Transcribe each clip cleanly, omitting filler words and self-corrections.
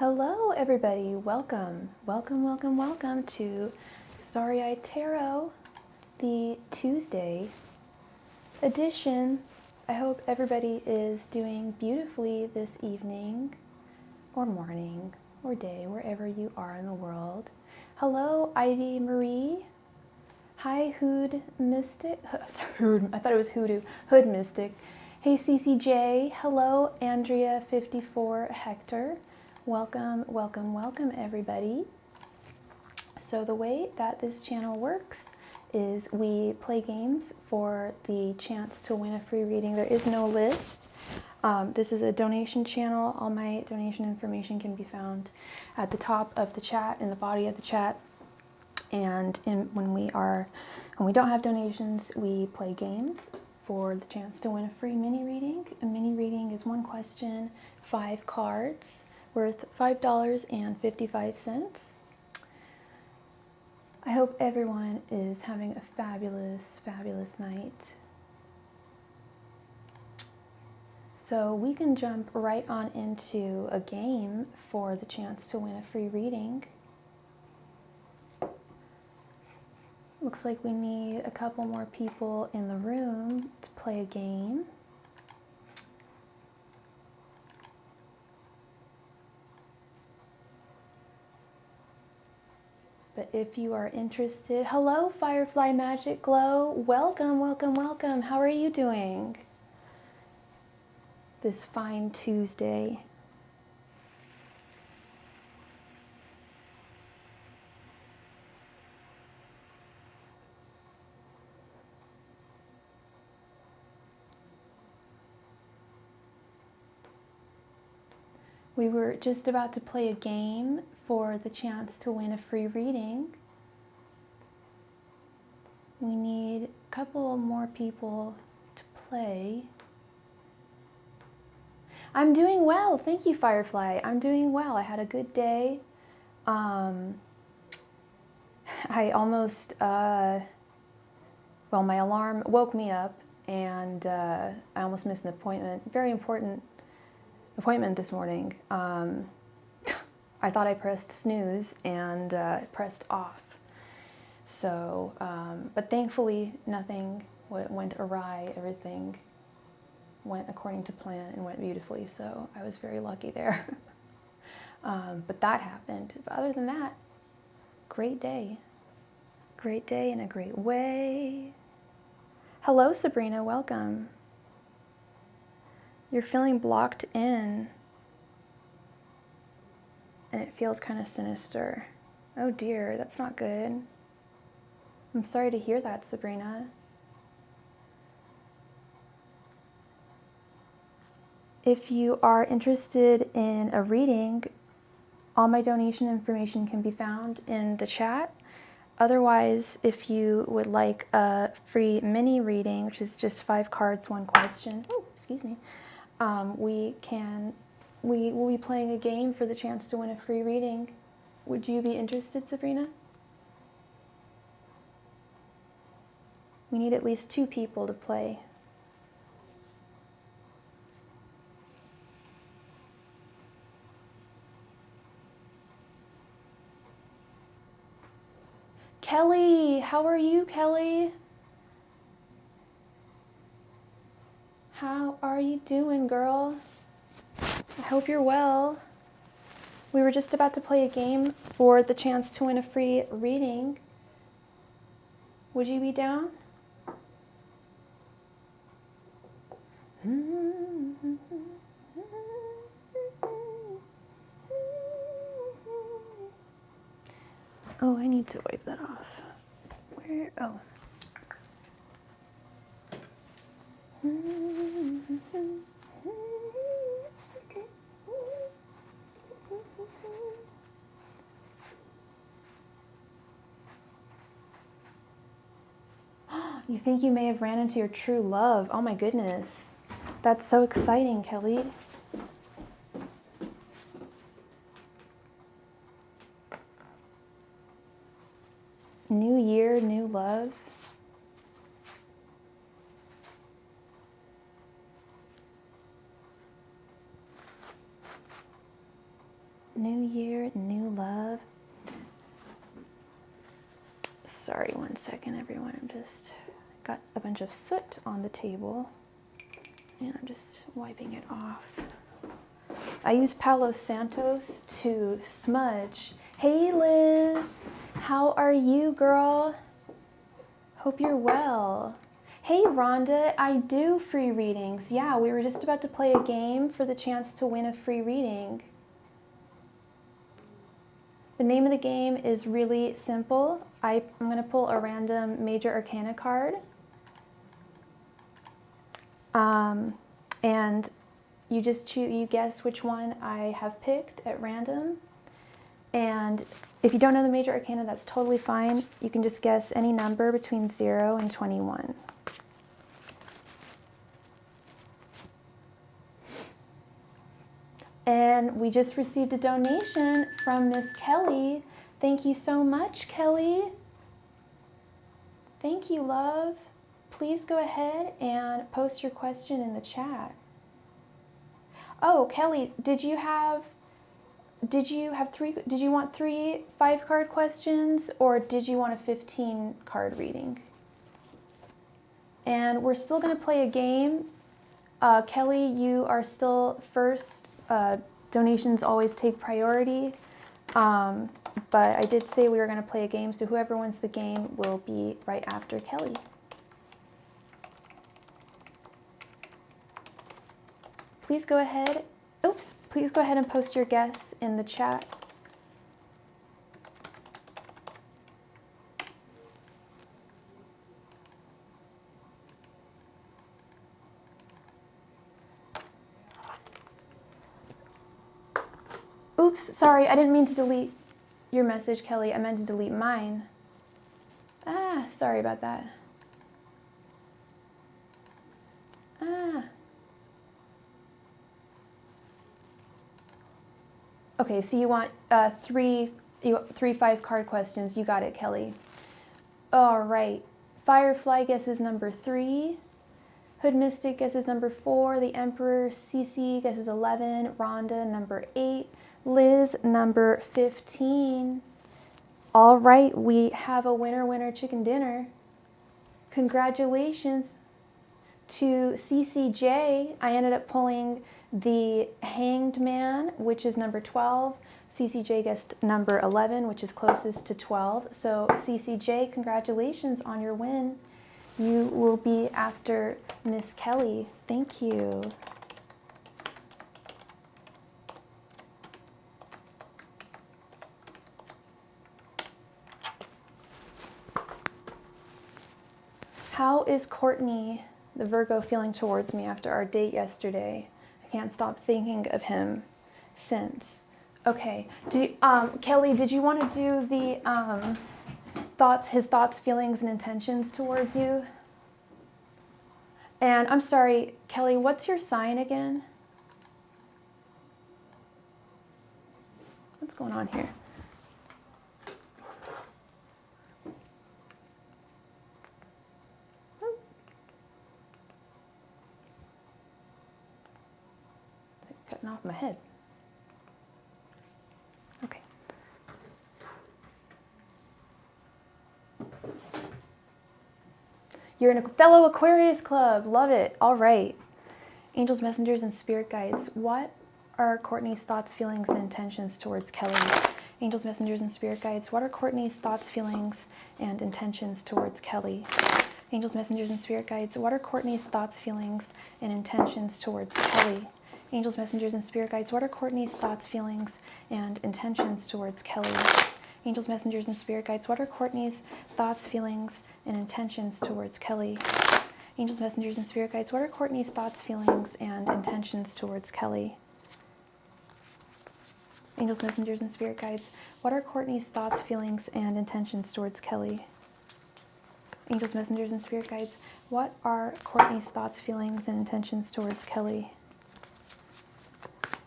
Hello everybody, welcome to Starry Tarot, the Tuesday edition. I hope everybody is doing beautifully this evening or morning or day, wherever you are in the world. Hello Ivy Marie. Hi Hood Mystic. Hood, I thought it was Hoodoo. Hood Mystic. Hey CCJ. Hello Andrea 54 Hector. Welcome, welcome, welcome everybody. So the way that this channel works is we play games for the chance to win a free reading. There is no list. This is a donation channel. All my donation information can be found at the top of the chat, in the body of the chat. And when we don't have donations, we play games for the chance to win a free mini reading. A mini reading is one question, 5 cards, worth $5.55. I hope everyone is having a fabulous, fabulous night. So we can jump right on into a game for the chance to win a free reading. Looks like we need a couple more people in the room to play a game. But if you are interested, hello Firefly Magic Glow, welcome, welcome, welcome. How are you doing this fine Tuesday? We were just about to play a game for the chance to win a free reading. We need a couple more people to play. I'm doing well, thank you Firefly. I'm doing well, I had a good day. I almost, well, my alarm woke me up and I almost missed an appointment, very important appointment this morning. I thought I pressed snooze and pressed off. So, but thankfully nothing went awry. Everything went according to plan and went beautifully. So I was very lucky there. But that happened. But other than that, great day. Great day in a great way. Hello, Sabrina. Welcome. You're feeling blocked in. And it feels kind of sinister. Oh dear, that's not good. I'm sorry to hear that, Sabrina. If you are interested in a reading, all my donation information can be found in the chat. Otherwise, if you would like a free mini reading, which is just 5 cards, 1 question, oh, excuse me, we will be playing a game for the chance to win a free reading. Would you be interested, Sabrina? We need at least 2 people to play. Kelly, how are you, Kelly? How are you doing, girl? I hope you're well. We were just about to play a game for the chance to win a free reading. Would you be down? Oh, I need to wipe that off. Where? Oh. You think you may have ran into your true love. Oh my goodness. That's so exciting, Kelly. New year, new love. New year, new love. Sorry, one second, everyone. I'm just got a bunch of soot on the table, and I'm just wiping it off. I use Palo Santos to smudge. Hey, Liz. How are you, girl? Hope you're well. Hey, Rhonda. I do free readings. Yeah, we were just about to play a game for the chance to win a free reading. The name of the game is really simple. I'm going to pull a random major arcana card. And you just choose, you guess which one I have picked at random. And if you don't know the major arcana, that's totally fine. You can just guess any number between 0 and 21. And we just received a donation from Miss Kelly. Thank you so much, Kelly. Thank you, love. Please go ahead and post your question in the chat. Oh, Kelly, did you want 3 5-card questions, or did you want a 15-card reading? And we're still going to play a game. Kelly, you are still first. Donations always take priority. But I did say we were going to play a game, so whoever wins the game will be right after Kelly. Please go ahead. Oops. Please go ahead and post your guess in the chat. Oops, sorry, I didn't mean to delete your message, Kelly. I meant to delete mine. Ah, sorry about that. Ah. Okay, so you want 3 5-card questions. You got it, Kelly. All right. Firefly guesses number 3. Hood Mystic guesses number 4. The Emperor CC guesses 11. Rhonda number 8. Liz number 15. All right, we have a winner chicken dinner. Congratulations to CCJ. I ended up pulling the Hanged Man, which is number 12. CCJ guessed number 11, which is closest to 12. So CCJ, congratulations on your win. You will be after Miss Kelly. Thank you. How is Courtney, the Virgo, feeling towards me after our date yesterday? I can't stop thinking of him since. Okay, Kelly, did you want to do the his thoughts, feelings, and intentions towards you? And I'm sorry, Kelly, what's your sign again? What's going on here? Cutting off my head. Okay. You're in a fellow Aquarius club. Love it. All right. Angels, messengers, and spirit guides. What are Courtney's thoughts, feelings, and intentions towards Kelly? Angels, messengers, and spirit guides. What are Courtney's thoughts, feelings, and intentions towards Kelly? Angels, messengers, and spirit guides. What are Courtney's thoughts, feelings, and intentions towards Kelly? Angels, messengers, and spirit guides, what are Courtney's thoughts, feelings, and intentions towards Kelly? Angels, messengers, and spirit guides, what are Courtney's thoughts, feelings, and intentions towards Kelly? Angels, messengers, and spirit guides, what are Courtney's thoughts, feelings, and intentions towards Kelly? Angels, messengers, and spirit guides, what are Courtney's thoughts, feelings, and intentions towards Kelly? Angels, messengers, and spirit guides, what are Courtney's thoughts, feelings, and intentions towards Kelly?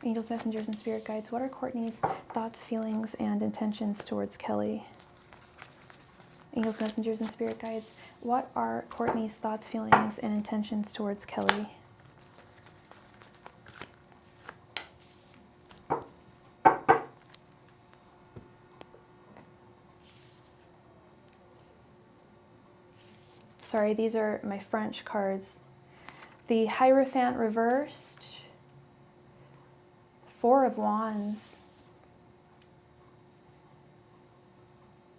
Angels, messengers, and spirit guides, what are Courtney's thoughts, feelings, and intentions towards Kelly? Angels, messengers, and spirit guides, what are Courtney's thoughts, feelings, and intentions towards Kelly? Sorry, these are my French cards. The Hierophant reversed, Four of Wands,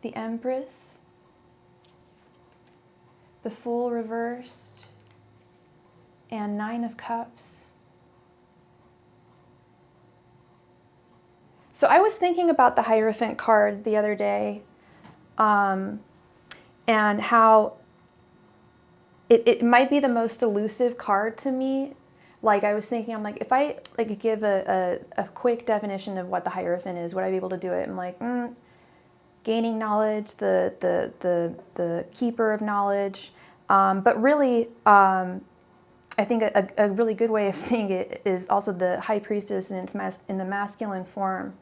the Empress, the Fool reversed, and Nine of Cups. So I was thinking about the Hierophant card the other day, and how it might be the most elusive card to me. Like I was thinking, I'm like, if I like give a quick definition of what the Hierophant is, would I be able to do it? I'm like, gaining knowledge, the keeper of knowledge. But really, I think a really good way of seeing it is also the High Priestess in the masculine form.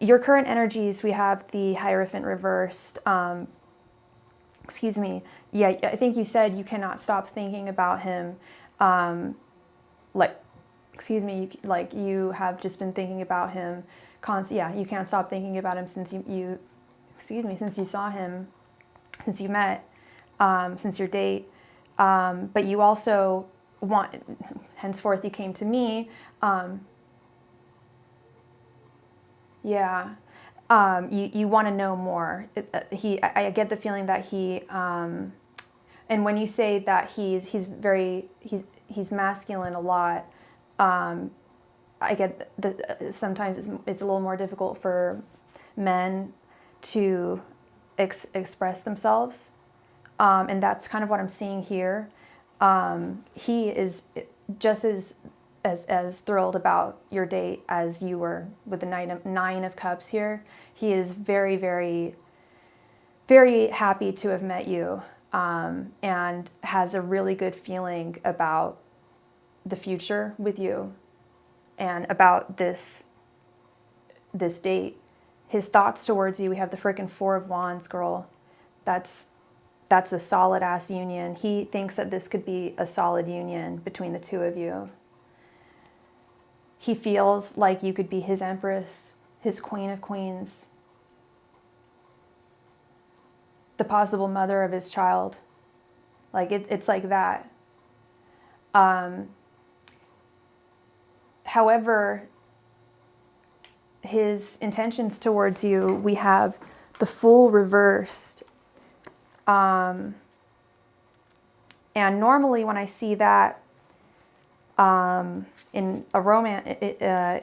Your current energies, we have the Hierophant reversed. Excuse me. Yeah, I think you said you cannot stop thinking about him. Like you have just been thinking about him. Yeah, you can't stop thinking about him since since you saw him, since you met, since your date. But you also want, henceforth you came to me. You want to know more. I get the feeling that he, and when you say that he's masculine a lot, I get that sometimes it's a little more difficult for men to express themselves, and that's kind of what I'm seeing here. He is just as thrilled about your date as you were with the Nine of Cups here. He is very, very, very happy to have met you, and has a really good feeling about the future with you and about this date. His thoughts towards you, we have the frickin' Four of Wands, girl. That's a solid ass union. He thinks that this could be a solid union between the two of you. He feels like you could be his Empress, his Queen of Queens, the possible mother of his child. Like it's like that. However, his intentions towards you, we have the Fool reversed. And normally when I see that, in a romance,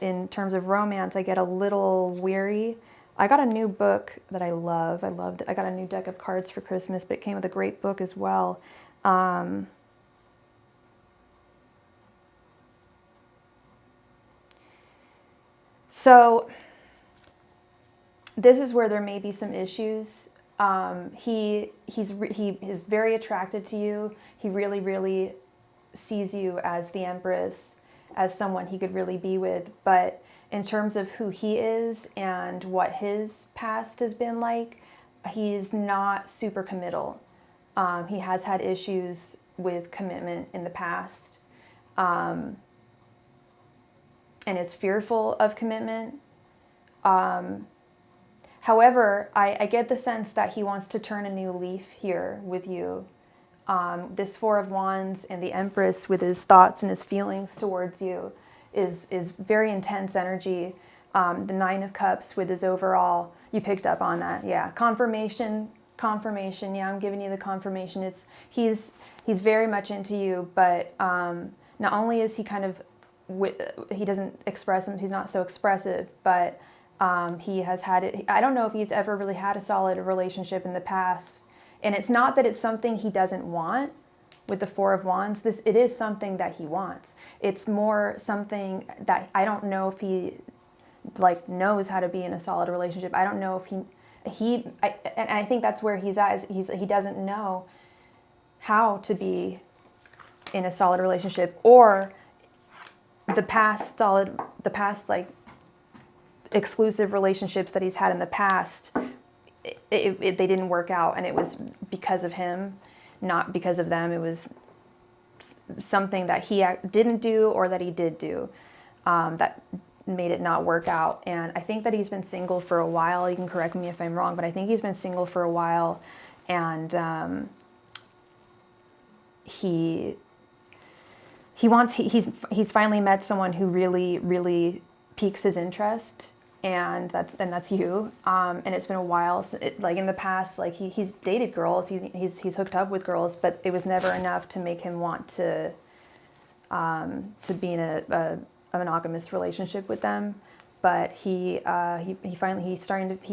in terms of romance, I get a little weary. I got a new book that I love. I loved it. I got a new deck of cards for Christmas, but it came with a great book as well. So this is where there may be some issues. He is very attracted to you. He really, really sees you as the Empress, as someone he could really be with. But in terms of who he is and what his past has been like, he's not super committal. He has had issues with commitment in the past, and is fearful of commitment. However, I get the sense that he wants to turn a new leaf here with you. This Four of Wands and the Empress with his thoughts and his feelings towards you is very intense energy. The Nine of Cups with his overall, you picked up on that. Yeah. Confirmation. Yeah, I'm giving you the confirmation. He's very much into you, but not only is he kind of, he doesn't express him, he's not so expressive, but he has had it. I don't know if he's ever really had a solid relationship in the past. And it's not that it's something he doesn't want with the Four of Wands. It is something that he wants. It's more something that I don't know if he like knows how to be in a solid relationship. I don't know if and I think that's where he's at. He doesn't know how to be in a solid relationship, or the past like exclusive relationships that he's had in the past. They didn't work out, and it was because of him, not because of them. It was something that he didn't do or that he did do that made it not work out. And I think that he's been single for a while. You can correct me if I'm wrong, but I think he's been single for a while, And he's finally met someone who really piques his interest, and that's you. And it's been a while. Like in the past, like he's dated girls, he's hooked up with girls, but it was never enough to make him want to be in a monogamous relationship with them. But he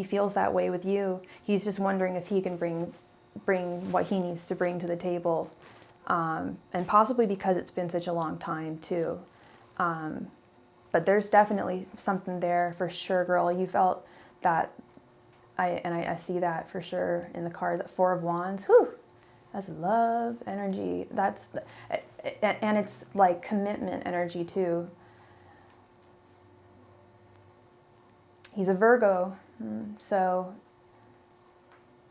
feels that way with you. He's just wondering if he can bring what he needs to bring to the table, and possibly because it's been such a long time too. But there's definitely something there for sure, girl. You felt that, I see that for sure in the cards. Four of Wands, whew, that's love energy. And it's like commitment energy too. He's a Virgo, so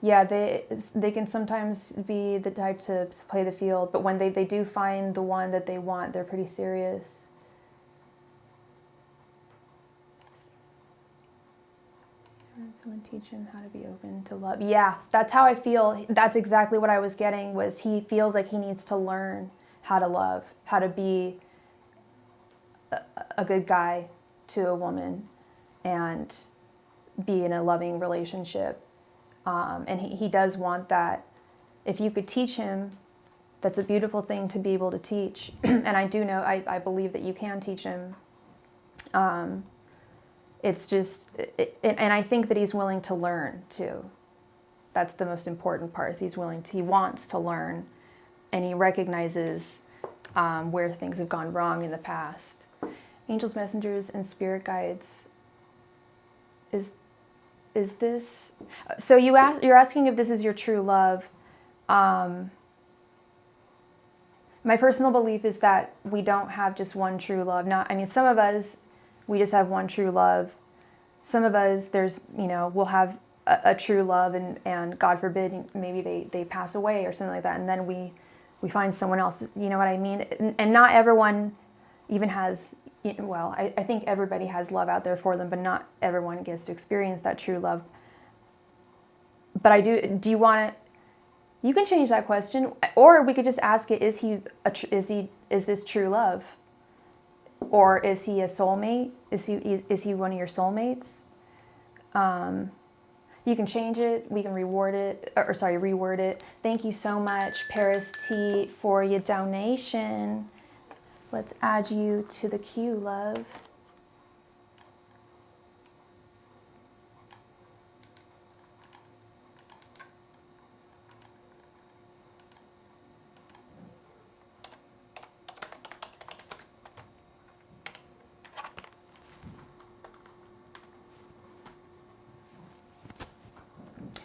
yeah, they can sometimes be the type to play the field, but when they do find the one that they want, they're pretty serious. Someone teach him how to be open to love. Yeah, that's how I feel. That's exactly what I was getting, was he feels like he needs to learn how to love, how to be a good guy to a woman and be in a loving relationship. And he does want that. If you could teach him, that's a beautiful thing to be able to teach. And I do know, I believe that you can teach him. It's just, and I think that he's willing to learn too. That's the most important part, is he wants to learn, and he recognizes where things have gone wrong in the past. Angels, messengers, and spirit guides. Is this, so you're asking if this is your true love. My personal belief is that we don't have just one true love. Some of us, we just have one true love. Some of us, we'll have a true love, and God forbid, maybe they pass away or something like that, and then we find someone else. You know what I mean? And not everyone even has, well, I think everybody has love out there for them, but not everyone gets to experience that true love. But do you want to, you can change that question, or we could just ask it, is this true love? Or is he a soulmate? Is he one of your soulmates? You can change it. We can reword it. Thank you so much, Paris T, for your donation. Let's add you to the queue, love.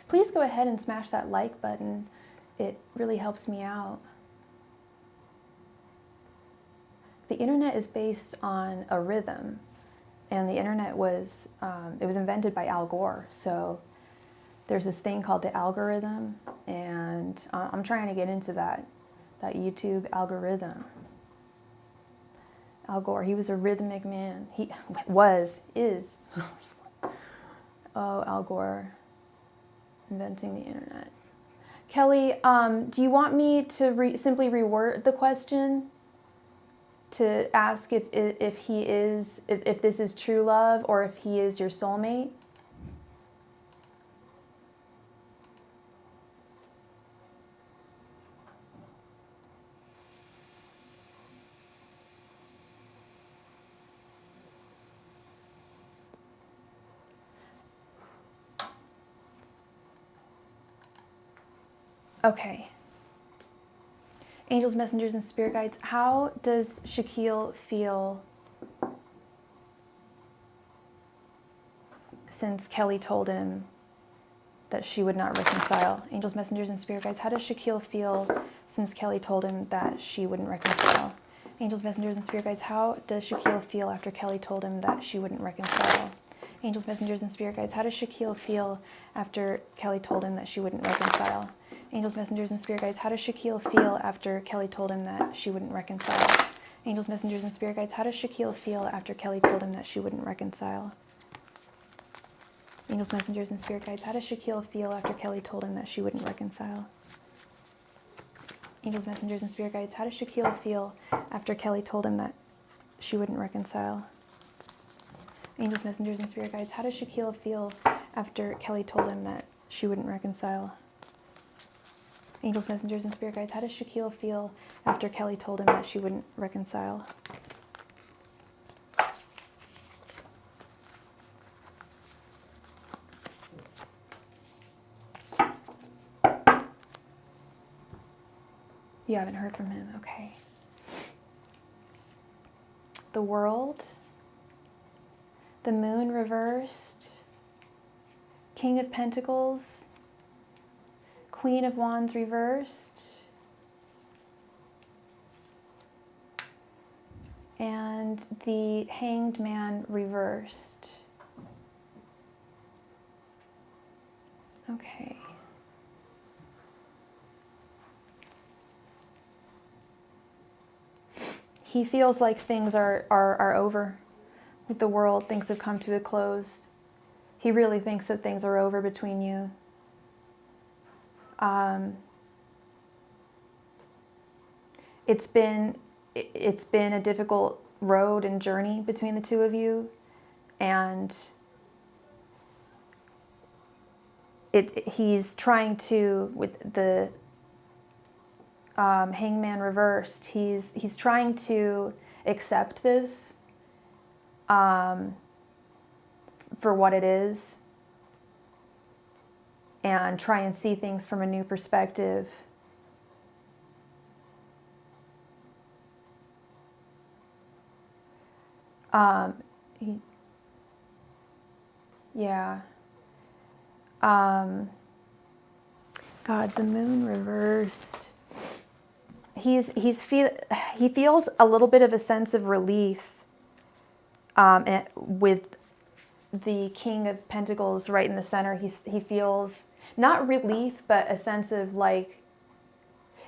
Please go ahead and smash that like button. It really helps me out. The internet is based on a rhythm, and the internet was invented by Al Gore. So there's this thing called the algorithm, and I'm trying to get into that YouTube algorithm. Al Gore, he was a rhythmic man. He is. Oh, Al Gore. Inventing the internet. Kelly, do you want me to simply reword the question to ask if this is true love, or if he is your soulmate? Okay. Angels, messengers, and spirit guides, how does Shaquille feel since Kelly told him that she would not reconcile? Angels, messengers, and spirit guides, how does Shaquille feel since Kelly told him that she wouldn't reconcile? Angels, messengers, and spirit guides, how does Shaquille feel after Kelly told him that she wouldn't reconcile? Angels, messengers, and spirit guides, how does Shaquille feel after Kelly told him that she wouldn't reconcile? Angels, messengers, and spirit guides, how does Shaquille feel after Kelly told him that she wouldn't reconcile? Angels, messengers, and spirit guides, how does Shaquille feel after Kelly told him that she wouldn't reconcile? Angels, messengers, and spirit guides, how does Shaquille feel after Kelly told him that she wouldn't reconcile? Angels, messengers, and spirit guides, how does Shaquille feel after Kelly told him that she wouldn't reconcile? Angels, messengers, and spirit guides, how does Shaquille feel after Kelly told him that she wouldn't reconcile? Angels, messengers, and spirit guides, how does Shaquille feel after Kelly told him that she wouldn't reconcile? You haven't heard from him, okay. The World, the Moon reversed, King of Pentacles, Queen of Wands reversed, and the Hanged Man reversed. Okay. He feels like things are over with the World. Things have come to a close. He really thinks that things are over between you. It's been a difficult road and journey between the two of you, and he's trying to, with the Hangman reversed, he's trying to accept this for what it is and try and see things from a new perspective. Yeah. God, the Moon reversed. He feels a little bit of a sense of relief with the King of Pentacles right in the center. He feels not relief, but a sense of like,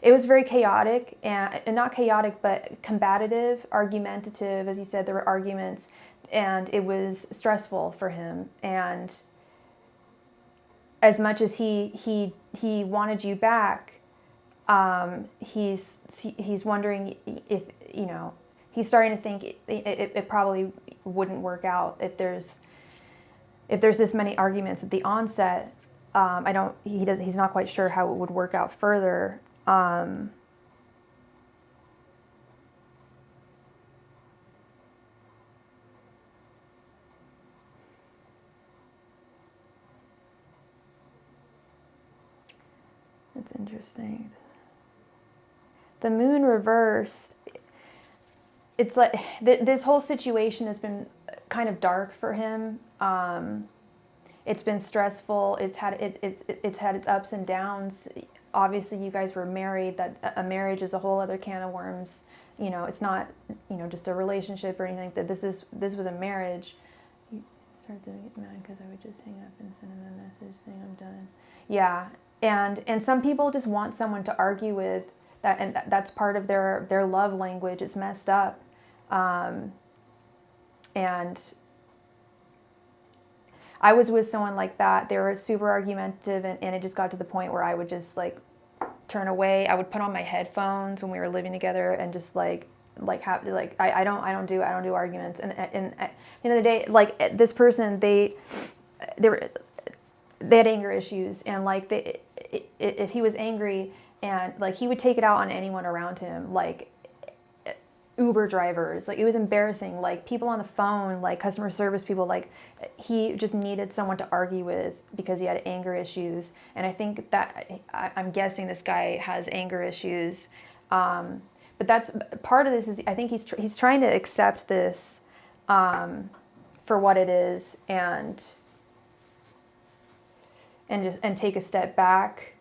it was very chaotic, and not chaotic, but combative, argumentative. As you said, there were arguments, and it was stressful for him. And as much as he wanted you back, he's wondering if, you know, he's starting to think it probably wouldn't work out if there's this many arguments at the onset. He's not quite sure how it would work out further. That's interesting. The Moon reversed. It's like this whole situation has been kind of dark for him. It's been stressful. It's had its ups and downs. Obviously, you guys were married. That a marriage is a whole other can of worms. You know, it's not, you know, just a relationship or anything. That this was a marriage. You start to get mad because I would just hang up and send him a message saying I'm done. Yeah, and some people just want someone to argue with. That, and that's part of their love language. It's messed up, and I was with someone like that. They were super argumentative, and it just got to the point where I would just like turn away. I would put on my headphones when we were living together and just I don't do arguments. And at the end of the day, like this person, they had anger issues, and like if he was angry, and like he would take it out on anyone around him, like Uber drivers. Like it was embarrassing. Like people on the phone, like customer service people. Like he just needed someone to argue with because he had anger issues. And I think that I'm guessing this guy has anger issues. But that's part of this. Is I think he's trying to accept this for what it is, and take a step back.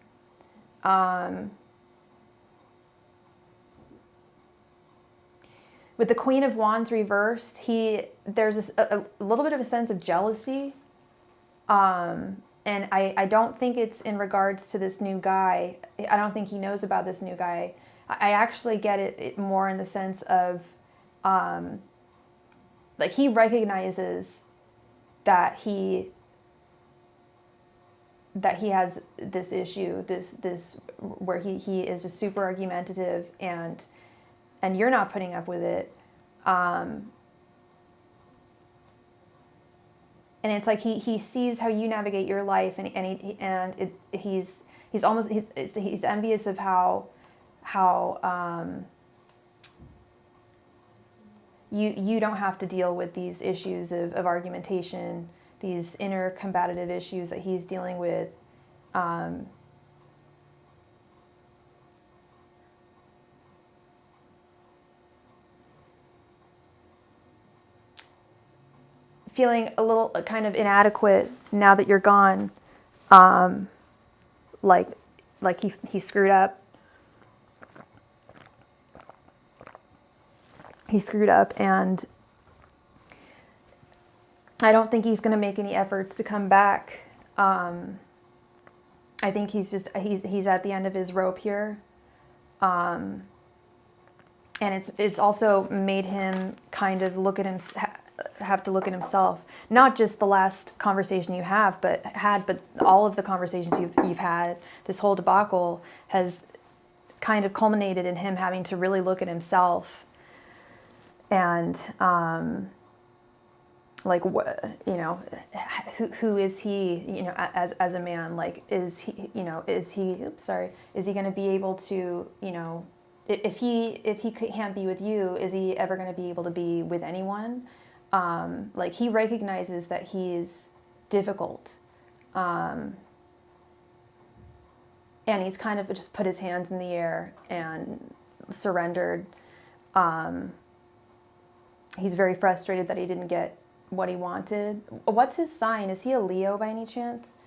With the Queen of Wands reversed, there's a little bit of a sense of jealousy. And I don't think it's in regards to this new guy. I don't think he knows about this new guy. I actually get it more in the sense of, like he recognizes that he that he has this issue, this where he is just super argumentative, and you're not putting up with it. And it's like he sees how you navigate your life, and he's envious of how you don't have to deal with these issues of argumentation, these inner combative issues that he's dealing with. Feeling a little kind of inadequate now that you're gone, like he screwed up. He screwed up, and I don't think he's going to make any efforts to come back. I think he's at the end of his rope here, and it's also made him kind of have to look at himself. Not just the last conversation you have, but all of the conversations you've had. This whole debacle has kind of culminated in him having to really look at himself. And like, what, who is he, as a man? Like, is he going to be able to, if he can't be with you, is he ever going to be able to be with anyone? Like, he recognizes that he's difficult, and he's kind of just put his hands in the air and surrendered. He's very frustrated that he didn't get what he wanted. What's his sign? Is he a Leo by any chance?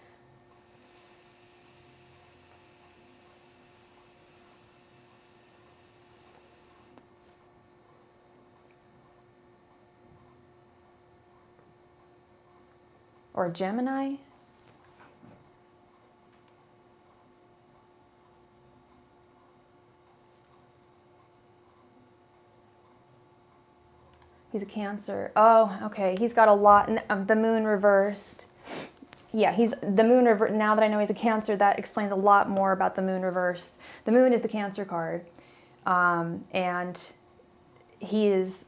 Or Gemini? He's a Cancer. Oh, okay. He's got a lot. The moon reversed. Yeah, he's the moon reversed. Now that I know he's a Cancer, that explains a lot more about the moon reversed. The moon is the Cancer card, and he's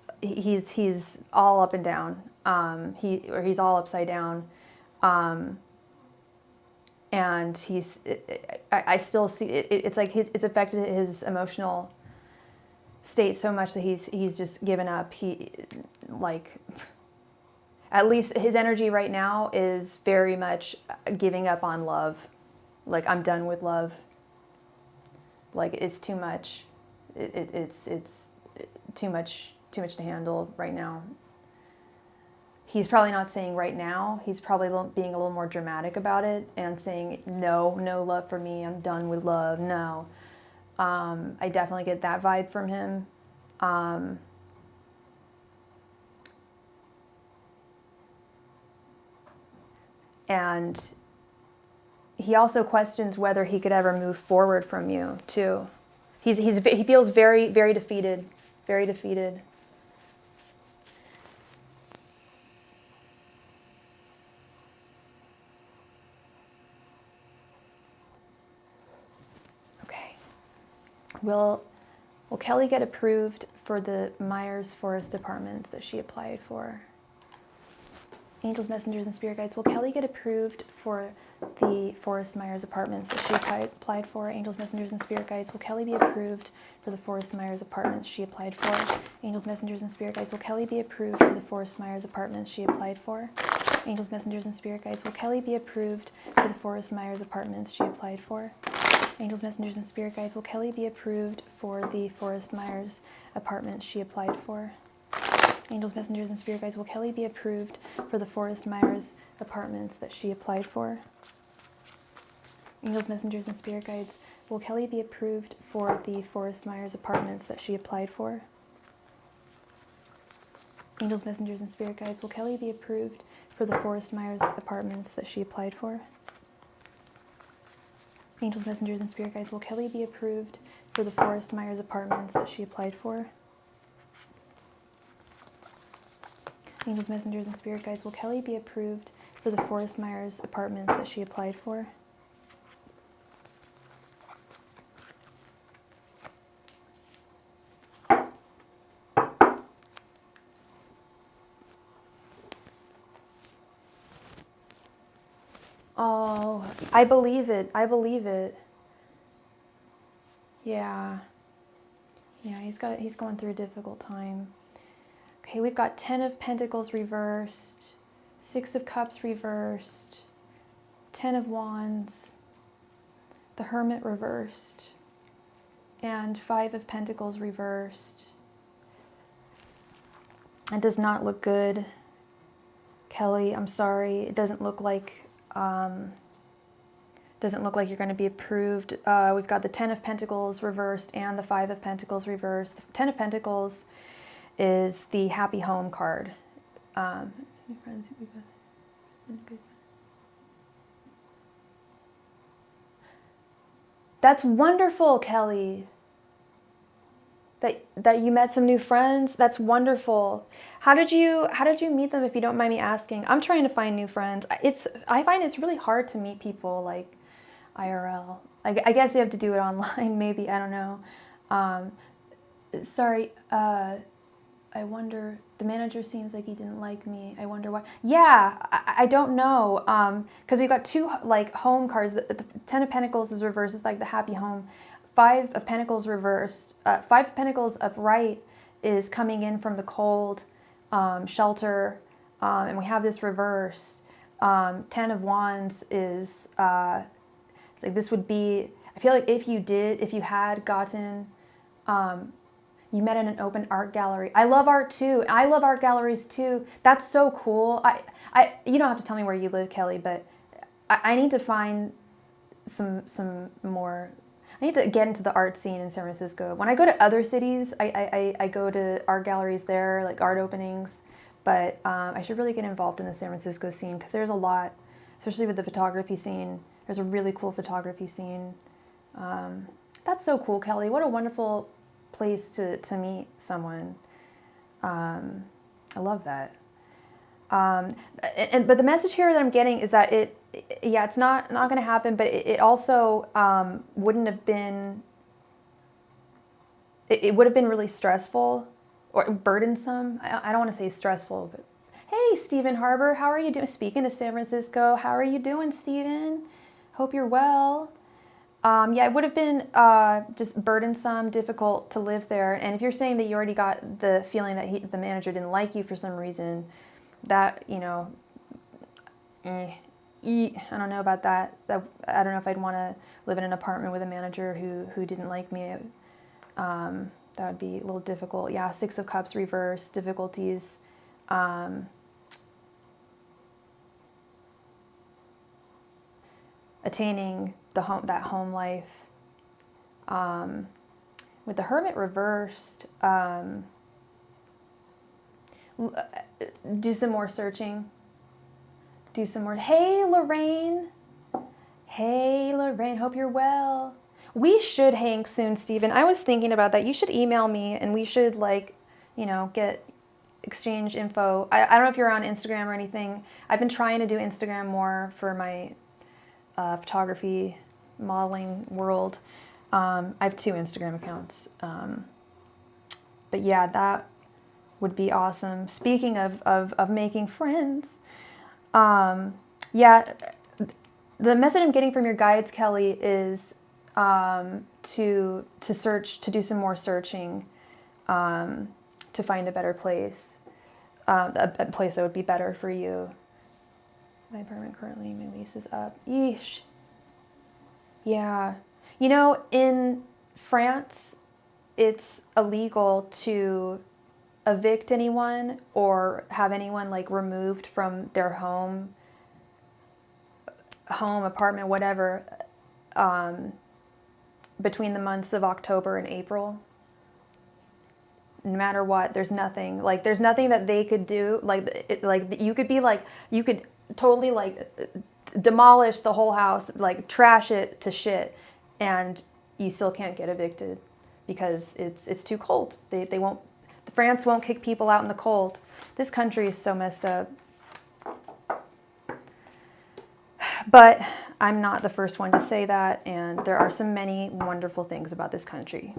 all up and down. He's all upside down, and I still see it. It's like it's affected his emotional state so much that he's just given up. At least his energy right now is very much giving up on love. Like, I'm done with love. Like, it's too much. It's too much to handle right now. He's probably not saying right now. He's probably being a little more dramatic about it and saying, no love for me. I'm done with love. No. I definitely get that vibe from him. And he also questions whether he could ever move forward from you too. He feels very, very defeated. Very defeated. Okay. Will Kelly get approved for the Myers Forest apartments that she applied for? Angels, messengers, and spirit guides. Will Kelly get approved for the Forest Myers apartments that she applied for? Angels, messengers, and spirit guides. Will Kelly be approved for the Forest Myers apartments she applied for? Angels, messengers, and spirit guides. Will Kelly be approved for the Forest Myers apartments she applied for? Angels, messengers, and spirit guides. Will Kelly be approved for the Forest Myers apartments she applied for? Angels, messengers, and spirit guides. Will Kelly be approved for the Forest Myers apartments she applied for? Angels, messengers, and spirit guides. Will Kelly be approved for the Forest Myers apartments that she applied for? Angels, messengers, and spirit guides. Will Kelly be approved for the Forest Myers apartments that she applied for? Angels, messengers, and spirit guides. Will Kelly be approved for the Forest Myers apartments that she applied for? Angels, messengers, and spirit guides. Will Kelly be approved for the Forest Myers apartments that she applied for? Angels, messengers, and spirit guides. Will Kelly be approved for the Forest Myers apartments that she applied for? Oh, I believe it. I believe it. Yeah. Yeah, he's going through a difficult time. Okay, we've got 10 of Pentacles reversed, 6 of Cups reversed, 10 of Wands, the Hermit reversed, and 5 of Pentacles reversed. It does not look good, Kelly. I'm sorry. It doesn't look like you're going to be approved. We've got the 10 of Pentacles reversed and the 5 of Pentacles reversed. The 10 of Pentacles is the happy home card. That's wonderful, Kelly. That you met some new friends. That's wonderful. How did you meet them, if you don't mind me asking? I'm trying to find new friends. I find it's really hard to meet people like IRL. I guess you have to do it online, maybe. I don't know. Sorry. I wonder, the manager seems like he didn't like me. I wonder why. Yeah, I don't know. Because we've got 2 like home cards. The 10 of Pentacles is reversed. It's like the happy home. 5 of Pentacles reversed. 5 of Pentacles upright is coming in from the cold, shelter. And we have this reversed. 10 of Wands is, it's like this would be, I feel like if you had gotten, you met in an open art gallery. I love art too. I love art galleries too. That's so cool. You don't have to tell me where you live, Kelly, but I need to find some more. I need to get into the art scene in San Francisco. When I go to other cities, I go to art galleries there, like art openings. But I should really get involved in the San Francisco scene because there's a lot, especially with the photography scene. There's a really cool photography scene. That's so cool, Kelly. What a wonderful place to meet someone. I love that. But the message here that I'm getting is that it's not going to happen, but it also wouldn't have been, it would have been really stressful or burdensome. I don't want to say stressful, but hey, Stephen Harbor, how are you doing? Speaking of San Francisco, how are you doing, Stephen? Hope you're well. Yeah, it would have been just burdensome, difficult to live there. And if you're saying that you already got the feeling that the manager didn't like you for some reason, that, I don't know about that. I don't know if I'd want to live in an apartment with a manager who didn't like me. That would be a little difficult. Yeah, 6 of Cups reversed, difficulties. Attaining that home life. With the Hermit reversed, do some more searching. Do some more. Hey, Lorraine. Hey, Lorraine. Hope you're well. We should hang soon, Stephen. I was thinking about that. You should email me and we should get exchange info. I don't know if you're on Instagram or anything. I've been trying to do Instagram more for my photography modeling world. I have 2 Instagram accounts. But yeah, that would be awesome. Speaking of making friends, yeah, the message I'm getting from your guides, Kelly, is to search, to do some more searching, to find a better place, a place that would be better for you. My apartment currently, my lease is up. Yeesh. Yeah. In France, it's illegal to evict anyone or have anyone removed from their home, apartment, whatever, between the months of October and April. No matter what, there's nothing that they could do. You could totally demolish the whole house, trash it to shit, and you still can't get evicted because it's too cold. They won't. France won't kick people out in the cold. This country is so messed up. But I'm not the first one to say that, and there are many wonderful things about this country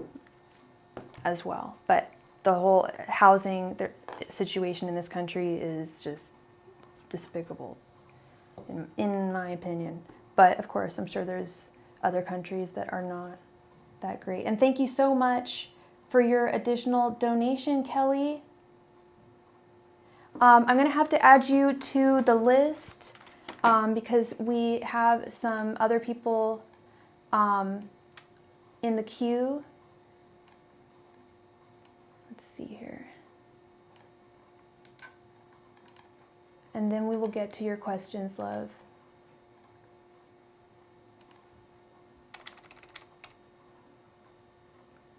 as well. But the whole housing situation in this country is just despicable. in my opinion. But of course, I'm sure there's other countries that are not that great. And thank you so much for your additional donation, Kelly. I'm going to have to add you to the list because we have some other people in the queue. Let's see here. And then we will get to your questions, love.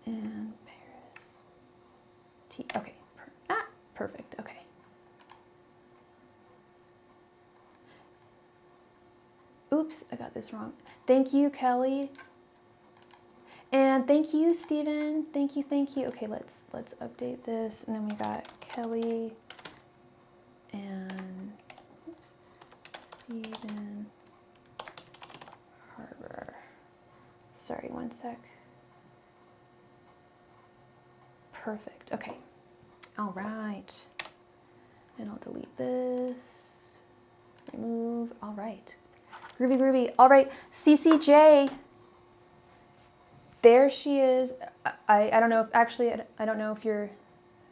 And Paris. T. Okay. Perfect. Okay. Oops, I got this wrong. Thank you, Kelly. And thank you, Stephen. Thank you. Okay, let's update this. And then we got Kelly and Stephen Harbor. Sorry, one sec. Perfect. Okay. All right. And I'll delete this. Remove. All right. Groovy. All right. CCJ. There she is. I don't know if actually I don't know if you're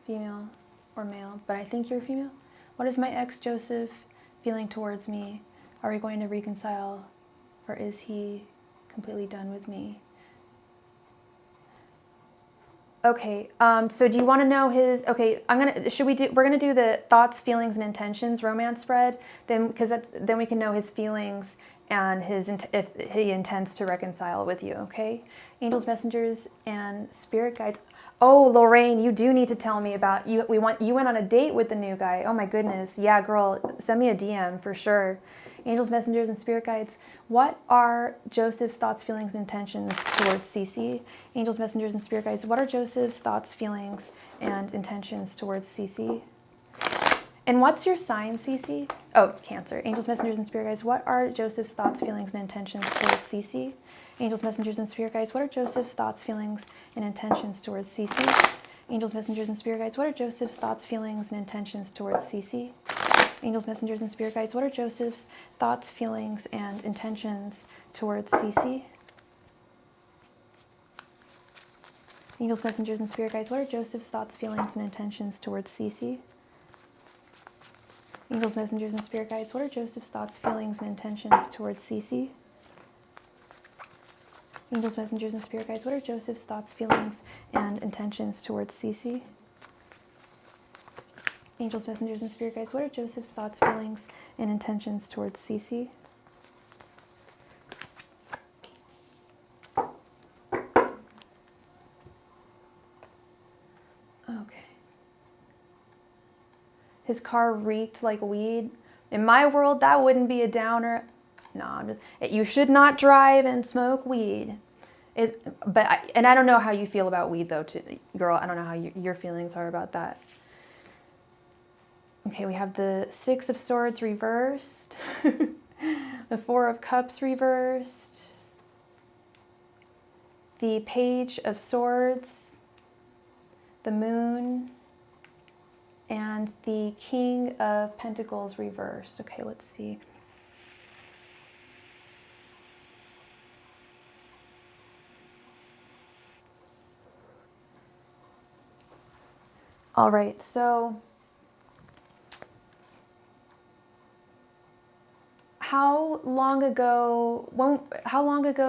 female or male, but I think you're female. What is my ex Joseph feeling towards me? Are we going to reconcile, or is he completely done with me? Okay, so do you want to know his, okay, we're gonna do the thoughts, feelings, and intentions romance spread, then, because then we can know his feelings and if he intends to reconcile with you, okay? Angels, messengers, and spirit guides. Oh, Lorraine, you do need to tell me about, you went on a date with the new guy. Oh my goodness, yeah, girl, send me a DM for sure. Angels, messengers, and spirit guides. What are Joseph's thoughts, feelings, and intentions towards Cece? Angels, messengers, and spirit guides. What are Joseph's thoughts, feelings, and intentions towards Cece? And what's your sign, Cece? Oh, Cancer. Angels, messengers, and spirit guides. What are Joseph's thoughts, feelings, and intentions towards Cece? Angels, messengers, and spirit guides. What are Joseph's thoughts, feelings, and intentions towards Cece? Angels, messengers, and spirit guides. What are Joseph's thoughts, feelings, and intentions towards Cece? Angels, messengers, and spirit guides. What are Joseph's thoughts, feelings, and intentions towards Cece? Angels, messengers, and spirit guides. What are Joseph's thoughts, feelings, and intentions towards Cece? Angels, messengers, and spirit guides. What are Joseph's thoughts, feelings, and intentions towards Cece? Angels, messengers, and spirit guides. What are Joseph's thoughts, feelings, and intentions towards Cece? Angels, messengers, and spirit guides. What are Joseph's thoughts, feelings, and intentions towards Cece? Okay. His car reeked like weed. In my world, that wouldn't be a downer. No, you should not drive and smoke weed. And I don't know how you feel about weed, though, girl. I don't know how your feelings are about that. Okay, we have the Six of Swords reversed, the Four of Cups reversed, the Page of Swords, the Moon, and the King of Pentacles reversed. Okay, let's see. All right, so how long ago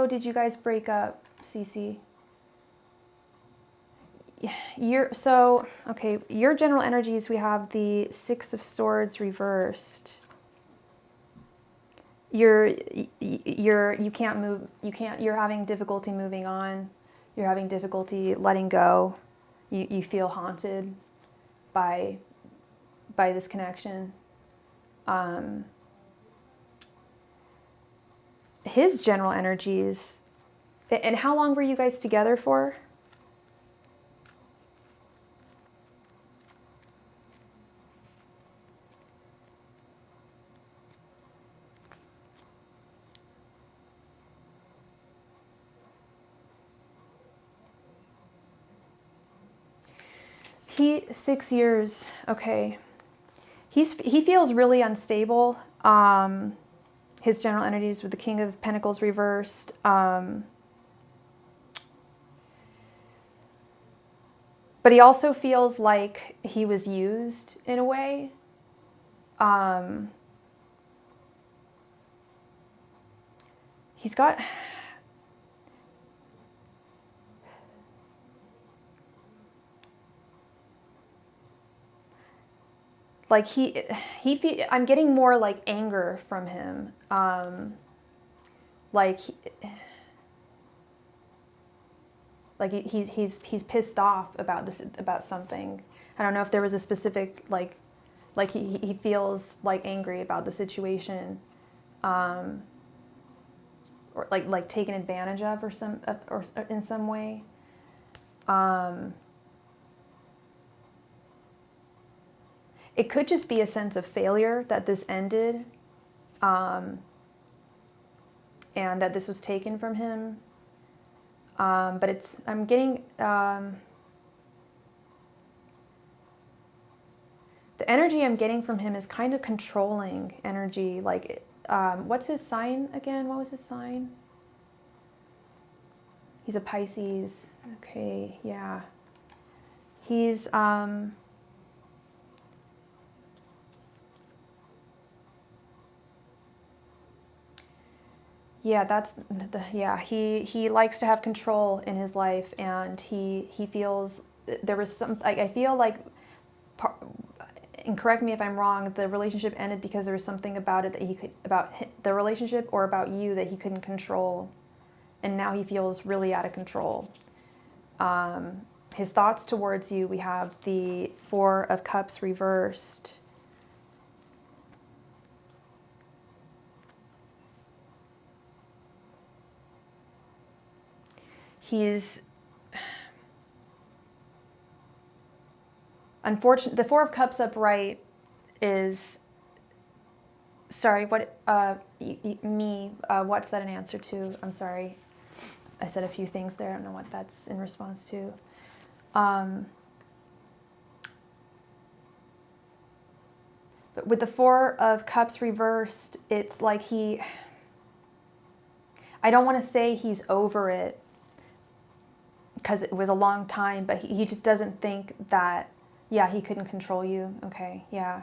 did you guys break up, Cece? Your general energies, we have the Six of Swords reversed. You can't move, you're having difficulty moving on. You're having difficulty letting go. You feel haunted by this connection. His general energies, and how long were you guys together for? He 6 years. Okay. He feels really unstable. His general energies with the King of Pentacles reversed. But he also feels like he was used in a way. He's got... like I'm getting more like anger from him. Like he's pissed off about this, about something. I don't know if there was a specific like he feels like angry about the situation, or like taken advantage of, or in some way. It could just be a sense of failure that this ended, and that this was taken from him. But I'm getting, the energy I'm getting from him is kind of controlling energy. Like, what's his sign again? What was his sign? He's a Pisces. Okay, yeah. He's, yeah, he likes to have control in his life, and he feels there was some, I feel like, and correct me if I'm wrong, the relationship ended because there was something about it that he could, about the relationship or about you, that he couldn't control, and now he feels really out of control. His thoughts towards you, we have the Four of Cups reversed. He's unfortunate. The Four of Cups upright is, sorry, what, what's that an answer to? I'm sorry. I said a few things there. I don't know what that's in response to. But with the Four of Cups reversed, it's like I don't want to say he's over it, because it was a long time, but he just doesn't think that, yeah, he couldn't control you. Okay, yeah.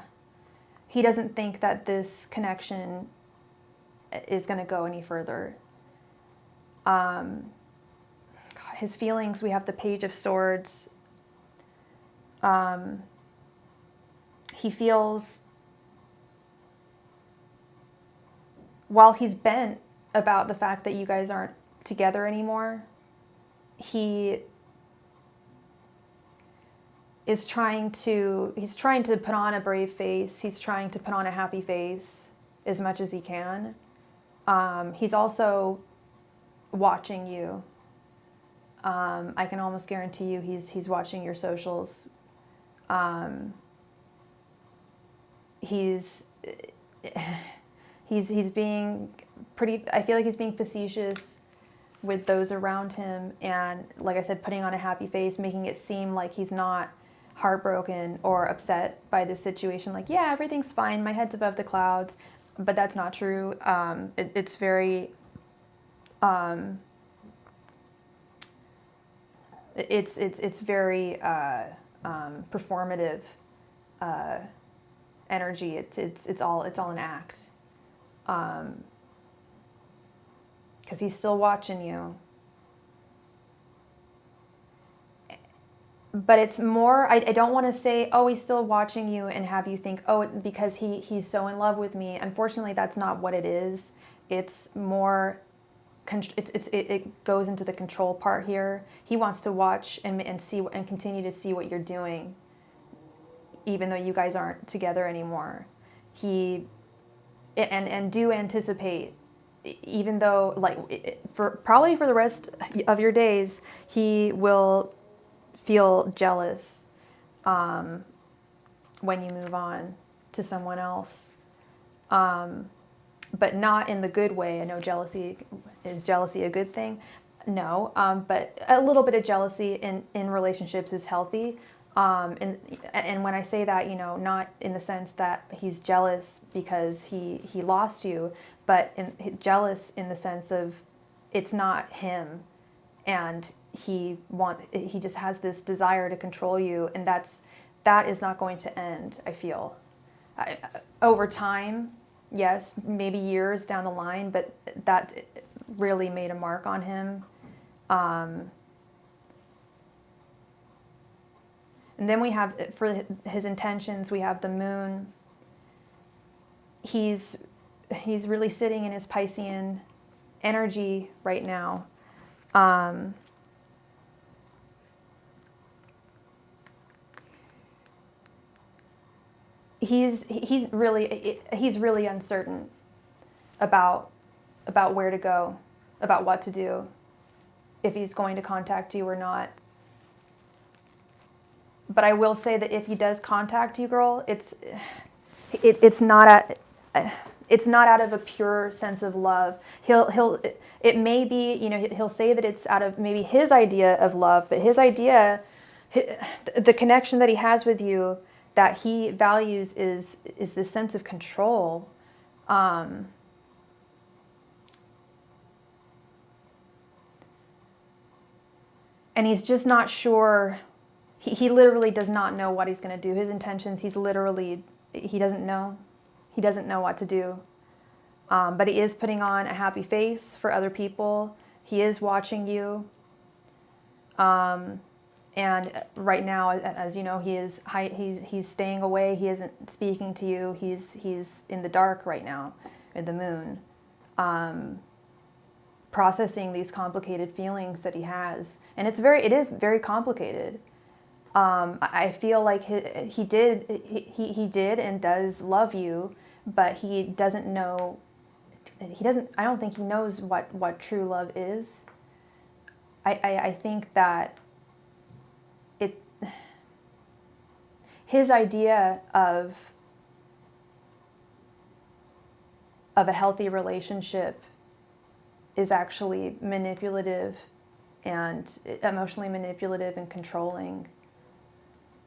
He doesn't think that this connection is going to go any further. God, his feelings, we have the Page of Swords. He feels, while he's bent about the fact that you guys aren't together anymore, he is he's trying to put on a brave face. He's trying to put on a happy face as much as he can. He's also watching you. I can almost guarantee you he's watching your socials. He's being pretty, I feel like he's being facetious with those around him, and like I said, putting on a happy face, making it seem like he's not heartbroken or upset by this situation. Like, yeah, everything's fine, my head's above the clouds, but that's not true. It's very, it's very performative energy. It's all an act. Because he's still watching you. But it's more, I don't want to say, oh, he's still watching you, and have you think, oh, because he's so in love with me. Unfortunately, that's not what it is. It's more, it goes into the control part here. He wants to watch and see and continue to see what you're doing, even though you guys aren't together anymore. And do anticipate, even though, like, probably for the rest of your days, he will feel jealous when you move on to someone else, but not in the good way. I know jealousy a good thing? No, but a little bit of jealousy in relationships is healthy. And when I say that, you know, not in the sense that he's jealous because he lost you, but jealous in the sense of it's not him, and he just has this desire to control you, and that is not going to end. I feel over time, yes, maybe years down the line, but that really made a mark on him. And then we have, for his intentions, we have the moon. He's really sitting in his Piscean energy right now. He's really uncertain about where to go, about what to do, if he's going to contact you or not. But I will say that if he does contact you, girl, it's not out of a pure sense of love. It may be, you know, he'll say that it's out of maybe his idea of love, but his idea, the connection that he has with you, that he values is this sense of control. And he's just not sure. He literally does not know what he's going to do. His intentions, he doesn't know. He doesn't know what to do. But he is putting on a happy face for other people. He is watching you. And right now, as you know, he's staying away. He isn't speaking to you. He's in the dark right now, in the moon, processing these complicated feelings that he has. And it is very complicated. I feel like he did and does love you, but he doesn't know. I don't think he knows what true love is. I think that his idea of a healthy relationship is actually manipulative and emotionally manipulative and controlling.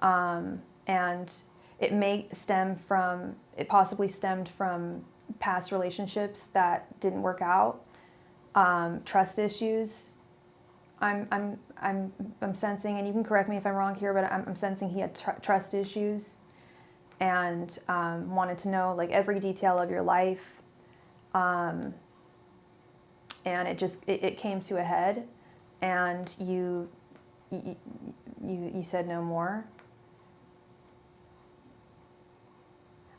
And it possibly stemmed from past relationships that didn't work out, trust issues. I'm sensing, and you can correct me if I'm wrong here, but I'm sensing he had trust issues, and wanted to know like every detail of your life, and it came to a head, and you said no more.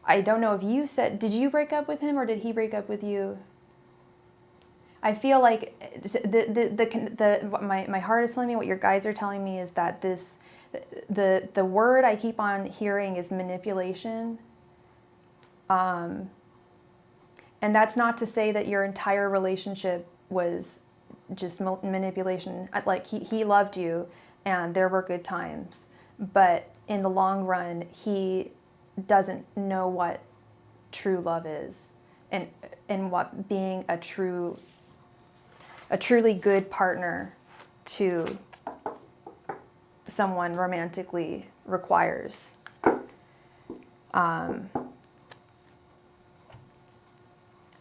I don't know if you said, did you break up with him or did he break up with you? I feel like my heart is telling me, what your guides are telling me is that the word I keep on hearing is manipulation. And that's not to say that your entire relationship was just manipulation. Like he loved you and there were good times, but in the long run, he doesn't know what true love is, and what being a truly good partner to someone romantically requires. I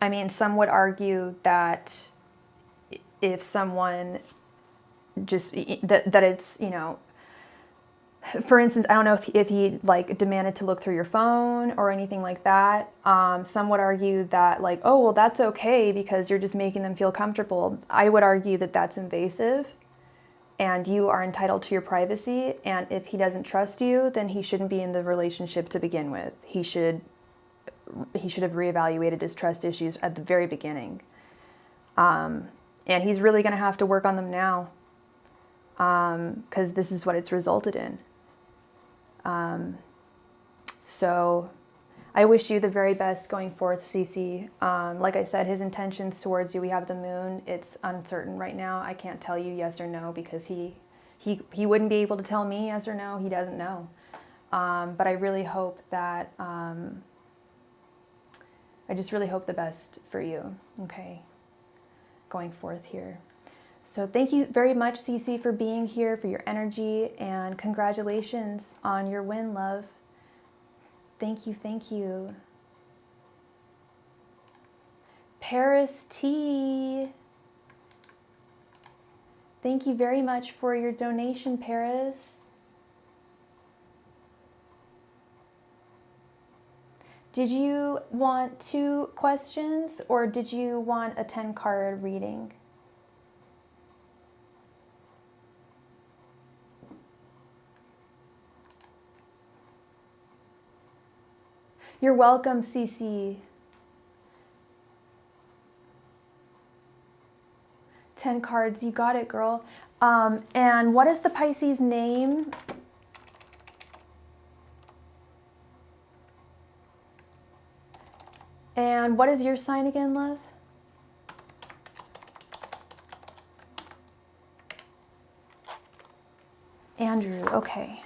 mean, some would argue that if someone just that it's, you know, for instance, I don't know if he like demanded to look through your phone or anything like that. Some would argue that like, oh, well, that's okay because you're just making them feel comfortable. I would argue that that's invasive and you are entitled to your privacy. And if he doesn't trust you, then he shouldn't be in the relationship to begin with. He should have reevaluated his trust issues at the very beginning. And he's really going to have to work on them now, because this is what it's resulted in. So I wish you the very best going forth, Cece. Like I said, his intentions towards you, we have the moon. It's uncertain right now. I can't tell you yes or no because he wouldn't be able to tell me yes or no. He doesn't know. But I really hope that, I just really hope the best for you, okay, going forth here. So thank you very much, Cece, for being here, for your energy, and congratulations on your win, love. Thank you, thank you. Paris T. Thank you very much for your donation, Paris. Did you want 2 questions or did you want a 10-card reading? You're welcome, Cece. 10 cards, you got it, girl. And what is the Pisces name? And what is your sign again, love? Andrew, okay.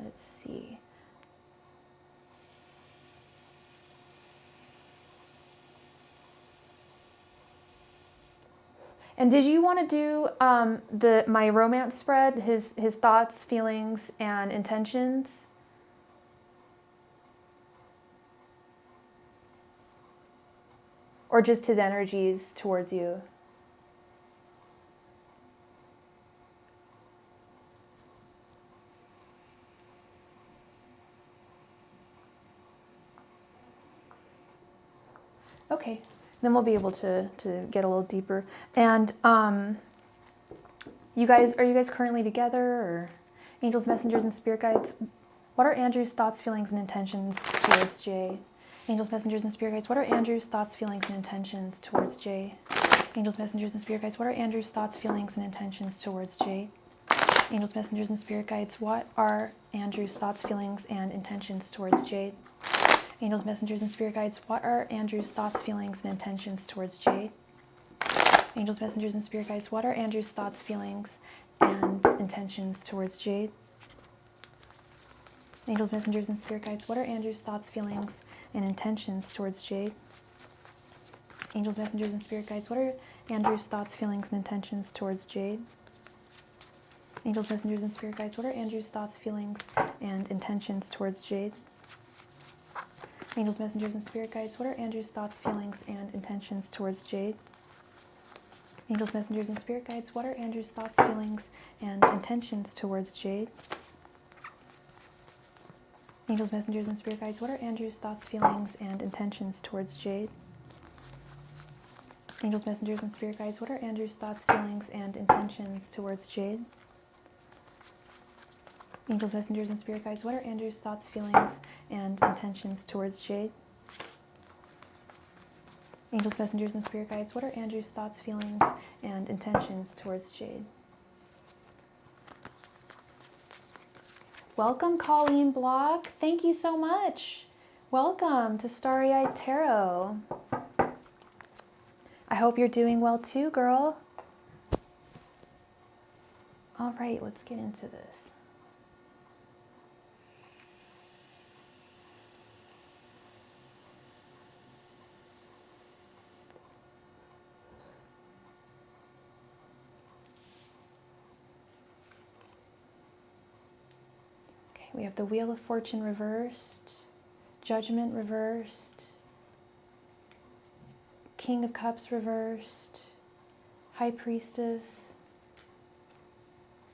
Let's see. And did you want to do my romance spread, his thoughts, feelings, and intentions? Or just his energies towards you? Okay, then we'll be able to get a little deeper. And are you guys currently together, or angels, messengers, and spirit guides? What are Andrew's thoughts, feelings, and intentions towards Jay? Angels, messengers, and spirit guides, what are Andrew's thoughts, feelings, and intentions towards Jay? Angels, messengers, and spirit guides, what are Andrew's thoughts, feelings, and intentions towards Jay? Angels, messengers, and spirit guides, what are Andrew's thoughts, feelings, and intentions towards Jade? Angels, messengers, and spirit guides, what are Andrew's thoughts, feelings, and intentions towards Jade? Angels, messengers, and spirit guides, what are Andrew's thoughts, feelings, and intentions towards Jade? Angels, messengers, and spirit guides, what are Andrew's thoughts, feelings, and intentions towards Jade? Angels, messengers, and spirit guides, what are Andrew's thoughts, feelings, and intentions towards Jade? Angels, messengers, and spirit guides, what are Andrew's thoughts, feelings, and intentions towards Jade? Angels, messengers, and spirit guides, what are Andrew's thoughts, feelings, and intentions towards Jade? Angels, messengers, and spirit guides, what are Andrew's thoughts, feelings, and intentions towards Jade? Angels, messengers, and spirit guides, what are Andrew's thoughts, feelings, and intentions towards Jade? Angels, messengers, and spirit guides, what are Andrew's thoughts, feelings, and intentions towards Jade? Angels, messengers, and spirit guides, what are Andrew's thoughts, feelings, and intentions towards Jade? Angels, messengers, and spirit guides, what are Andrew's thoughts, feelings, and intentions towards Jade? Welcome, Colleen Block. Thank you so much. Welcome to Starry Tarot. I hope you're doing well too, girl. All right, let's get into this. We have the Wheel of Fortune reversed, Judgment reversed, King of Cups reversed, High Priestess,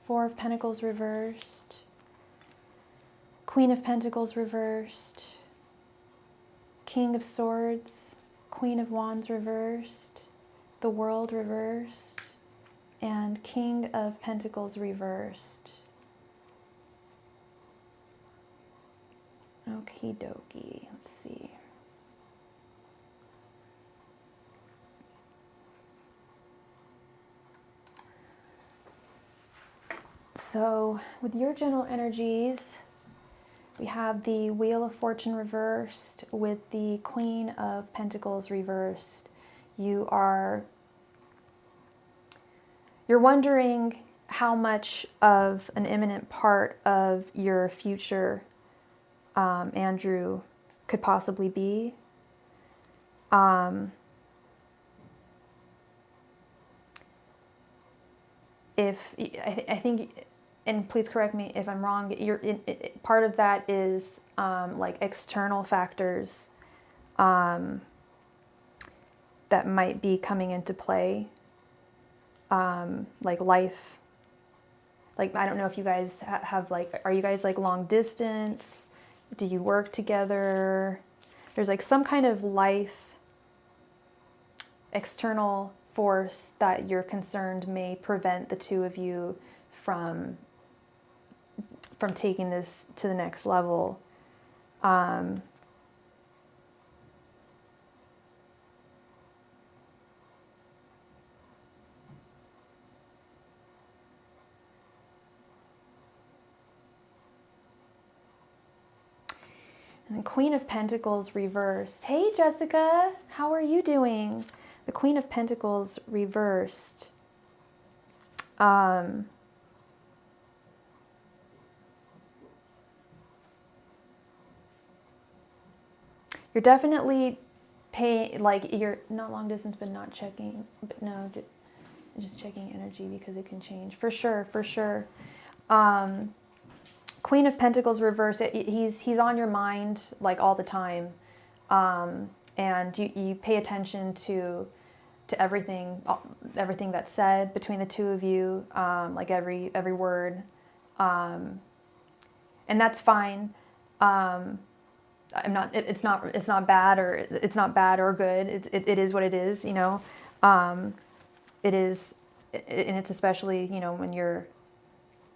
Four of Pentacles reversed, Queen of Pentacles reversed, King of Swords, Queen of Wands reversed, the World reversed, and King of Pentacles reversed. Okie dokie, let's see. So with your general energies, we have the Wheel of Fortune reversed with the Queen of Pentacles reversed. You're wondering how much of an imminent part of your future Andrew could possibly be. I think, and please correct me if I'm wrong, part of that is like external factors that might be coming into play, like life. Like, I don't know if you guys have like, are you guys like long distance? Do you work together? There's like some kind of life external force that you're concerned may prevent the two of you from taking this to the next level. And the Queen of Pentacles reversed. Hey, Jessica, how are you doing? The Queen of Pentacles reversed. You're definitely paying, like, you're not long distance, but not checking, but no, just checking energy because it can change. For sure, for sure. Queen of Pentacles reverse, he's on your mind like all the time, and you pay attention to everything that's said between the two of you, like every word, and that's fine. It's not bad or good. It is what it is, you know. It is, and it's especially, you know, when you're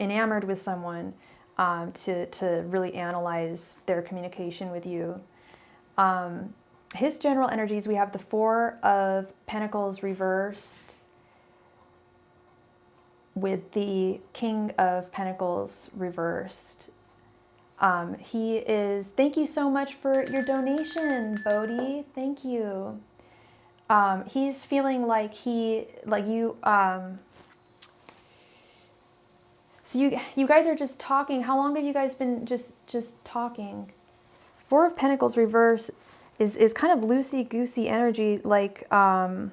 enamored with someone, to really analyze their communication with you. His general energies, we have the Four of Pentacles reversed with the King of Pentacles reversed. He is, thank you so much for your donation, Bodhi. Thank you. He's feeling like you, so you guys are just talking. How long have you guys been just talking? Four of Pentacles reverse is kind of loosey-goosey energy, like, not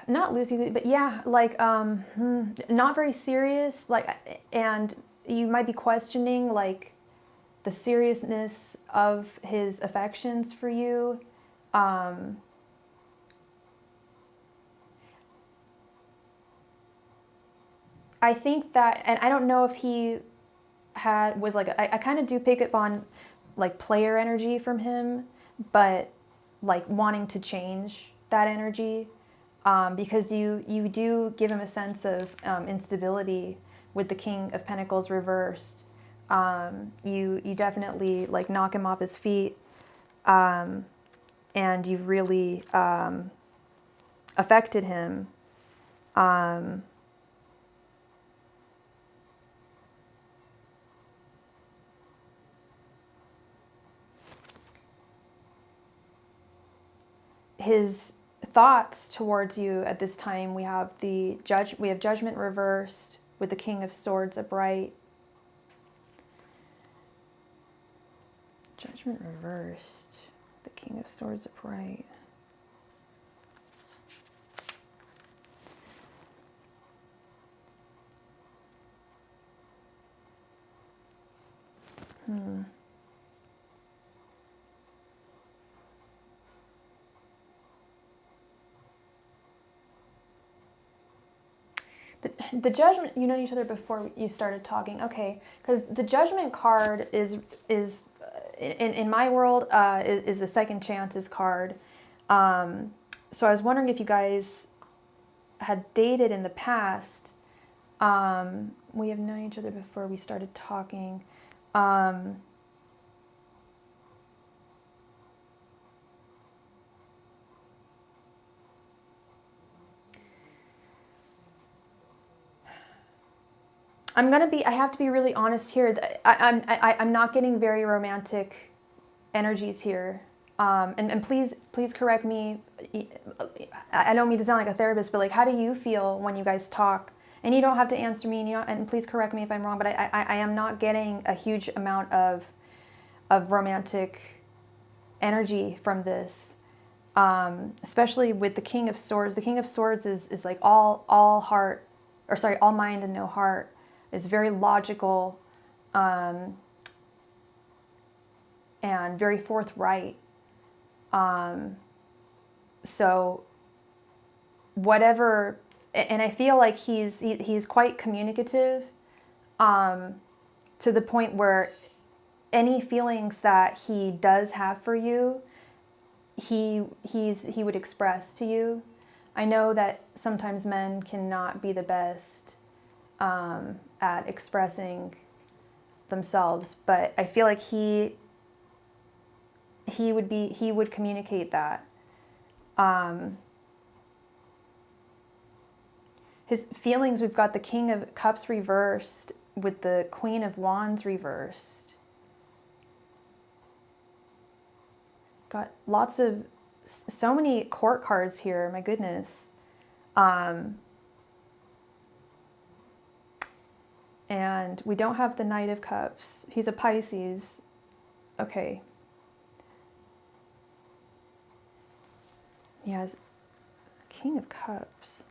loosey, but yeah, like, not very serious, like, and you might be questioning, like, the seriousness of his affections for you. I think that, and I don't know if he was like, I kind of do pick up on like player energy from him, but like wanting to change that energy, because you do give him a sense of instability with the King of Pentacles reversed. You definitely like knock him off his feet, and you've really affected him. His thoughts towards you at this time, we have Judgment reversed with the King of Swords upright. Judgment reversed, the King of Swords upright. The Judgment, you know each other before you started talking, okay? Because the Judgment card is in my world, is the second chances card. So I was wondering if you guys had dated in the past. We have known each other before we started talking. I have to be really honest here. I'm not getting very romantic energies here. And please correct me. I don't mean to sound like a therapist, but like, how do you feel when you guys talk? And you don't have to answer me, and please correct me if I'm wrong, but I am not getting a huge amount of romantic energy from this. especially with the King of Swords. The King of Swords is like all heart, or sorry, all mind and no heart. It's very logical, and very forthright. So whatever, and I feel like he's quite communicative, to the point where any feelings that he does have for you, he would express to you. I know that sometimes men cannot be the best at expressing themselves, but I feel like he would communicate that. His feelings, we've got the King of Cups reversed with the Queen of Wands reversed. Got lots of, so many court cards here, my goodness. And we don't have the Knight of Cups. He's a Pisces. Okay. He has King of Cups.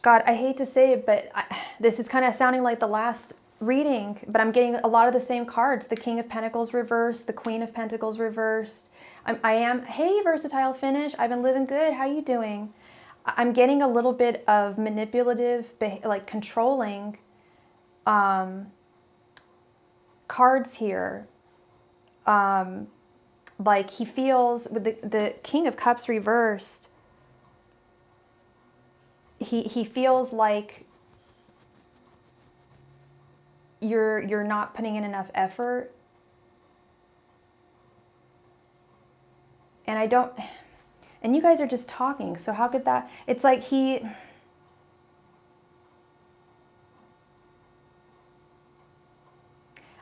God, I hate to say it, but this is kind of sounding like the last reading, but I'm getting a lot of the same cards. The King of Pentacles reversed, the Queen of Pentacles reversed. Hey, Versatile Finish, I've been living good. How you doing? I'm getting a little bit of manipulative, like controlling cards here. Like he feels, with the King of Cups reversed, he feels like you're not putting in enough effort. And and you guys are just talking, so how could that, it's like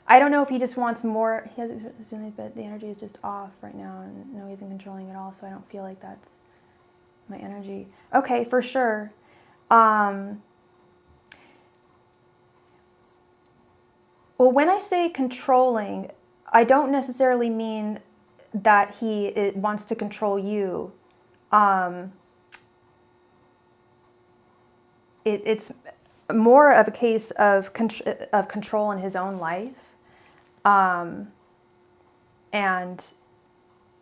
I don't know if he just wants more, he has, but the energy is just off right now, and no, he isn't controlling at all, so I don't feel like that's my energy. Okay, for sure. Well, when I say controlling, I don't necessarily mean that he wants to control you. It's more of a case of control in his own life, and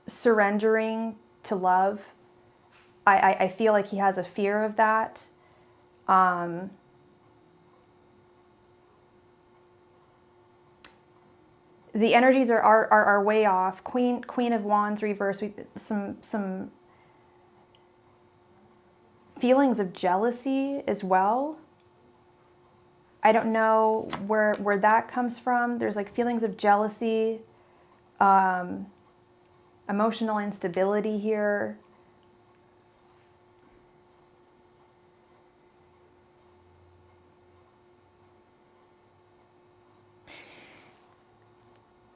surrendering to love. I feel like he has a fear of that. The energies are way off. Queen of Wands reversed. Some feelings of jealousy as well. I don't know where that comes from. There's like feelings of jealousy, emotional instability here.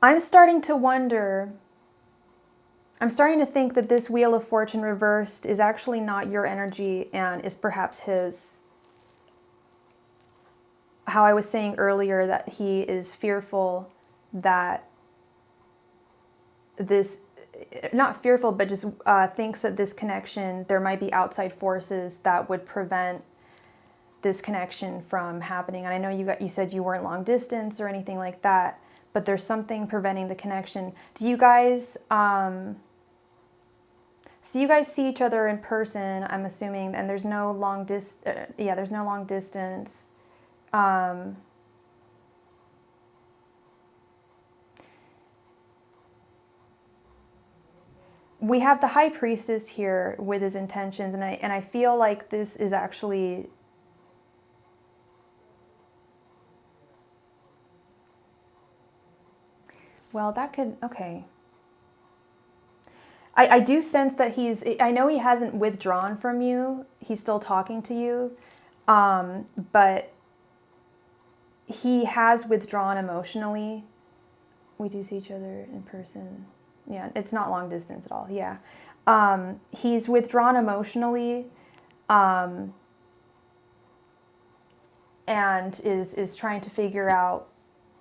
I'm starting to wonder, I'm starting to think that this Wheel of Fortune reversed is actually not your energy and is perhaps his. How I was saying earlier that he is fearful that this, not fearful, but just thinks that this connection, there might be outside forces that would prevent this connection from happening. And I know you said you weren't long distance or anything like that, but there's something preventing the connection. Do you guys, so you guys see each other in person, I'm assuming, and there's no long there's no long distance. We have the High Priestess here with his intentions, and I feel like this is actually, well, that could, okay. I do sense that I know he hasn't withdrawn from you. He's still talking to you. But he has withdrawn emotionally. We do see each other in person. Yeah, it's not long distance at all. Yeah. He's withdrawn emotionally, and is trying to figure out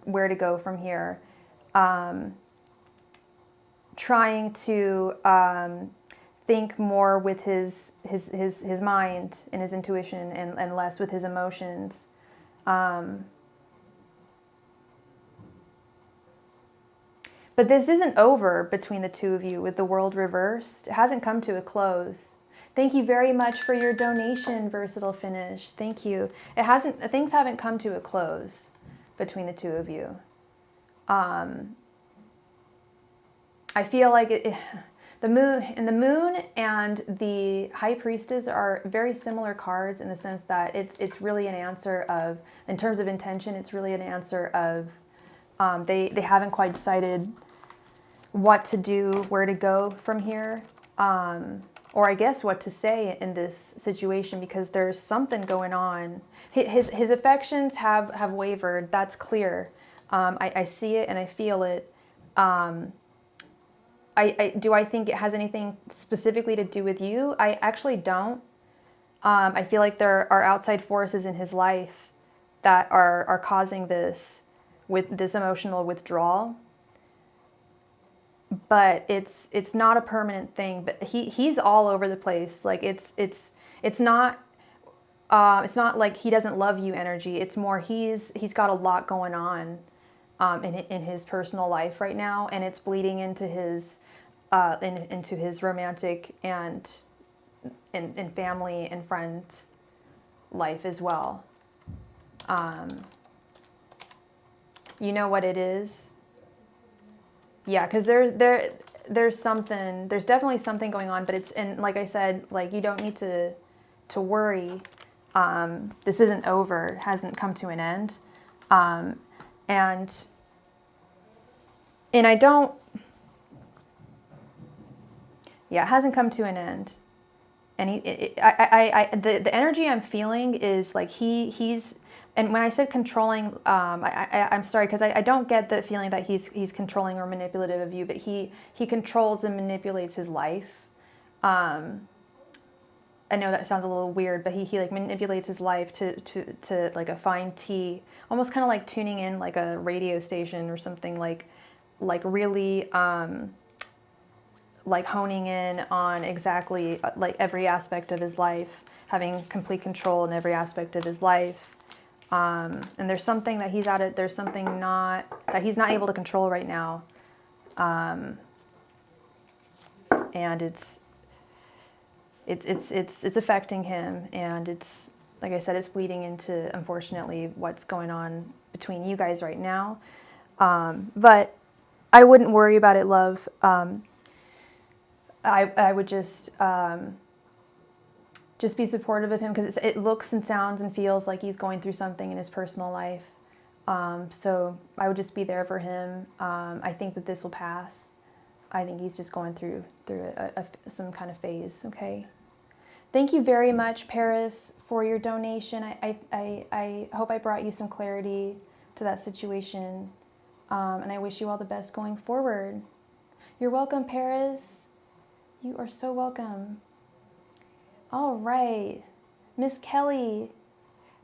where to go from here. Trying to think more with his mind and his intuition, and less with his emotions. But this isn't over between the two of you with the world reversed. It hasn't come to a close. Thank you very much for your donation, Versatile Finish. Thank you. Things haven't come to a close between the two of you. I feel like the moon and the High Priestess are very similar cards in the sense that it's really an answer of, in terms of intention, it's really an answer of they haven't quite decided what to do, where to go from here, or I guess what to say in this situation, because there's something going on. His affections have wavered. That's clear. I see it and I feel it. Do I think it has anything specifically to do with you? I actually don't. I feel like there are outside forces in his life that are causing this emotional withdrawal. But it's not a permanent thing. But he's all over the place. Like it's not like he doesn't love you energy. It's more he's got a lot going on in his personal life right now, and it's bleeding into his romantic and family and friend life as well. You know what it is? Yeah, because there's definitely something going on, but and like I said, like you don't need to worry. This isn't over, it hasn't come to an end. And I don't, yeah, it hasn't come to an end. And the energy I'm feeling is like he's, and when I said controlling, I'm sorry, because I don't get the feeling that he's controlling or manipulative of you, but he controls and manipulates his life. I know that sounds a little weird, but he like manipulates his life to like a fine T, almost kind of like tuning in like a radio station or something, like really like honing in on exactly like every aspect of his life, having complete control in every aspect of his life. And there's something that there's something that he's not able to control right now. And it's affecting him, and it's, like I said, it's bleeding into, unfortunately, what's going on between you guys right now. But I wouldn't worry about it, love. I would just be supportive of him, because it looks and sounds and feels like he's going through something in his personal life. So I would just be there for him. I think that this will pass. I think he's just going through some kind of phase. Okay. Thank you very much, Paris, for your donation. I hope I brought you some clarity to that situation. And I wish you all the best going forward. You're welcome, Paris. You are so welcome. All right, Miss Kelly,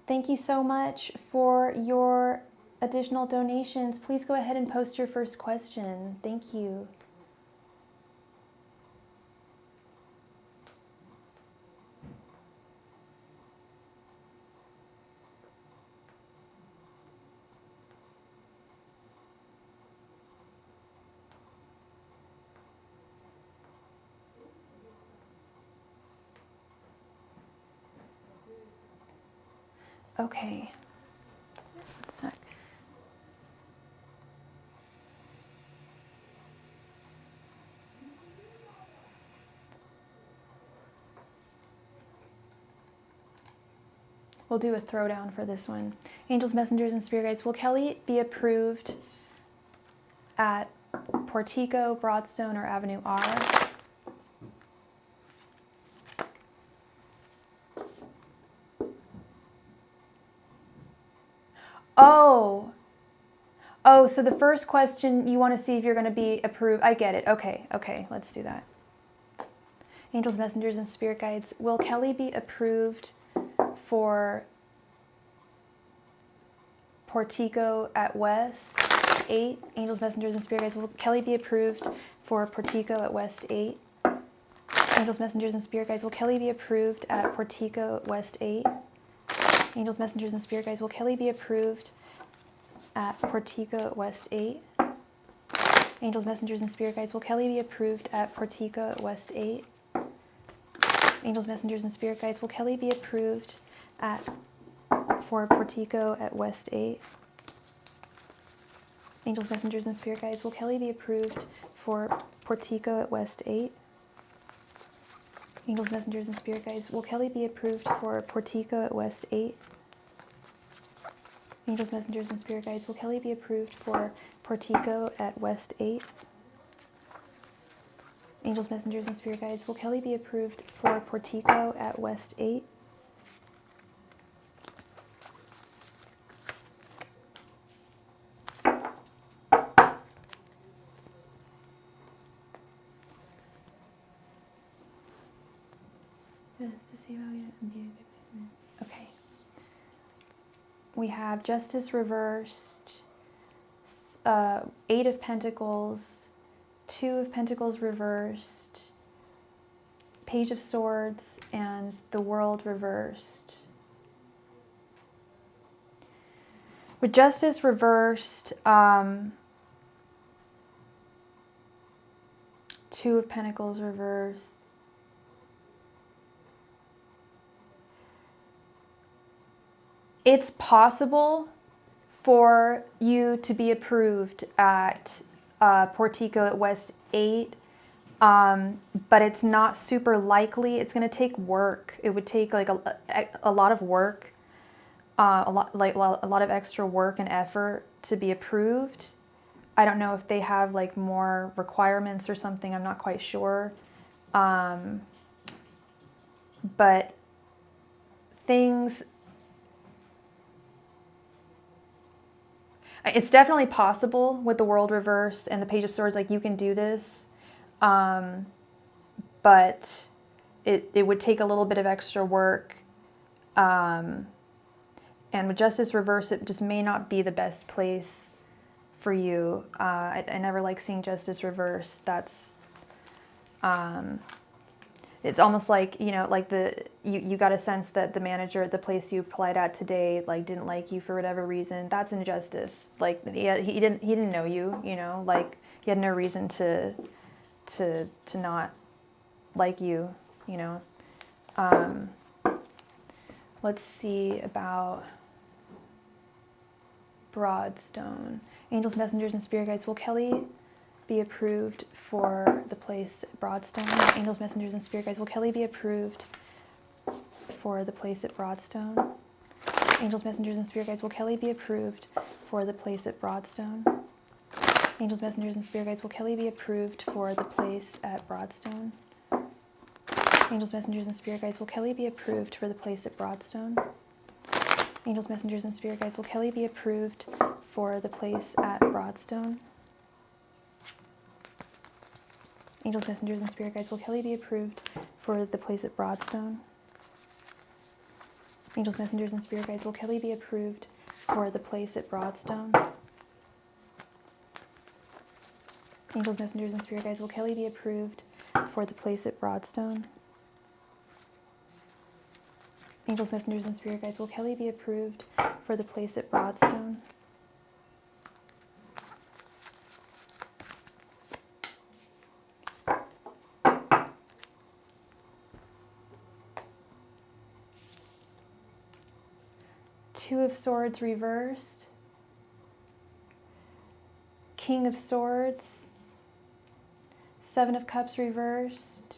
thank you so much for your additional donations. Please go ahead and post your first question. Thank you. Okay, 1 sec. We'll do a throwdown for this one. Angels, messengers, and spirit guides. Will Kelly be approved at Portico, Broadstone, or Avenue R? Oh, so the first question, you want to see if you're going to be approved. I get it. Okay, let's do that. Angels, messengers, and spirit guides, will Kelly be approved for Portico at West 8? Angels, messengers, and spirit guides, will Kelly be approved for Portico at West 8? Angels, messengers, and spirit guides, will Kelly be approved at Portico at West 8? Angels, messengers, and spirit guides, will Kelly be approved at Portico at West 8? Angels, messengers, and spirit guides, will Kelly be approved at Portico at West 8? Angels, messengers, and spirit guides, will Kelly be approved for Portico at West 8? Angels, messengers, and spirit guides, will Kelly be approved for Portico at West 8? Angels, messengers, and spirit guides, will Kelly be approved for Portico at West 8? Angels, messengers, and spirit guides, will Kelly be approved for Portico at West 8? Angels, messengers, and spirit guides, will Kelly be approved for Portico at West 8? Okay. We have Justice reversed, 8 of Pentacles, 2 of Pentacles reversed, Page of Swords, and the World reversed. With Justice reversed, 2 of Pentacles reversed, it's possible for you to be approved at Portico at West 8, but it's not super likely. It's going to take work. It would take like a lot of work, a lot of extra work and effort to be approved. I don't know if they have like more requirements or something. I'm not quite sure. But things... It's definitely possible with the World reversed and the Page of Swords, like you can do this, but it would take a little bit of extra work, and with Justice reversed, it just may not be the best place for you. I never like seeing Justice reversed. That's it's almost like, you know, like you got a sense that the manager at the place you applied at today like didn't like you for whatever reason. That's injustice. Like he didn't know you, you know, like he had no reason to not like you, you know. Let's see about Broadstone. Angels, messengers, and spirit guides, will Kelly be approved for the place at Broadstone? Angels, messengers, and spirit guides, will Kelly be approved for the place at Broadstone? Angels, messengers, and spirit guides, will Kelly be approved for the place at Broadstone? Angels, messengers, and spirit guides, will Kelly be approved for the place at Broadstone? Angels, messengers, and spirit guides, will Kelly be approved for the place at Broadstone? Angels, messengers, and spirit guides, will Kelly be approved for the place at Broadstone? Angels, messengers, and spirit guides, will Kelly be approved for the place at Broadstone? Angels, messengers, and spirit guides, will Kelly be approved for the place at Broadstone? Angels, messengers, and spirit guides, will Kelly be approved for the place at Broadstone? Angels, messengers, and spirit guides, will Kelly be approved for the place at Broadstone? Two of Swords reversed, King of Swords, Seven of Cups reversed,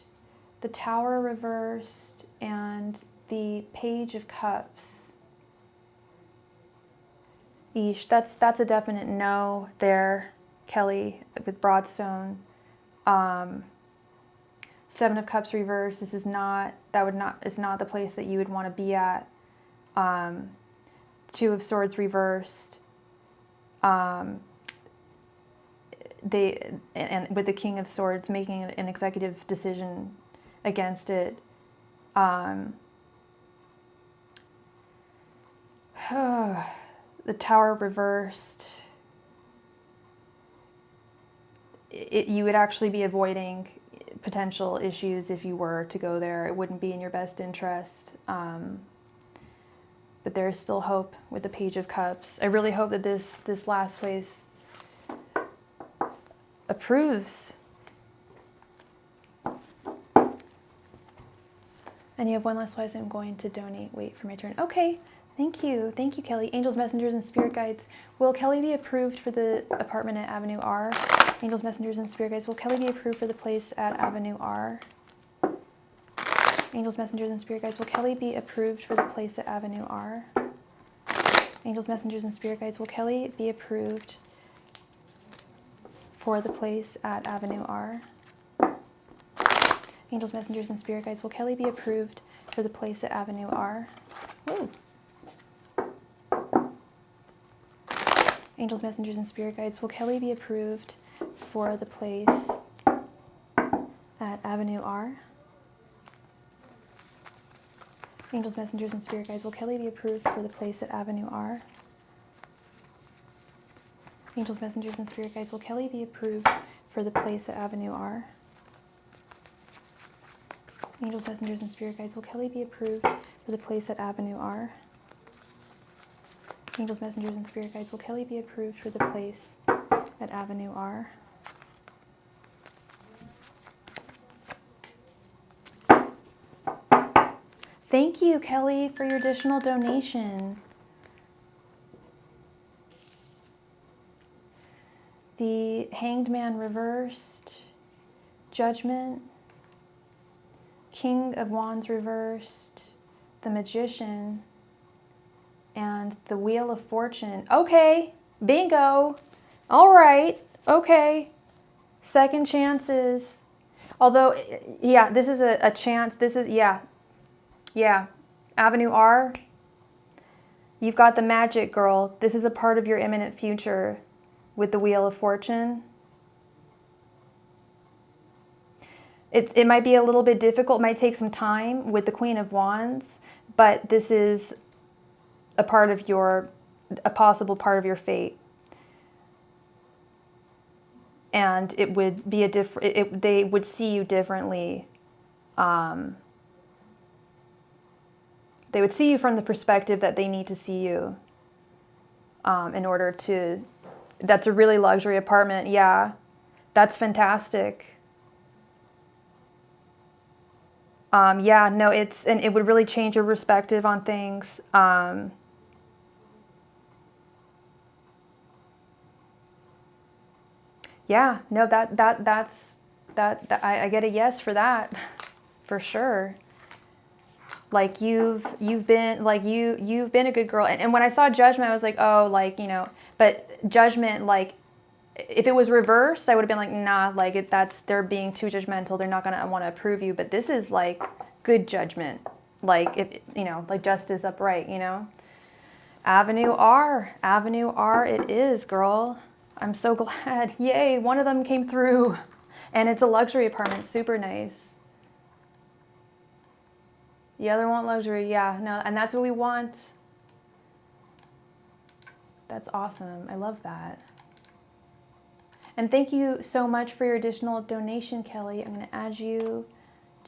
the Tower reversed, and the Page of Cups. Eesh, that's a definite no there, Kelly, with Broadstone. Seven of Cups reversed. This is not the place that you would want to be at. Two of Swords reversed. And with the King of Swords making an executive decision against it. The Tower reversed. You would actually be avoiding potential issues if you were to go there. It wouldn't be in your best interest. But there is still hope with the Page of Cups. I really hope that this last place approves. And you have one last place. I'm going to donate. Wait for my turn. Okay. Thank you. Thank you, Kelly. Angels, messengers, and spirit guides. Will Kelly be approved for the apartment at Avenue R? Angels, messengers, and spirit guides. Will Kelly be approved for the place at Avenue R? Angels, messengers, and spirit guides. Will Kelly be approved for the place at Avenue R? Angels, messengers, and spirit guides. Will Kelly be approved for the place at Avenue R? Angels, messengers, and spirit guides. Will Kelly be approved for the place at Avenue R? Ooh. Angels, messengers, and spirit guides. Will Kelly be approved for the place at Avenue R? Angels, messengers, and spirit guides. Will Kelly be approved for the place at Avenue R? Angels, messengers, and spirit guides. Will Kelly be approved for the place at Avenue R? Angels, messengers, and spirit guides. Will Kelly be approved for the place at Avenue R? Angels, messengers, and spirit guides. Will Kelly be approved for the place at Avenue R? Thank you, Kelly, for your additional donation. The Hanged Man reversed. Judgment. King of Wands reversed. The Magician. And the Wheel of Fortune. Okay, bingo. All right, okay. Second chances. Although, yeah, this is a chance. This is, yeah. Avenue R, you've got the magic, girl. This is a part of your imminent future with the Wheel of Fortune. It might be a little bit difficult, might take some time with the Queen of Wands, but this is a possible part of your fate. And it would be they would see you differently. They would see you from the perspective that they need to see you in order to, that's a really luxury apartment. Yeah, that's fantastic. Yeah, no, and it would really change your perspective on things. Yeah, no, that's I get a yes for that, for sure. Like you've been a good girl. And when I saw Judgment, I was like, oh, like, you know, but Judgment, like, if it was reversed, I would have been like, nah, like they're being too judgmental. They're not gonna want to approve you. But this is like good judgment, like, if you know, like justice upright, you know. Avenue R, it is, girl. I'm so glad. Yay, one of them came through, and it's a luxury apartment, super nice. The other want luxury, yeah, no, and that's what we want. That's awesome. I love that. And thank you so much for your additional donation, Kelly. I'm going to add you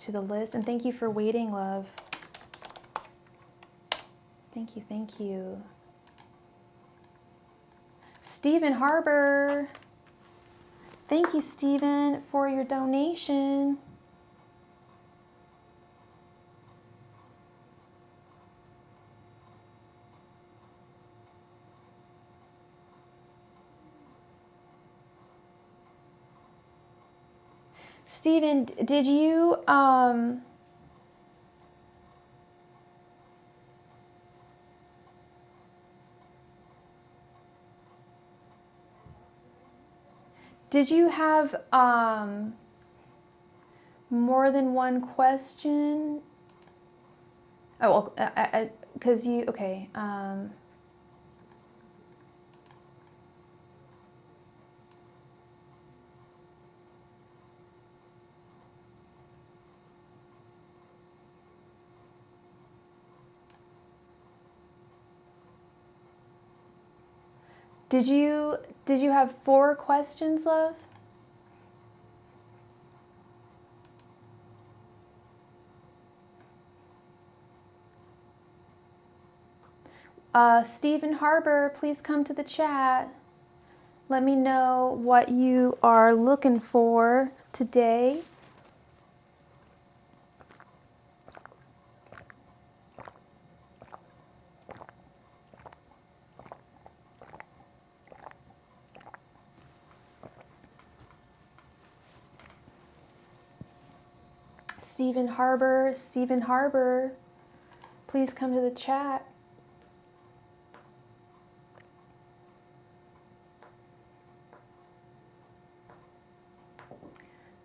to the list. And thank you for waiting, love. Thank you, thank you. Stephen Harbor. Thank you, Stephen, for your donation. Stephen, did you, did you have, more than one question? Oh, because you, okay, Did you have 4 questions, love? Stephen Harbor, please come to the chat. Let me know what you are looking for today. Stephen Harbor, please come to the chat.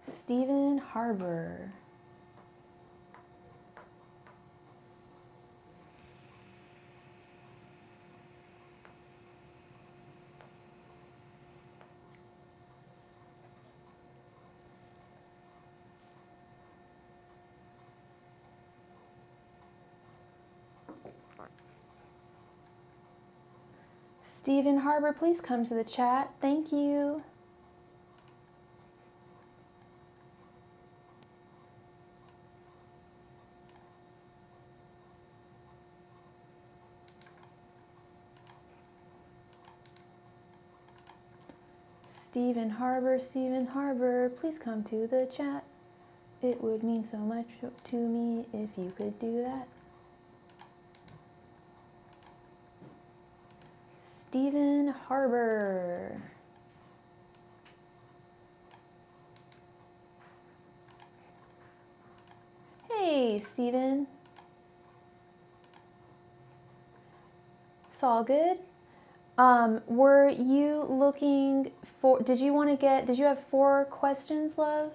Stephen Harbor. Stephen Harbor, please come to the chat. Thank you. Stephen Harbor, please come to the chat. It would mean so much to me if you could do that. Stephen Harbor. Hey, Stephen. It's all good. Were you looking for, did you have 4 questions, love?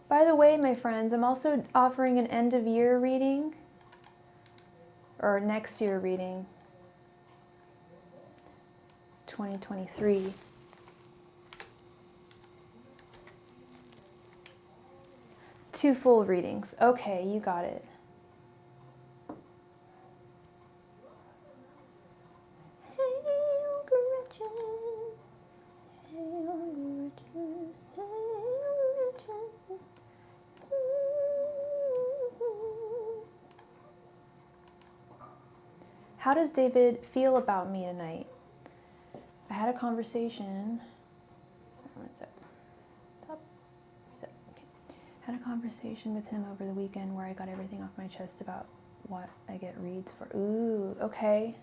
By the way, my friends, I'm also offering an end of year reading, or next year reading, 2023. Two full readings. Okay, you got it. How does David feel about me tonight? I had a conversation. Had a conversation with him over the weekend where I got everything off my chest about what I get reads for. Ooh, okay.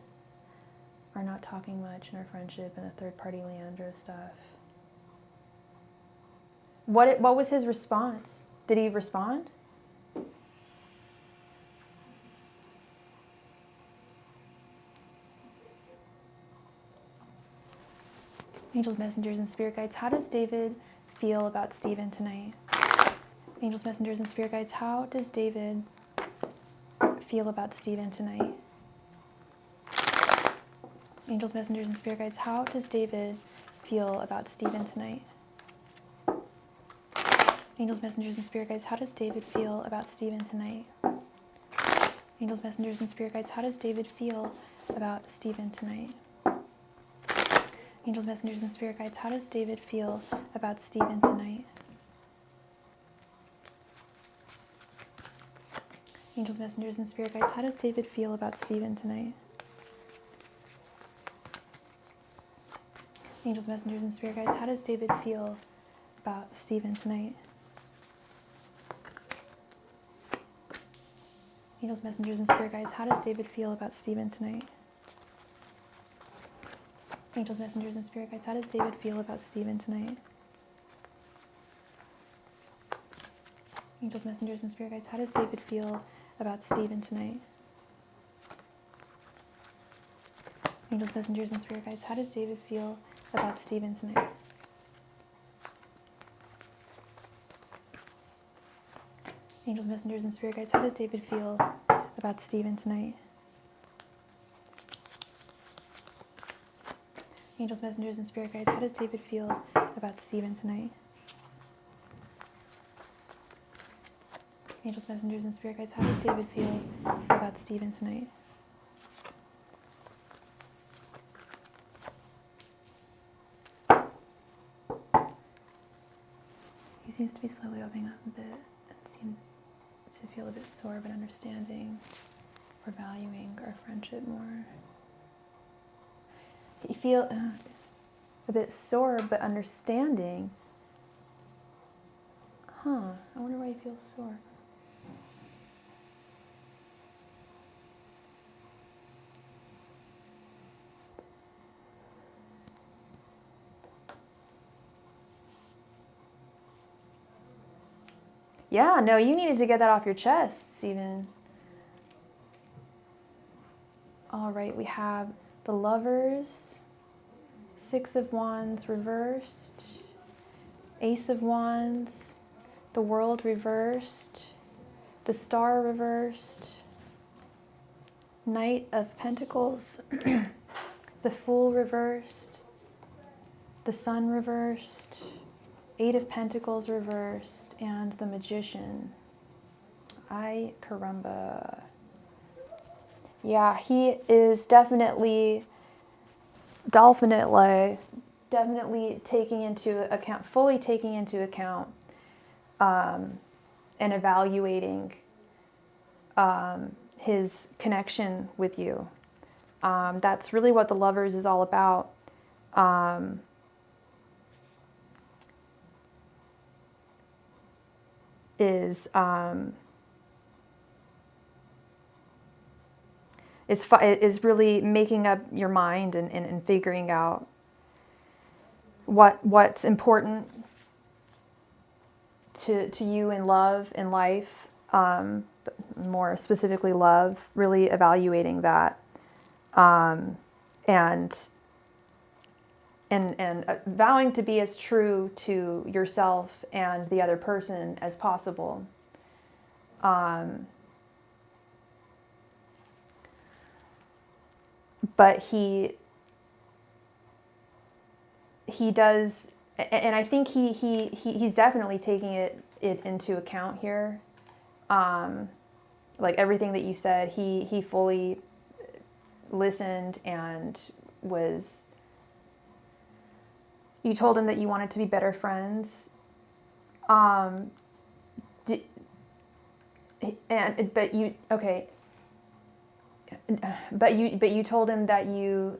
Are not talking much in our friendship and the third party Leandro stuff. What was his response? Did he respond? Angels, messengers, and spirit guides, how does David feel about Stephen tonight? Angels, messengers, and spirit guides, how does David feel about Stephen tonight? Angels, messengers, and spirit guides, how does David feel about Stephen tonight? Angels, messengers, and spirit guides, how does David feel about Stephen tonight? Angels, messengers, and spirit guides, how does David feel about Stephen tonight? Angels, messengers, and spirit guides, how does David feel about Stephen tonight? Angels, messengers, and spirit guides, how does David feel about Stephen tonight? Angels, messengers, and spirit guides, how does David feel about Stephen tonight? Angels, messengers, and spirit guides, how does David feel about Stephen tonight? Angels, messengers, and spirit guides, how does David feel about Stephen tonight? Angels, messengers, and spirit guides, how does David feel about Stephen tonight? Angels, messengers, and spirit guides, how does David feel about Stephen tonight? Angels, messengers, and spirit guides, how does David feel about Stephen tonight? Angels, messengers, and spirit guides, how does David feel about Stephen tonight? Angels, messengers, and spirit guides, how does David feel about Stephen tonight? He seems to be slowly opening up a bit. It seems to feel a bit sore but understanding or valuing our friendship more. You feel a bit sore but understanding. Huh, I wonder why he feels sore. Yeah, no, you needed to get that off your chest, Stephen. All right, we have the Lovers, Six of Wands reversed, Ace of Wands, the World reversed, the Star reversed, Knight of Pentacles, the Fool reversed, the Sun reversed, Eight of Pentacles reversed, and the Magician. Ay caramba. Yeah, he is definitely taking into account, fully taking into account and evaluating his connection with you. That's really what the Lovers is all about. Is really making up your mind and figuring out what's important to you in love, in life, but more specifically love, really evaluating that, and vowing to be as true to yourself and the other person as possible. But he does, and I think he's definitely taking it into account here. Like everything that you said, he fully listened and was. You told him that you wanted to be better friends. But you told him that you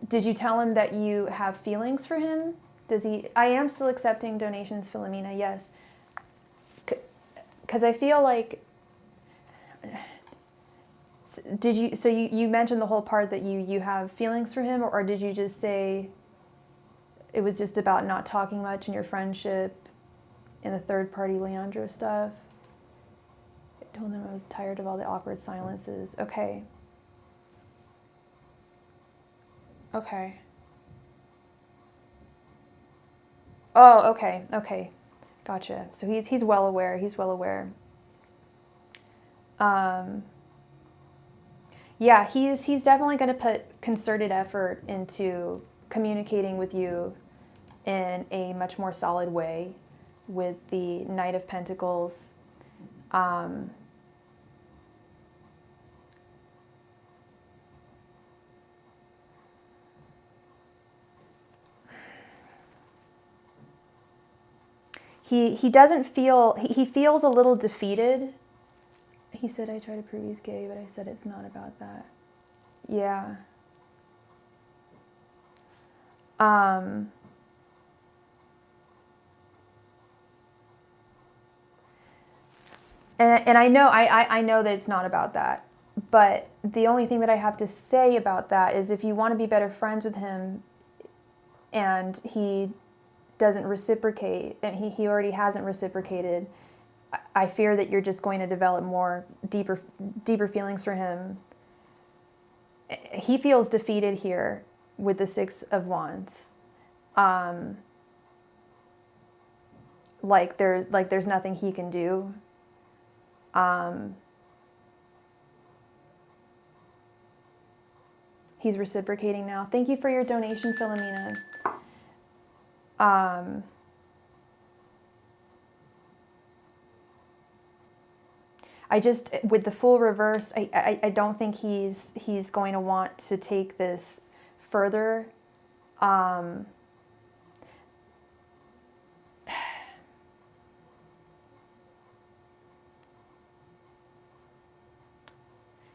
did you tell him that you have feelings for him? Does he? I am still accepting donations, Philomena. Yes, because I feel like. Did you? So you mentioned the whole part that you have feelings for him, or did you just say it was just about not talking much in your friendship, in the third party Leandro stuff? I told him I was tired of all the awkward silences. Okay. Okay. Oh, okay. Okay. Gotcha. So he's well aware. He's well aware. Yeah, he's definitely going to put concerted effort into communicating with you in a much more solid way with the Knight of Pentacles. He doesn't feel, he feels a little defeated. He said, I try to prove he's gay, but I said it's not about that. Yeah. And I know that it's not about that. But the only thing that I have to say about that is if you want to be better friends with him and he doesn't reciprocate, and he already hasn't reciprocated, I fear that you're just going to develop more deeper feelings for him. He feels defeated here with the Six of Wands. Like there's nothing he can do. He's reciprocating now. Thank you for your donation, Philomena. I just, with the full reverse, I don't think he's going to want to take this further.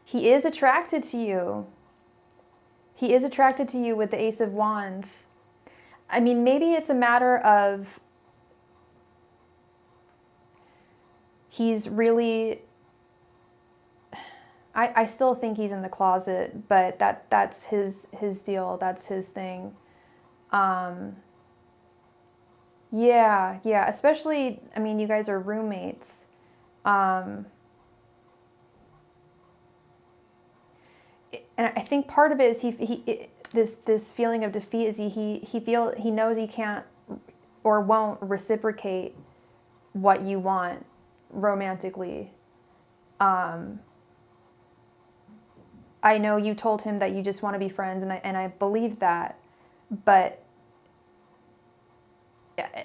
He is attracted to you. He is attracted to you with the Ace of Wands. I mean, maybe it's a matter of he's really... I still think he's in the closet, but that's his deal. That's his thing. Yeah, especially, I mean, you guys are roommates. And I think part of it is this feeling of defeat is he knows he can't or won't reciprocate what you want romantically. I know you told him that you just want to be friends, and I believe that, but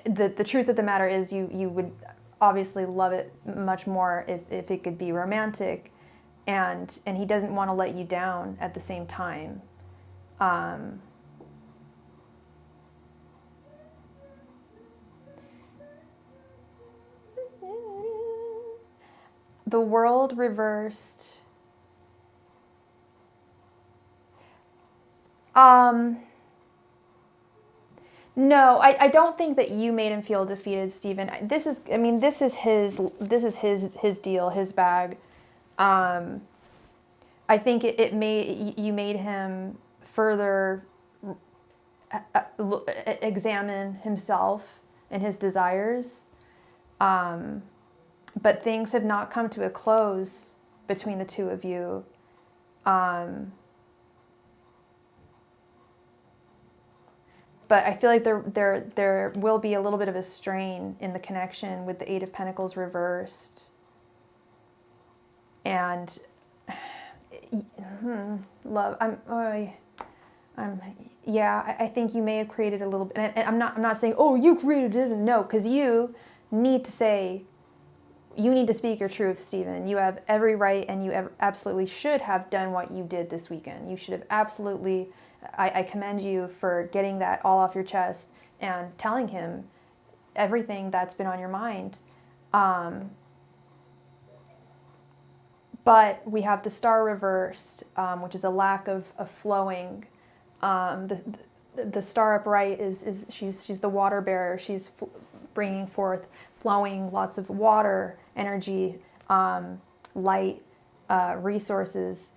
the truth of the matter is you would obviously love it much more if it could be romantic, and he doesn't want to let you down at the same time. The World reversed. No, I don't think that you made him feel defeated, Stephen. This is his deal, his bag. I think you made him further examine himself and his desires. But things have not come to a close between the two of you. But I feel like there will be a little bit of a strain in the connection with the Eight of Pentacles reversed. And love, I think you may have created a little bit, and I'm not saying, oh, you created it, no, because you need to speak your truth, Stephen. You have every right, and you absolutely should have done what you did this weekend. You should have absolutely, I commend you for getting that all off your chest and telling him everything that's been on your mind. But we have the Star reversed, which is a lack of flowing. The Star upright is she's the water bearer. She's bringing forth, flowing lots of water, energy, light, resources.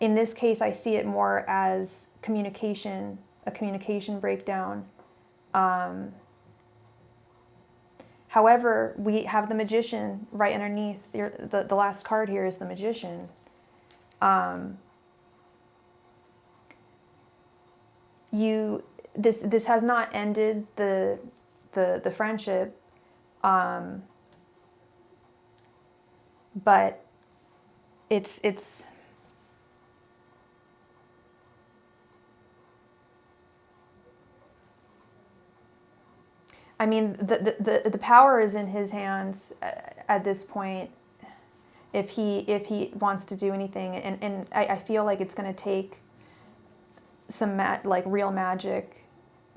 In this case, I see it more as communication, a communication breakdown. However, we have the Magician right underneath. The last card here is the Magician. This has not ended the friendship, but it's I mean, the power is in his hands at this point. If he wants to do anything, and I feel like it's going to take some real magic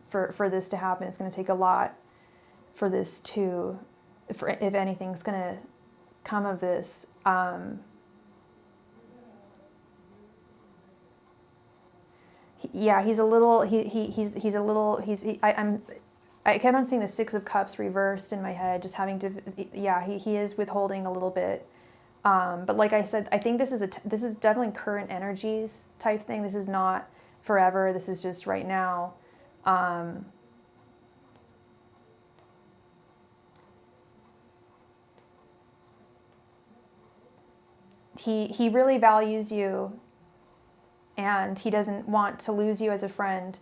for this to happen. It's going to take a lot for this to, if anything's going to come of this. He's a little. I kept on seeing the Six of Cups reversed in my head, just having to, he is withholding a little bit. But like I said, I think this is definitely current energies type thing. This is not forever. This is just right now. He really values you, and he doesn't want to lose you as a friend.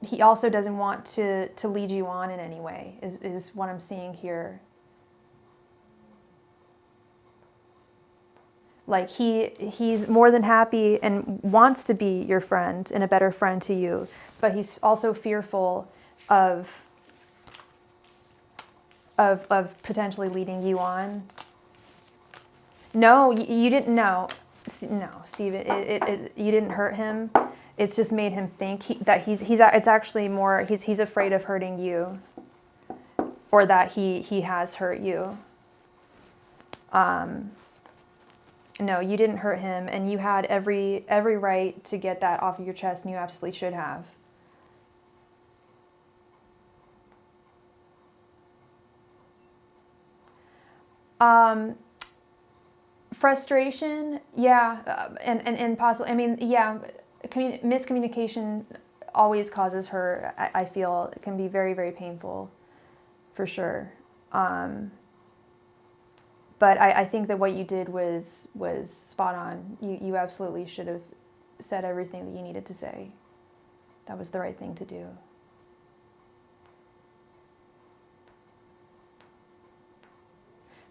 He also doesn't want to lead you on in any way, is what I'm seeing here. Like he's more than happy and wants to be your friend and a better friend to you, but he's also fearful of potentially leading you on. No, you didn't know. No, Steve, you didn't hurt him. It's just made him think that it's actually more, he's afraid of hurting you, or that he has hurt you. No, you didn't hurt him, and you had every right to get that off of your chest, and you absolutely should have. Frustration, yeah, and possibly, I mean, yeah, miscommunication always causes hurt. I feel it can be very, very painful, for sure. But I think that what you did was spot on. You absolutely should have said everything that you needed to say. That was the right thing to do.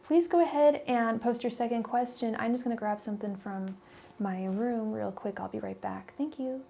Please go ahead and post your second question. I'm just going to grab something from my room real quick. I'll be right back. Thank you.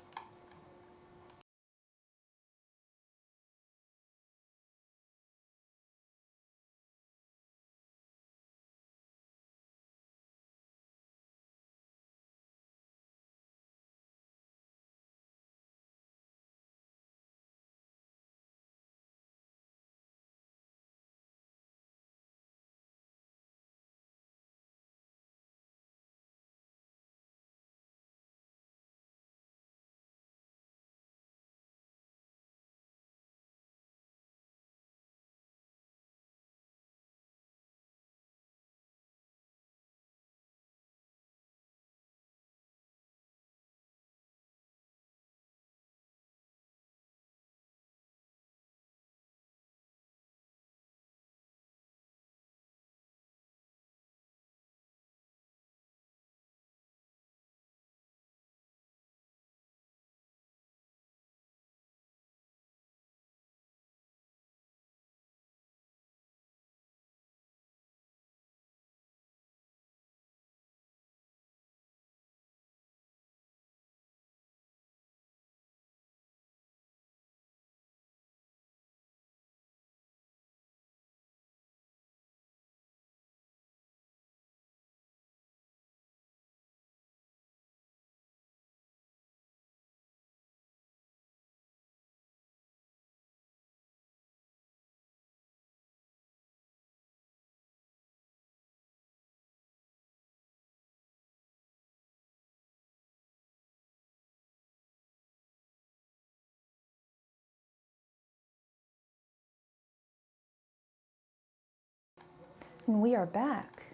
And we are back.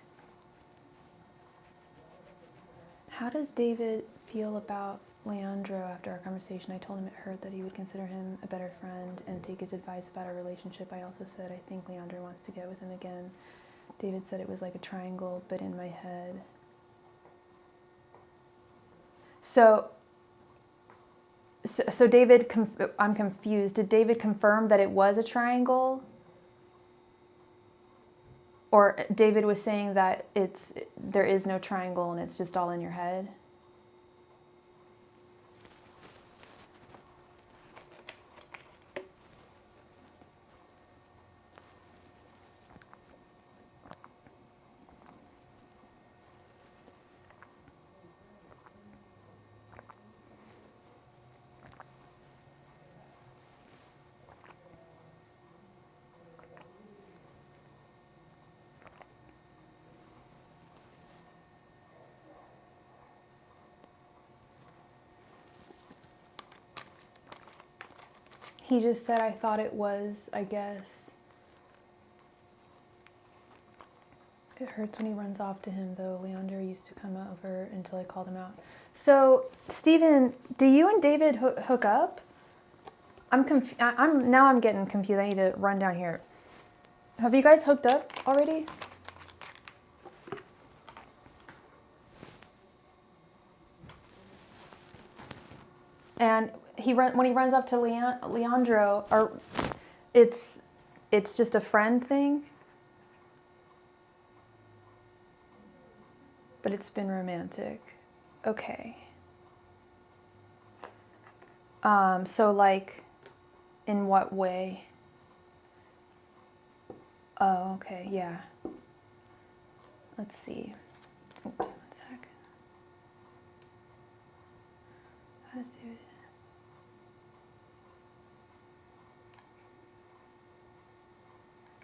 How does David feel about Leandro after our conversation? I told him it hurt that he would consider him a better friend and take his advice about our relationship. I also said I think Leandro wants to get with him again. David said it was like a triangle, but in my head. So David, I'm confused. Did David confirm that it was a triangle? Or David was saying that there is no triangle and it's just all in your head? He just said, I thought it was, I guess. It hurts when he runs off to him, though. Leandro used to come over until I called him out. So, Stephen, do you and David hook up? I'm getting confused. I need to run down here. Have you guys hooked up already? And when he runs up to Leandro, it's just a friend thing? but it's been romantic. Okay. So like, in what way? Oh, okay, yeah. Let's see. Oops, 1 sec. How does do it?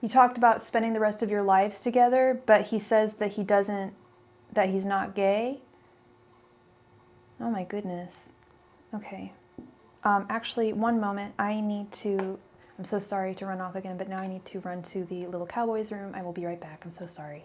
You talked about spending the rest of your lives together, but he says that that he's not gay. Oh my goodness. Okay. Actually, one moment. I'm so sorry to run off again, but now I need to run to the little cowboys room. I will be right back. I'm so sorry.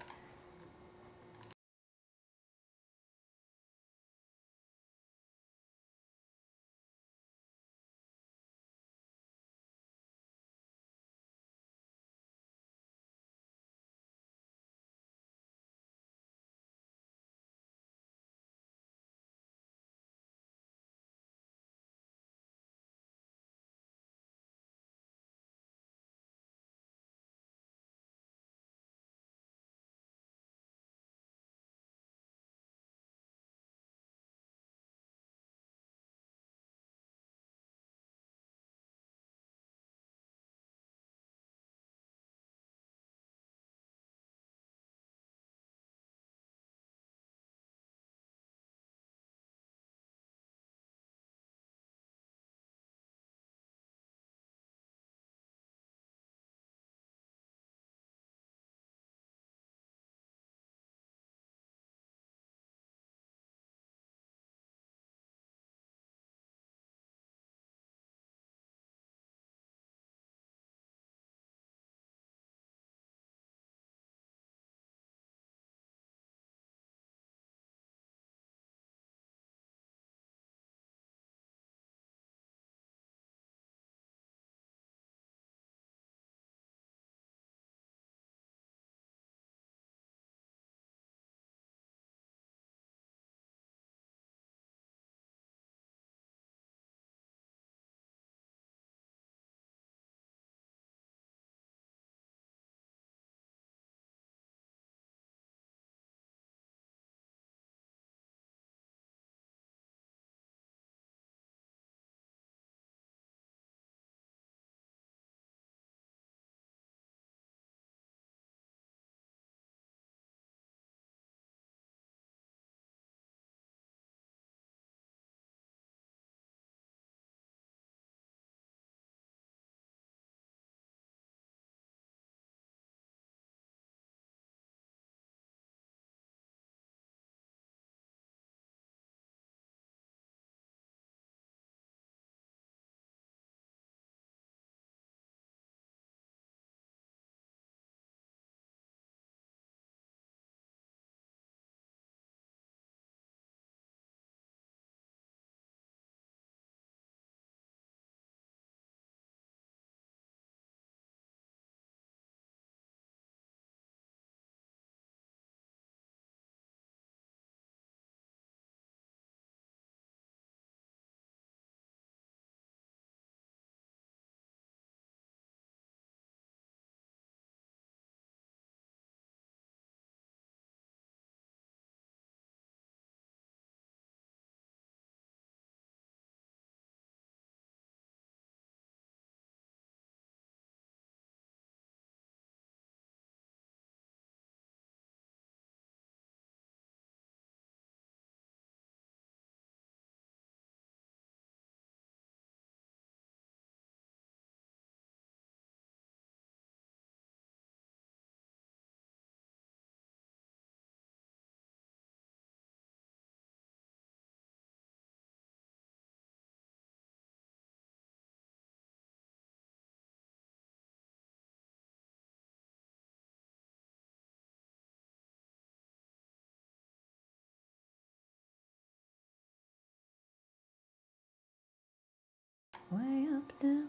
Way up down,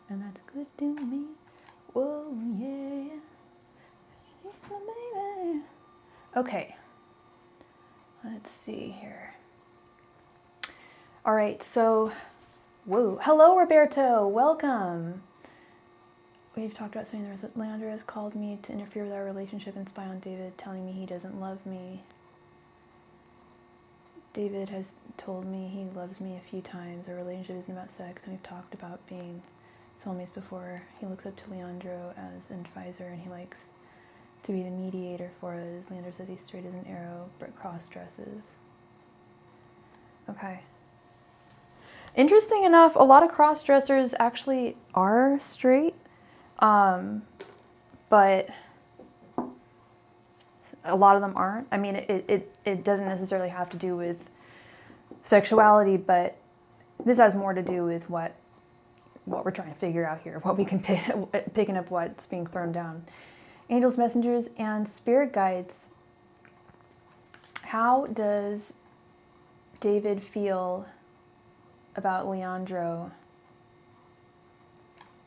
and that's good to me. Whoa, yeah. Baby. Okay. Let's see here. All right, so, whoa. Hello, Roberto. Welcome. We've talked about something. Leandro has called me to interfere with our relationship and spy on David, telling me he doesn't love me. David has told me he loves me a few times. Our relationship isn't about sex, and we've talked about being soulmates before. He looks up to Leandro as an advisor, and he likes to be the mediator for us. Leandro says he's straight as an arrow, but cross-dresses. Okay. Interesting enough, a lot of cross-dressers actually are straight, but a lot of them aren't. I mean, it doesn't necessarily have to do with sexuality, but this has more to do with what we're trying to figure out here, what we can picking up what's being thrown down. Angels, messengers, and spirit guides. How does David feel about Leandro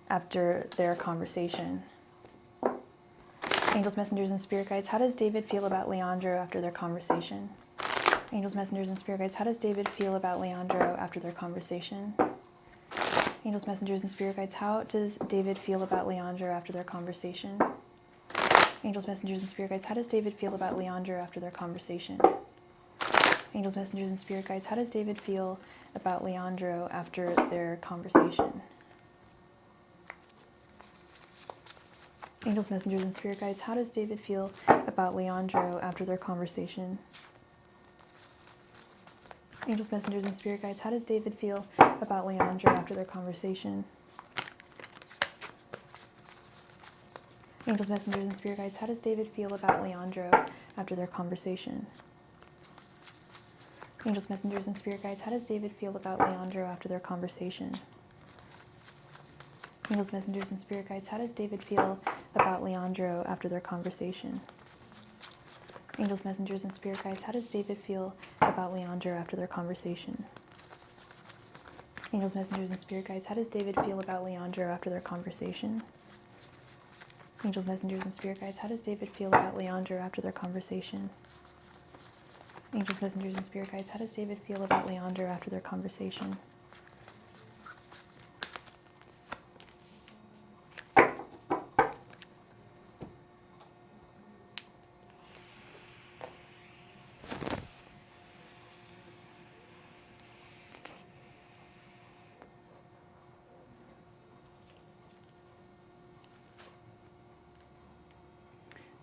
after their conversation? Angels, messengers, and spirit guides. How does David feel about Leandro after their conversation? Angels, messengers, and spirit guides. How does David feel about Leandro after their conversation? Angels, messengers, and spirit guides. How does David feel about Leandro after their conversation? Angels, messengers, and spirit guides. How does David feel about Leandro after their conversation? Angels, messengers, and spirit guides. How does David feel about Leandro after their conversation? Angels, messengers, and spirit guides. How does David feel about Leandro after their conversation? Angels, messengers, and spirit guides. How does David feel about Leandro after their conversation? Angels, messengers, and spirit guides. How does David feel about Leandro after their conversation? Angels, messengers, and spirit guides. How does David feel about Leandro after their conversation? Angels, messengers, and spirit guides. How does David feel about Leandro after their conversation? Angels, messengers, and spirit guides. How does David feel about Leandro after their conversation? Angels, messengers, and spirit guides. How does David feel about Leandro after their conversation? Angels, messengers, and spirit guides. How does David feel about Leandro after their conversation? Angels, messengers, and spirit guides. How does David feel about Leandro after their conversation?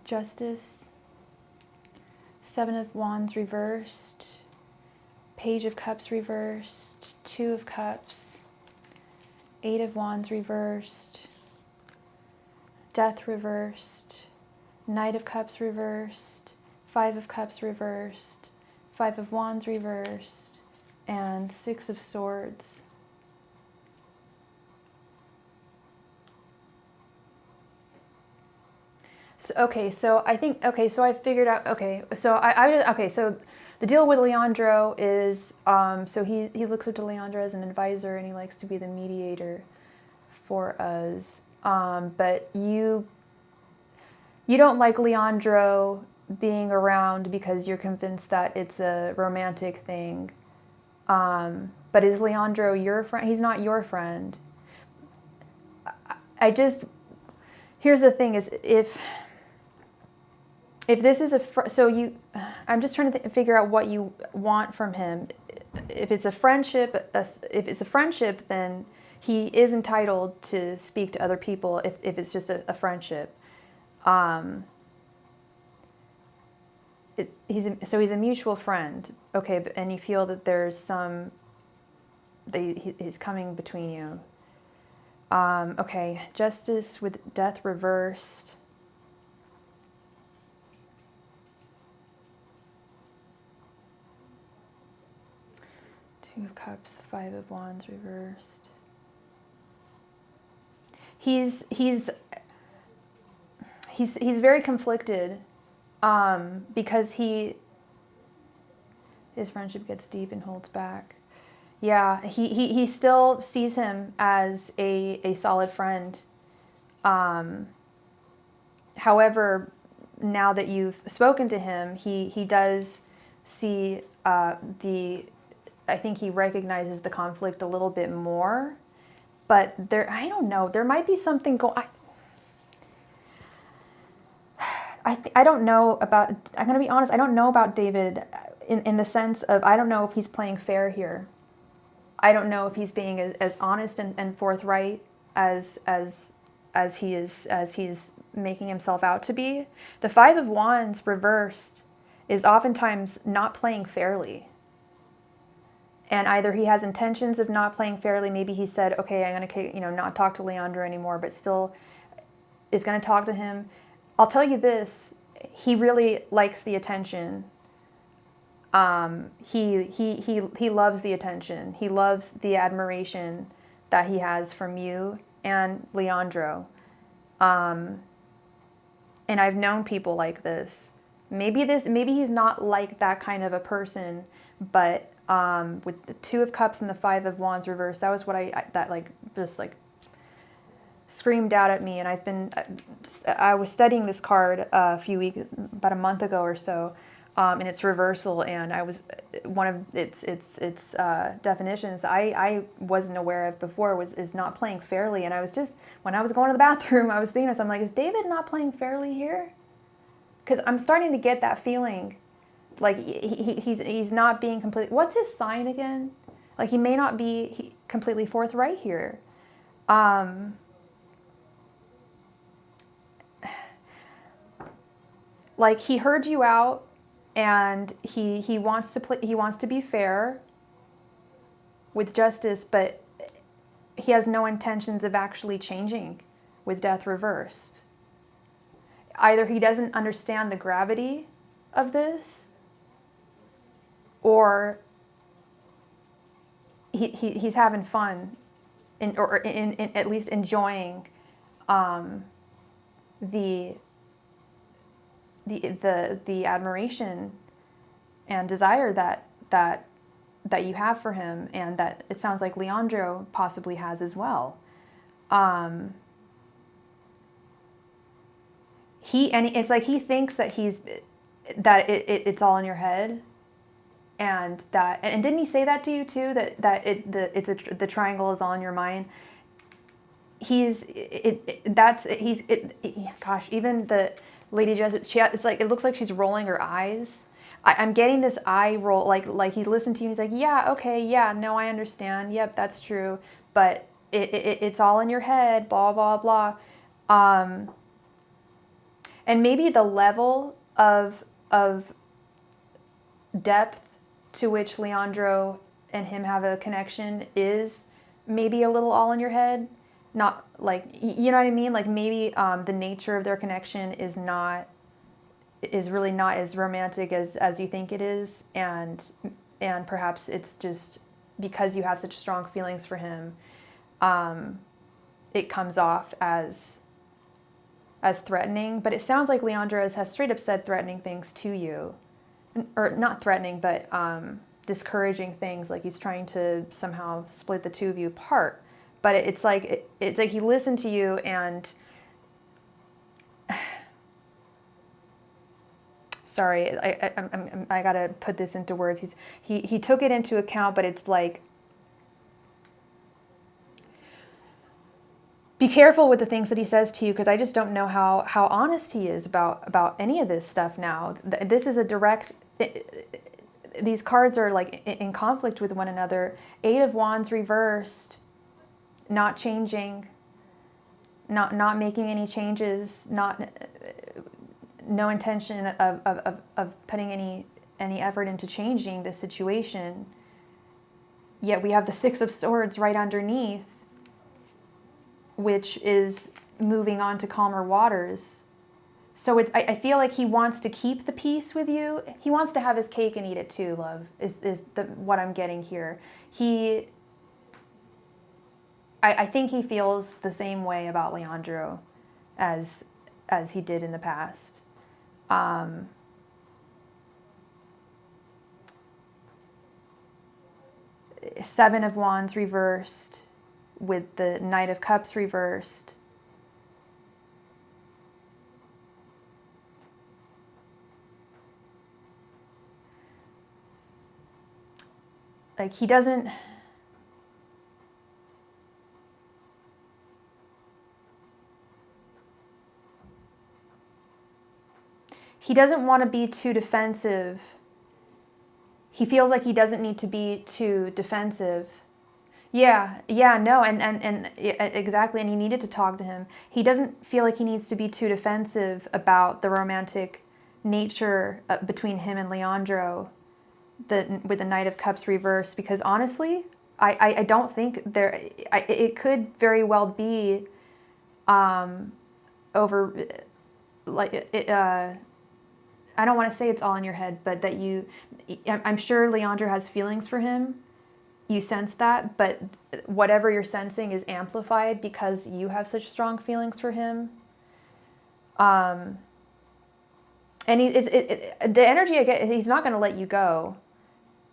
Justice, Seven of Wands reversed, Page of Cups reversed, Two of Cups, Eight of Wands reversed, Death reversed, Knight of Cups reversed, Five of Cups reversed, Five of Wands reversed, and Six of Swords. So I think, so I figured out, so the deal with Leandro is, so he looks up to Leandro as an advisor, and he likes to be the mediator for us, but you don't like Leandro being around because you're convinced that it's a romantic thing, but is Leandro your friend? He's not your friend. Here's the thing is, if this is I'm just trying to figure out what you want from him. If it's a friendship, then he is entitled to speak to other people if it's just a friendship. He's a mutual friend, okay, and you feel that there's he's coming between you. Okay, Justice with Death reversed. Two of Cups, Five of Wands reversed. He's very conflicted, because his friendship gets deep and holds back. Yeah, he still sees him as a solid friend. However, now that you've spoken to him, he does see I think he recognizes the conflict a little bit more, but I don't know, there might be something I don't know about, I'm going to be honest, I don't know about David in the sense of, I don't know if he's playing fair here. I don't know if he's being as honest and forthright as he's making himself out to be. The Five of Wands reversed is oftentimes not playing fairly. And either he has intentions of not playing fairly. Maybe he said, okay, I'm going to, not talk to Leandro anymore, but still is going to talk to him. I'll tell you this, he really likes the attention. He loves the attention. He loves the admiration that he has from you and Leandro. And I've known people like this. Maybe he's not like that kind of a person, but with the Two of Cups and the Five of Wands reversed, that was what just screamed out at me. And I was studying this card about a month ago or so, in its reversal, and I was one of its definitions that I wasn't aware of before is not playing fairly. And I was just, when I was going to the bathroom, I was thinking, I'm like, is David not playing fairly here? Because I'm starting to get that feeling, like he's not being completely. What's his sign again? Like he may not be completely forthright here. Like he heard you out, and he wants to play. He wants to be fair with justice, but he has no intentions of actually changing with Death reversed. Either he doesn't understand the gravity of this, or he's having fun, or at least enjoying the admiration and desire that you have for him, and that it sounds like Leandro possibly has as well. It's like he thinks that it's all in your head, and didn't he say that to you too, that the triangle is all in your mind? Gosh, even the Lady Justice, it's like, it looks like she's rolling her eyes. I'm getting this eye roll, like he listened to you and he's like, yeah, okay, yeah, no, I understand, yep, that's true, but it's all in your head, blah, blah, blah. And maybe the level of depth to which Leandro and him have a connection is maybe a little all in your head. Not like, you know what I mean? Like maybe the nature of their connection is really not as romantic as you think it is, and perhaps it's just because you have such strong feelings for him, it comes off as threatening. But it sounds like Leandro has straight up said threatening things to you, or not threatening, but discouraging things, like he's trying to somehow split the two of you apart. But it's like he listened to you, and sorry, I gotta put this into words. He took it into account, but it's like, be careful with the things that he says to you, because I just don't know how honest he is about any of this stuff now. This is a direct. These cards are like in conflict with one another. Eight of Wands reversed. Not changing, not making any changes, no intention of putting any effort into changing the situation. Yet we have the Six of Swords right underneath, which is moving on to calmer waters. So I feel like he wants to keep the peace with you. He wants to have his cake and eat it too, love, is what I'm getting here. I think he feels the same way about Leandro as he did in the past. Seven of Wands reversed with the Knight of Cups reversed. Like he doesn't. He doesn't want to be too defensive he feels like he doesn't need to be too defensive. Yeah, no, and exactly, and he needed to talk to him. He doesn't feel like he needs to be too defensive about the romantic nature between him and Leandro, with the Knight of Cups reversed, because honestly, I don't think it could very well be over, like, I don't want to say it's all in your head, but that I'm sure Leandro has feelings for him. You sense that, but whatever you're sensing is amplified because you have such strong feelings for him. And the energy I get, he's not going to let you go.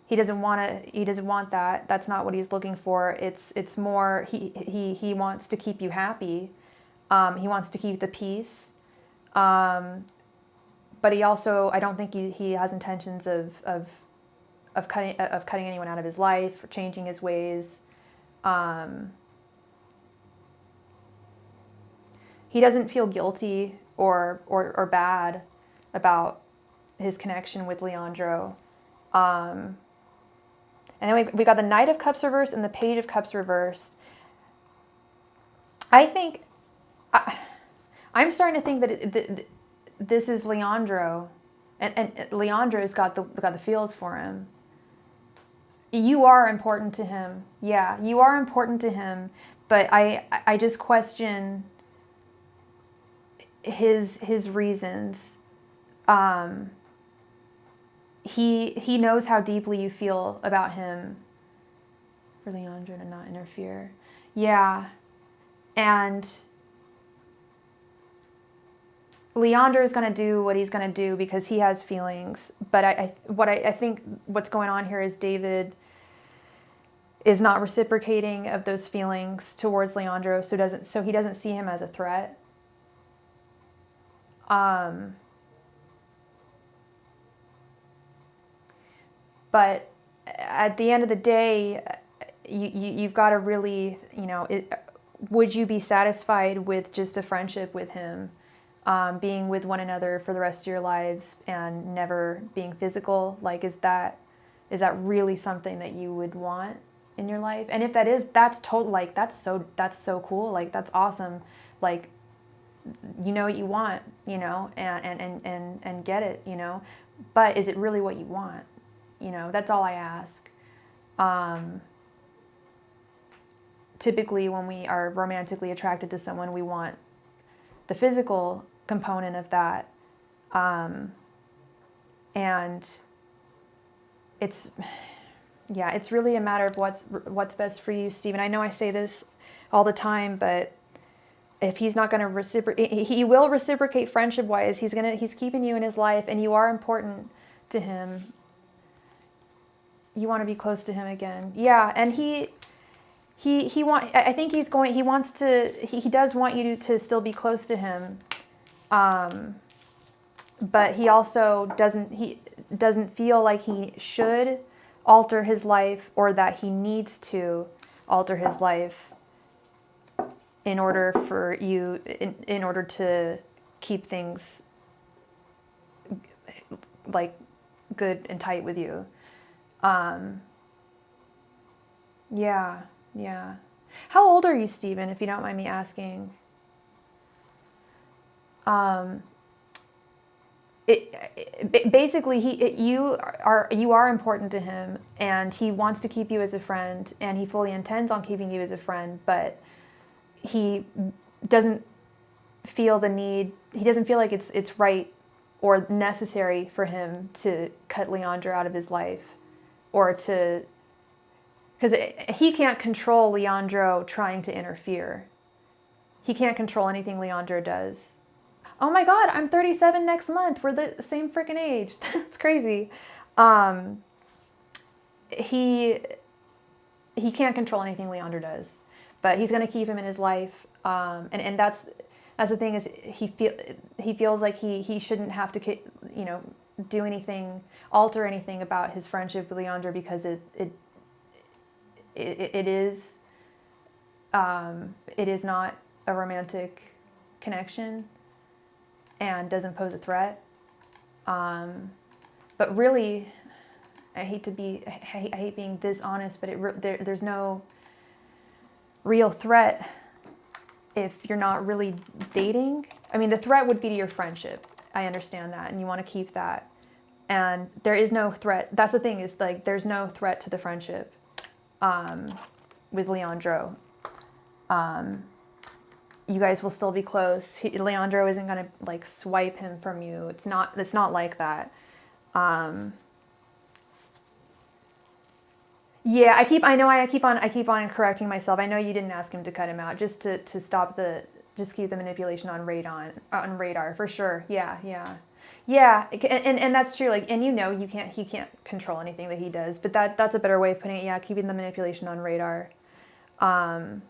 He doesn't want that. That's not what he's looking for. It's more, he wants to keep you happy. He wants to keep the peace. But he also, I don't think he has intentions of cutting anyone out of his life or changing his ways. He doesn't feel guilty or bad about his connection with Leandro. And then we got the Knight of Cups reversed and the Page of Cups reversed. I think I'm starting to think that this is Leandro, and Leandro's got the feels for him. You are important to him. Yeah, you are important to him, but I just question his reasons. He knows how deeply you feel about him. For Leandro to not interfere. Yeah. And Leandro is going to do what he's going to do because he has feelings. But I think what's going on here is David is not reciprocating of those feelings towards Leandro, so he doesn't see him as a threat. But at the end of the day, you've got to really, would you be satisfied with just a friendship with him? Being with one another for the rest of your lives and never being physical? Like, is that really something that you would want in your life? And if that is, that's total, like, that's so cool. Like, that's awesome. Like, you know what you want, and get it, but is it really what you want? That's all I ask. Typically when we are romantically attracted to someone, we want the physical component of that. And it's really a matter of what's best for you, Stephen. I know I say this all the time, but if he's not going to reciprocate, he will reciprocate friendship-wise. He's keeping you in his life, and you are important to him. You want to be close to him again. Yeah, and he does want you to still be close to him. But he also doesn't feel like he should alter his life, or that he needs to alter his life in order for you, in order to keep things like good and tight with you. Yeah. How old are you, Stephen, if you don't mind me asking? Basically, you are important to him, and he wants to keep you as a friend, and he fully intends on keeping you as a friend, but he doesn't feel the need. He doesn't feel like it's right or necessary for him to cut Leandro out of his life, or to, because he can't control Leandro trying to interfere. He can't control anything Leandro does. Oh my God, I'm 37 next month. We're the same freaking age. That's crazy. He can't control anything Leandro does, but he's going to keep him in his life. And that's the thing, is he feels like he shouldn't have to, do anything, alter anything about his friendship with Leandro, because it is not a romantic connection and doesn't pose a threat. But really, I hate being this honest, but there's no real threat if you're not really dating. I mean, the threat would be to your friendship. I understand that, and you want to keep that. And there is no threat. That's the thing, is like, there's no threat to the friendship with Leandro. You guys will still be close. Leandro isn't gonna like swipe him from you. It's not like that. Yeah, I keep on correcting myself. I know you didn't ask him to cut him out, just to just keep the manipulation on radar for sure. Yeah. And that's true. Like, and he can't control anything that he does, but that's a better way of putting it. Yeah, keeping the manipulation on radar. And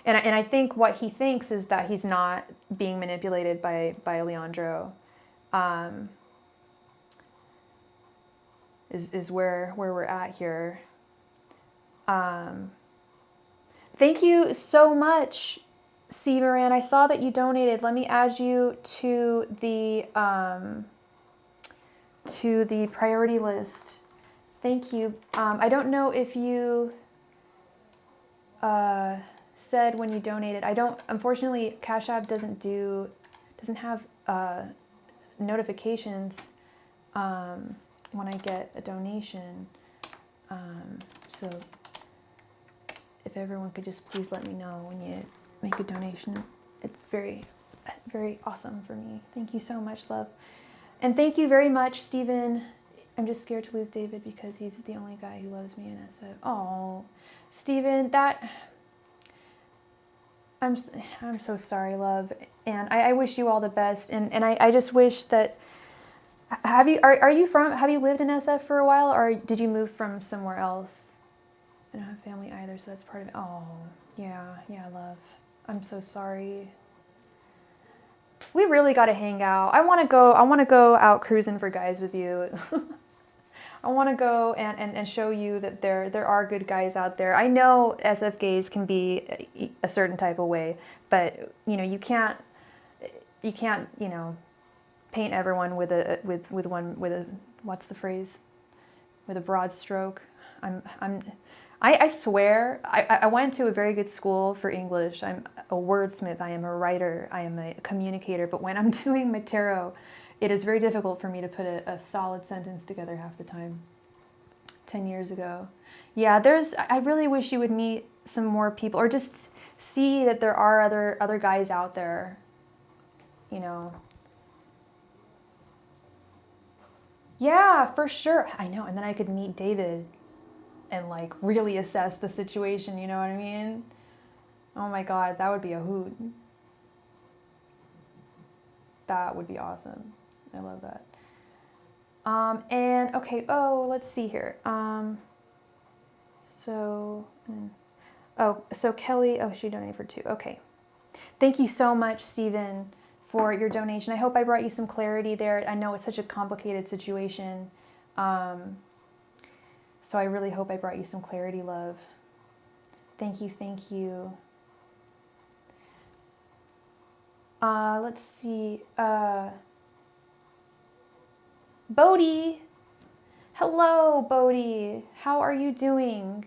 I think what he thinks is that he's not being manipulated by Leandro. Is where we're at here. Thank you so much, C. Moran. I saw that you donated. Let me add you to the priority list. Thank you. I don't know if you said when you donated. Unfortunately, Cash App doesn't have notifications when I get a donation. So if everyone could just please let me know when you make a donation. It's very, very awesome for me. Thank you so much, love. And thank you very much, Stephen. I'm just scared to lose David because he's the only guy who loves me in SF. Oh, Stephen, I'm so sorry, love. And I wish you all the best. And I just wish that, have you lived in SF for a while, or did you move from somewhere else? I don't have family either, so that's part of it. Oh, yeah, love. I'm so sorry. We really got to hang out. I want to go out cruising for guys with you. I want to go and show you that there are good guys out there. I know SF gays can be a certain type of way, but you can't paint everyone with what's the phrase? With a broad stroke. I swear, I went to a very good school for English. I'm a wordsmith, I am a writer, I am a communicator, but when I'm doing my tarot, it is very difficult for me to put a solid sentence together half the time. 10 years ago. Yeah, I really wish you would meet some more people, or just see that there are other guys out there, Yeah, for sure. I know, and then I could meet David and like really assess the situation, you know what I mean? Oh my God, that would be a hoot. That would be awesome. I love that. And okay, let's see here. So Kelly, she donated for 2. Okay. Thank you so much, Stephen, for your donation. I hope I brought you some clarity there. I know it's such a complicated situation. So I really hope I brought you some clarity, love. Thank you. Let's see. Bodhi. Hello, Bodhi. How are you doing?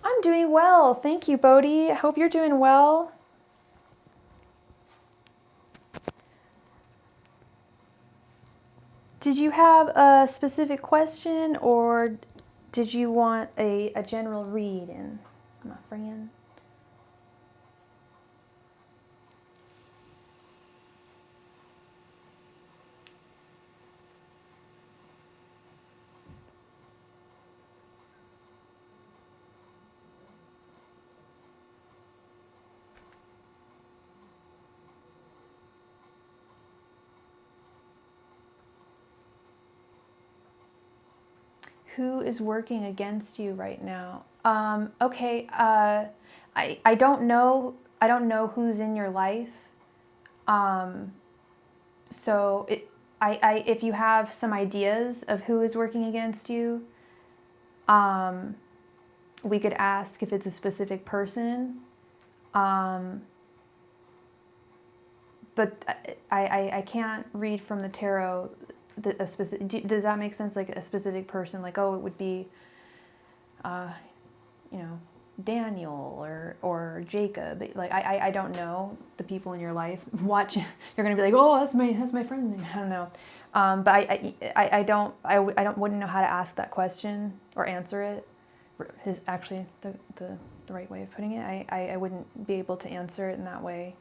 I'm doing well. Thank you, Bodhi. I hope you're doing well. Did you have a specific question, or did you want a general read, my friend? Who is working against you right now? Okay, I don't know who's in your life. So if you have some ideas of who is working against you, we could ask if it's a specific person. But I can't read from the tarot a specific. Does that make sense? Like a specific person, like, oh, it would be, you know, Daniel or Jacob. Like I don't know the people in your life. Watch, you're gonna be like, oh, that's my friend's name. I don't know. But I wouldn't know how to ask that question or answer it. Is actually the right way of putting it. I wouldn't be able to answer it in that way.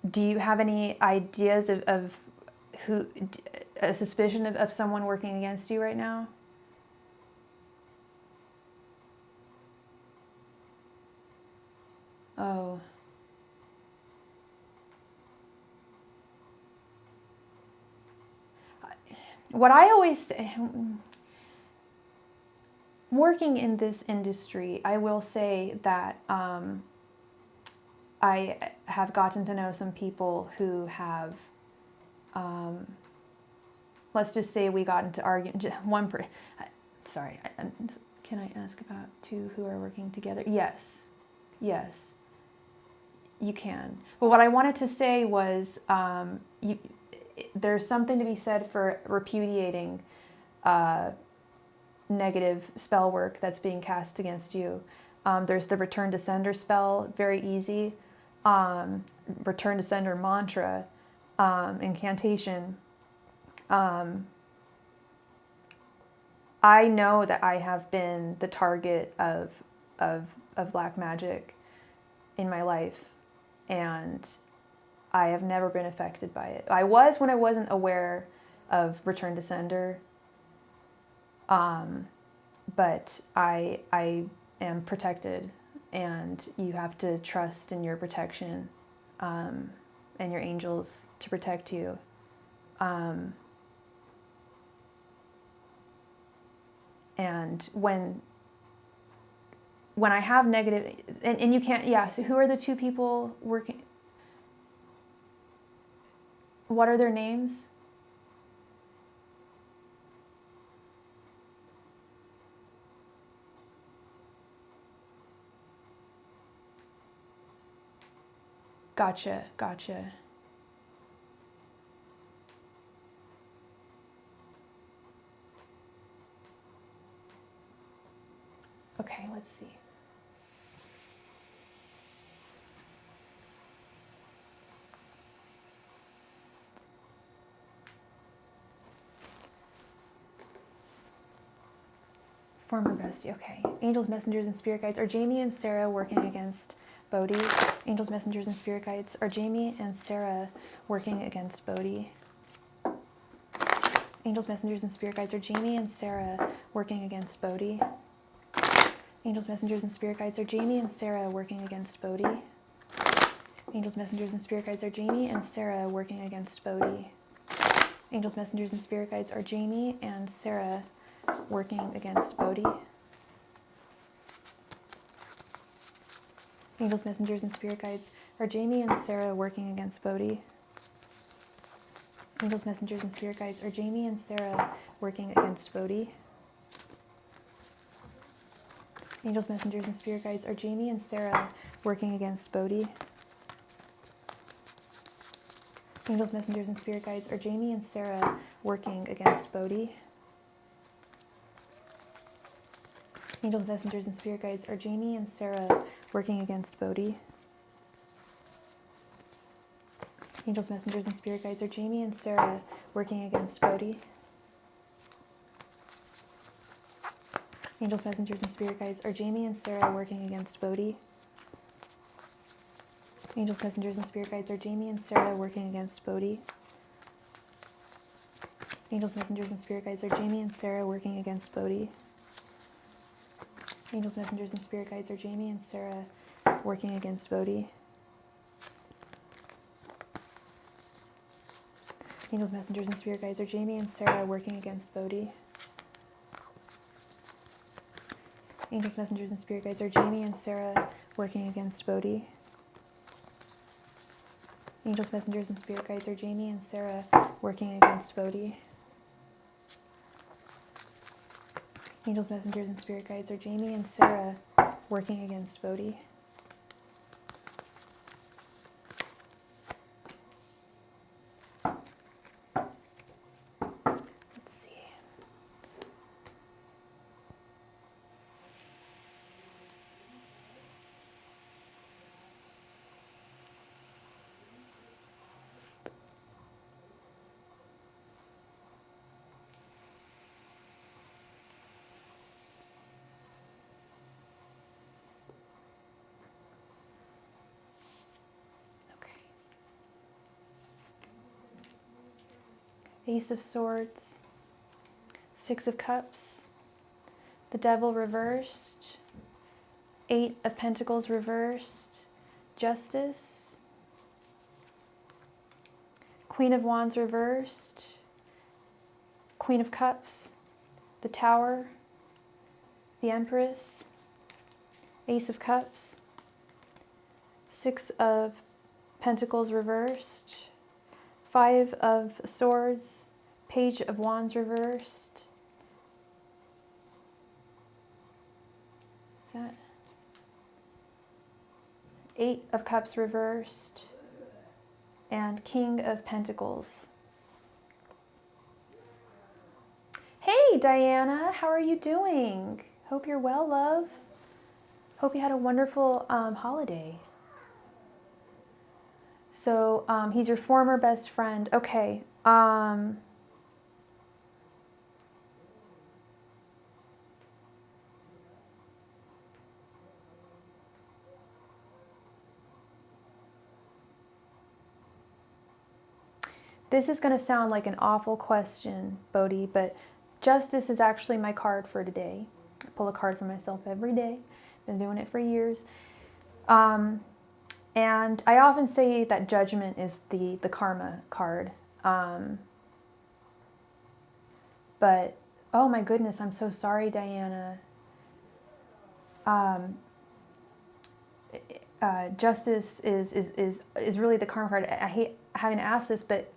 Do you have any ideas of who, a suspicion of someone working against you right now? Oh. What I always say, working in this industry, I will say that I have gotten to know some people who have, let's just say we got into argument. Sorry, can I ask about two who are working together? Yes, yes, you can. But what I wanted to say was, there's something to be said for repudiating negative spell work that's being cast against you. There's the return to sender spell, very easy. Return to sender mantra, incantation. I know that I have been the target of black magic in my life, and I have never been affected by it. I was when I wasn't aware of return to sender, but I am protected, and you have to trust in your protection and your angels to protect you. And when I have negative, and you can't, yeah, so who are the two people working? What are their names? Gotcha, gotcha. Okay, let's see. Former bestie, okay. Angels, messengers, and spirit guides. Are Jamie and Sarah working against Bodhi? Angels, messengers, and spirit guides. Are Jamie and Sarah working against Bodhi? Angels, messengers, and spirit guides. Are Jamie and Sarah working against Bodhi? Angels, messengers, and spirit guides. Are Jamie and Sarah working against Bodhi? Angels, messengers, and spirit guides. Are Jamie and Sarah working against Bodhi? Angels, messengers, and spirit guides. Are Jamie and Sarah working against Bodhi? Angels, messengers, and spirit guides. Are Jamie and Sarah working against Bodhi? Angels, messengers, and spirit guides. Are Jamie and Sarah working against Bodhi? Angels, messengers, and spirit guides. Are Jamie and Sarah working against Bodhi? Angels, messengers, and spirit guides. Are Jamie and Sarah working against Bodhi? Angels, messengers, and spirit guides. Are Jamie and Sarah working against Bodhi? Angels, messengers, and spirit guides. Are Jamie and Sarah working against Bodhi? Angels, messengers, and spirit guides. Are Jamie and Sarah working against Bodhi? Angels, messengers, and spirit guides. Are Jamie and Sarah working against Bodhi? Angels, messengers, and spirit guides. Are Jamie and Sarah working against Bodhi? Angels, messengers, and spirit guides. Are Jamie and Sarah working against Bodhi? Angels, messengers, and spirit guides. Are Jamie and Sarah working against Bodhi? Angels, messengers, and spirit guides, are Jamie and Sarah working against Bodhi? Angels, messengers, and spirit guides, are Jamie and Sarah working against Bodhi? Angels, messengers, and spirit guides, are Jamie and Sarah working against Bodhi? Let's see. Ace of Swords, Six of Cups, the Devil reversed, Eight of Pentacles reversed, Justice, Queen of Wands reversed, Queen of Cups, the Tower, the Empress, Ace of Cups, Six of Pentacles reversed, Five of Swords, Page of Wands reversed. Is that Eight of Cups reversed, and King of Pentacles. Hey Diana, how are you doing? Hope you're well, love. Hope you had a wonderful holiday. So he's your former best friend. Okay. This is going to sound like an awful question, Bodhi, but Justice is actually my card for today. I pull a card for myself every day. Been doing it for years. And I often say that Judgment is the karma card. But, oh my goodness, I'm so sorry, Diana. Justice is really the karma card. I hate having to ask this, but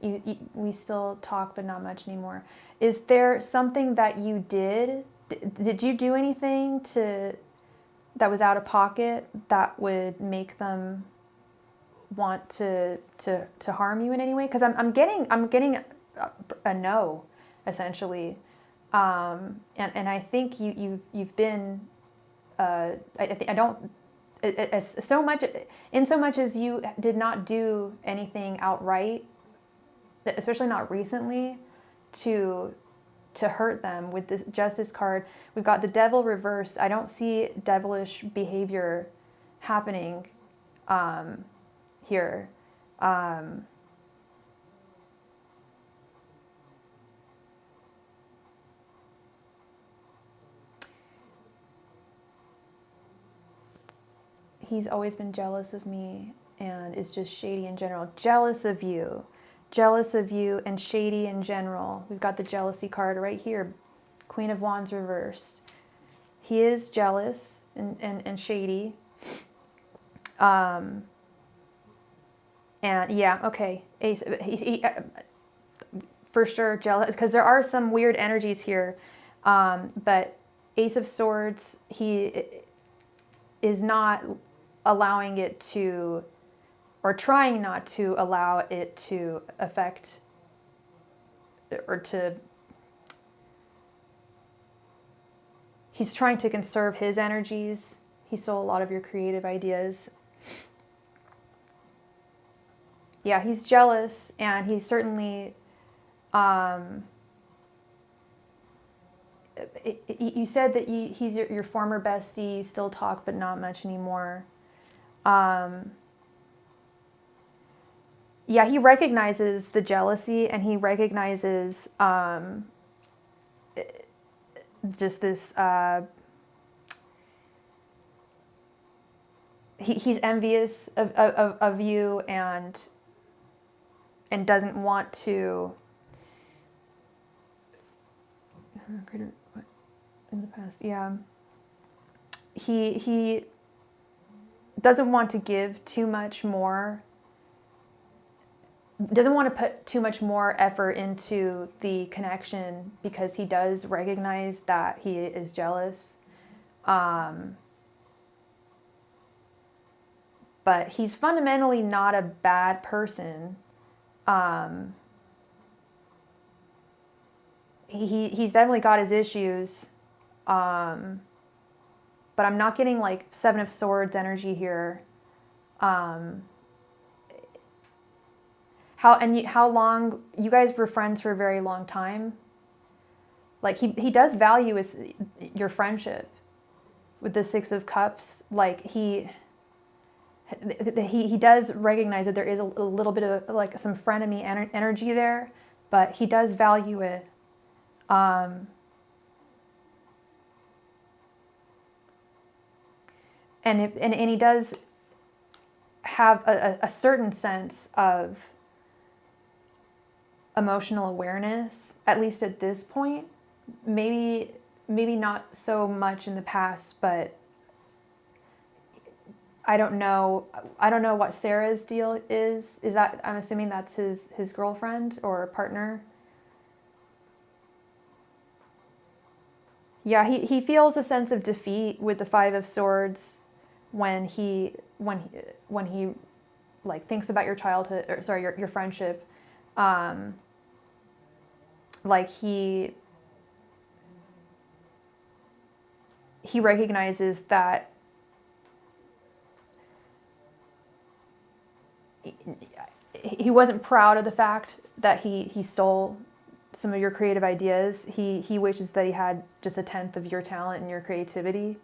we still talk, but not much anymore. Is there something that you did? Did you do anything that was out of pocket that would make them want to harm you in any way? Because I'm getting a no, essentially, and I think you've been I don't so much as you did not do anything outright, especially not recently, to hurt them. With this Justice card, we've got the Devil reversed. I don't see devilish behavior happening here. He's always been jealous of me and is just shady in general. Jealous of you and shady in general. We've got the jealousy card right here. Queen of Wands reversed. He is jealous and shady. And yeah, okay. Ace, he for sure jealous, because there are some weird energies here. But Ace of Swords, he is not allowing it to, or trying not to allow it to affect, or to, he's trying to conserve his energies. He stole a lot of your creative ideas. Yeah, he's jealous, and he's certainly, you said that he's your former bestie, you still talk, but not much anymore. Yeah, he recognizes the jealousy, and he recognizes just this, he's envious of you, and doesn't want to, in the past. Yeah. He doesn't want to give too much more, doesn't want to put too much more effort into the connection because he does recognize that he is jealous. But he's fundamentally not a bad person. He's definitely got his issues. But I'm not getting like Seven of Swords energy here. How long you guys were friends for a very long time? Like he does value your friendship with the Six of Cups. Like he does recognize that there is a little bit of like some frenemy energy there, but he does value it. And he does have a certain sense of emotional awareness, at least at this point. Maybe not so much in the past, but I don't know what Sarah's deal is. Is that, I'm assuming that's his girlfriend or partner? Yeah, he feels a sense of defeat with the Five of Swords when he like thinks about your childhood, or sorry, your friendship. Like he recognizes that he wasn't proud of the fact that he stole some of your creative ideas. He wishes that he had just a tenth of your talent and your creativity.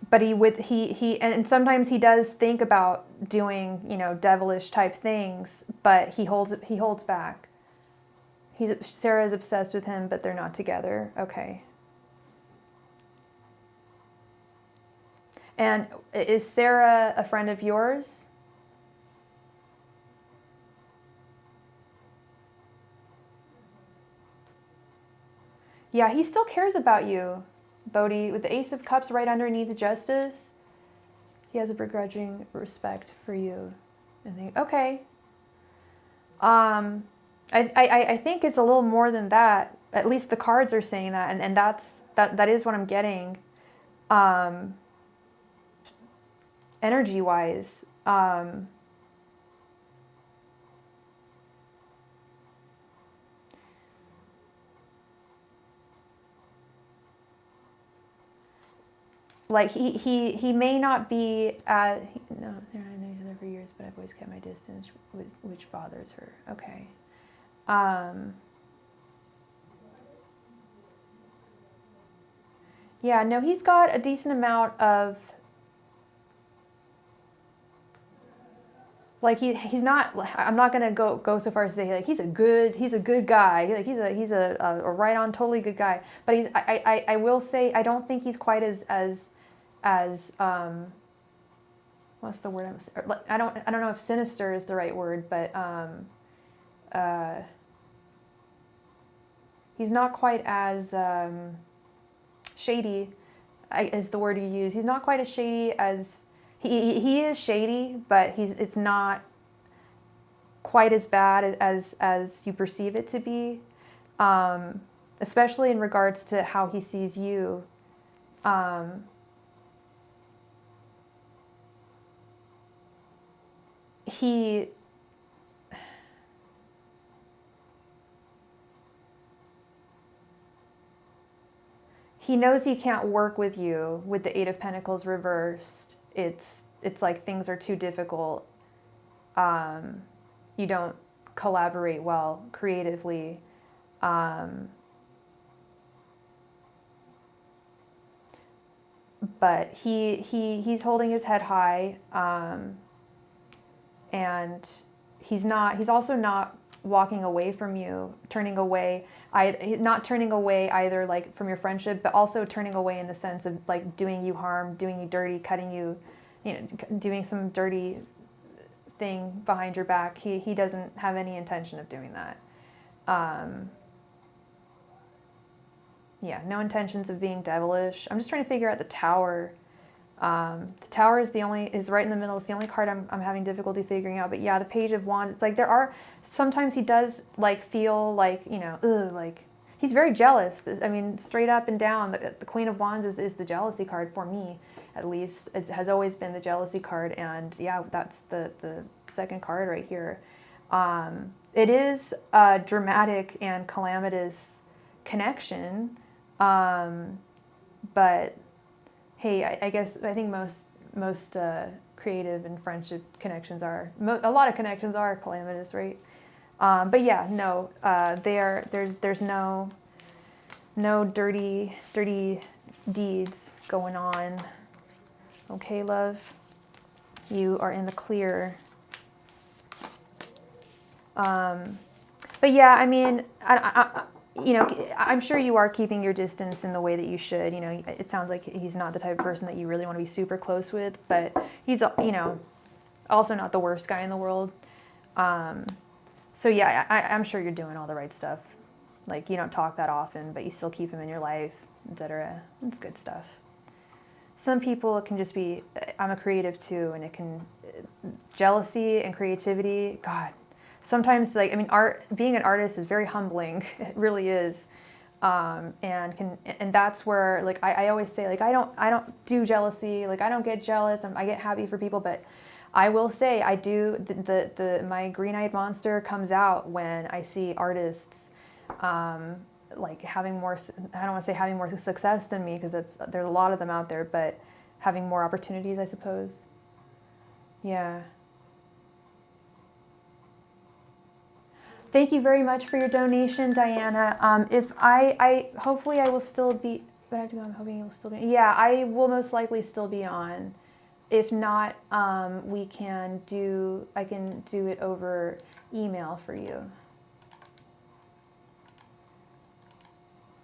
But and sometimes he does think about doing, devilish type things, but he holds back. Sarah's obsessed with him, but they're not together. Okay. And is Sarah a friend of yours? Yeah, he still cares about you, Bodhi. With the Ace of Cups right underneath the Justice, he has a begrudging respect for you. I think, okay. I think it's a little more than that. At least the cards are saying that, and that is what I'm getting. Energy wise. Like he may not be no, they're not known each other for years, but I've always kept my distance, which bothers her. Okay. Yeah, no, he's got a decent amount of, like he's not, I'm not gonna go so far as to say like he's a good guy, like he's a right on totally good guy, but I will say I don't think he's quite as what's the word I don't know if sinister is the right word, but he's not quite as shady is the word you use. He's not quite as shady as he is shady, but it's not quite as bad as you perceive it to be, especially in regards to how he sees you. He knows he can't work with you with the Eight of Pentacles reversed. It's like things are too difficult. You don't collaborate well creatively. But he's holding his head high, and he's also not walking away from you, turning away. Not turning away either like from your friendship, but also turning away in the sense of like doing you harm, doing you dirty, cutting you, doing some dirty thing behind your back. He doesn't have any intention of doing that. Yeah, no intentions of being devilish. I'm just trying to figure out the Tower. The Tower is right in the middle. It's the only card I'm having difficulty figuring out. But yeah, the Page of Wands. It's like sometimes he does like feel like, like he's very jealous. I mean, straight up and down, the Queen of Wands is the jealousy card for me, at least. It has always been the jealousy card, and yeah, that's the second card right here. It is a dramatic and calamitous connection, but hey, I think most creative and friendship connections are, a lot of connections are calamitous, right? But yeah, no, there's no dirty deeds going on. Okay, love, you are in the clear. But yeah, I mean, I'm sure you are keeping your distance in the way that you should. It sounds like he's not the type of person that you really want to be super close with, but he's, also not the worst guy in the world. So yeah, I'm sure you're doing all the right stuff. Like, you don't talk that often, but you still keep him in your life, etc. It's good stuff. Some people, it can just be, I'm a creative too, and it can, jealousy and creativity, God, sometimes, like, I mean, being an artist is very humbling. It really is. And that's where, like, I always say, like, I don't do jealousy. Like, I don't get jealous. I get happy for people, but I will say I do, my green-eyed monster comes out when I see artists, like having more, I don't want to say having more success than me, because there's a lot of them out there, but having more opportunities, I suppose. Yeah. Thank you very much for your donation, Diana. If hopefully I will still be, but I have to go, I'm hoping you will still be, yeah, I will most likely still be on. If not, I can do it over email for you.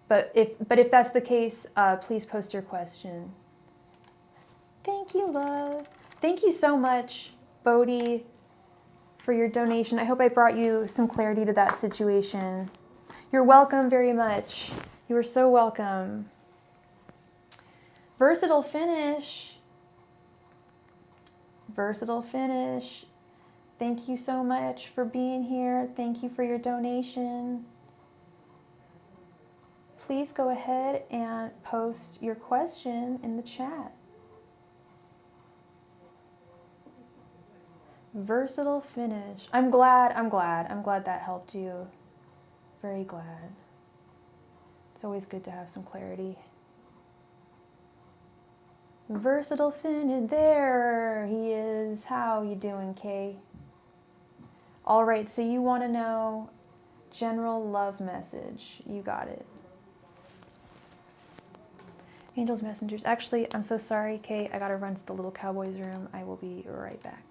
But if that's the case, please post your question. Thank you, love. Thank you so much, Bodhi, for your donation. I hope I brought you some clarity to that situation. You're welcome very much. You are so welcome. Versatile Finish. Versatile Finish. Thank you so much for being here. Thank you for your donation. Please go ahead and post your question in the chat. Versatile Finish. I'm glad that helped you. Very glad. It's always good to have some clarity. Versatile Finish. There he is. How you doing, Kay? All right, so you want to know general love message. You got it. Angels, messengers. Actually, I'm so sorry, Kay. I gotta run to the little cowboy's room. I will be right back.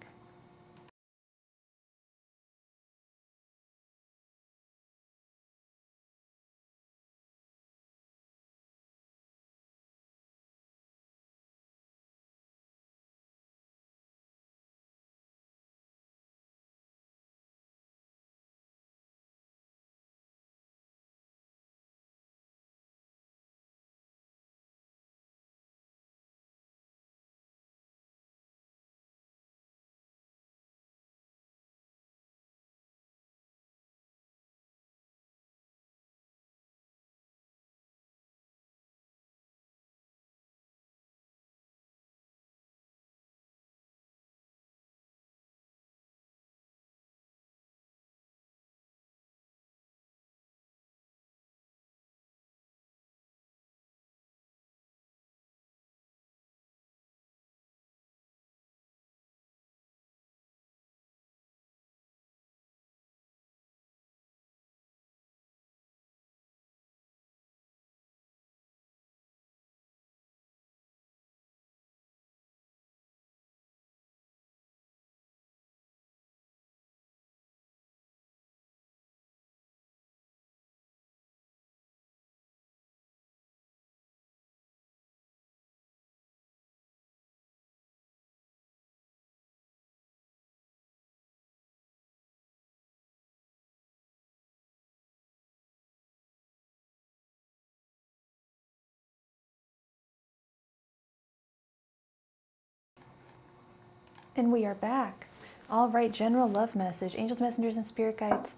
And we are back. All right, general love message. Angels, messengers, and spirit guides.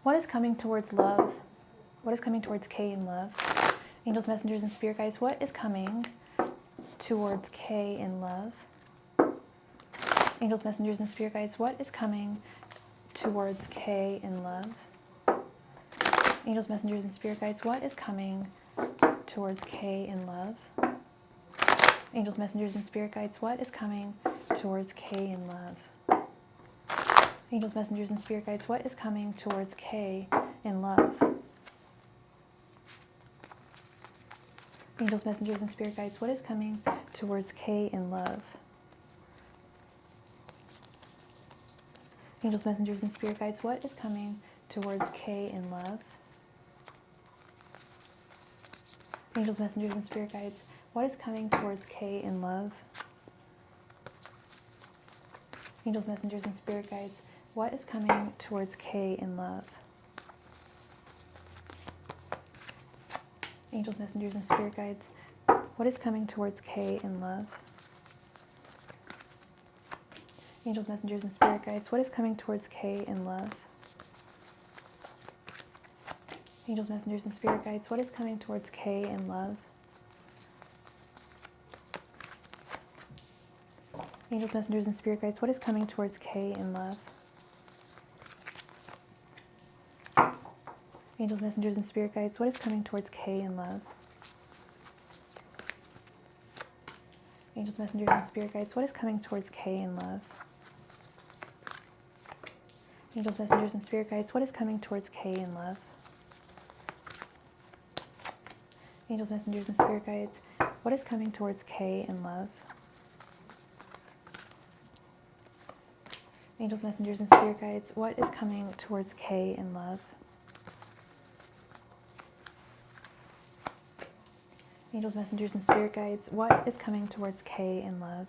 What is coming towards love? What is coming towards Kay in love? Angels, messengers, and spirit guides. What is coming towards Kay in love? Angels, messengers, and spirit guides. What is coming towards Kay in love? Angels, messengers, and spirit guides. What is coming towards Kay in love? Angels, messengers, and spirit guides. What is coming towards Kay in love? Angels, messengers, and spirit guides. What is coming towards Kay in love? Angels, messengers, and spirit guides. What is coming towards Kay in love? Angels, messengers, and spirit guides. What is coming towards Kay in love? Angels, messengers, and spirit guides. What is coming towards Kay in love? Angels, messengers, and spirit guides. What is coming towards Kay in love? Angels, messengers, and spirit guides. What is coming towards Kay in love? Angels, messengers, and spirit guides. What is coming towards Kay in love? Angels, messengers, and spirit guides. What is coming towards Kay in love? Angels, messengers, and spirit guides. What is coming towards Kay in love? Angels, messengers, and spirit guides. What is coming towards Kay in love? Angels, messengers, and spirit guides. What is coming towards Kay in love? Angels, messengers, and spirit guides. What is coming towards Kay in love? Angels, messengers, and spirit guides. What is coming towards Kay in love? Angels, messengers, and spirit guides. What is coming towards Kay in love? Angels, messengers, and spirit guides. What is coming towards Kay in love?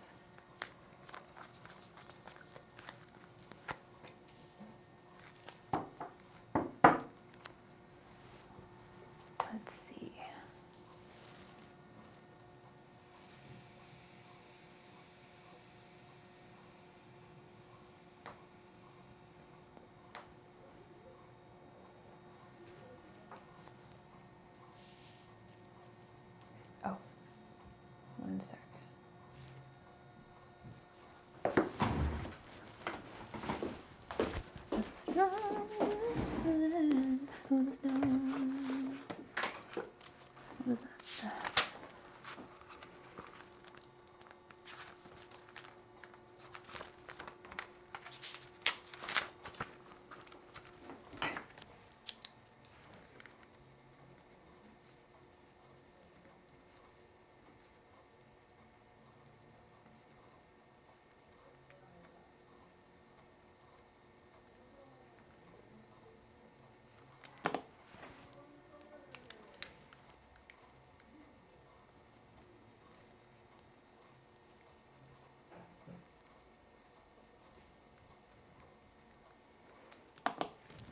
Let's see. Oh, one sec. What is that?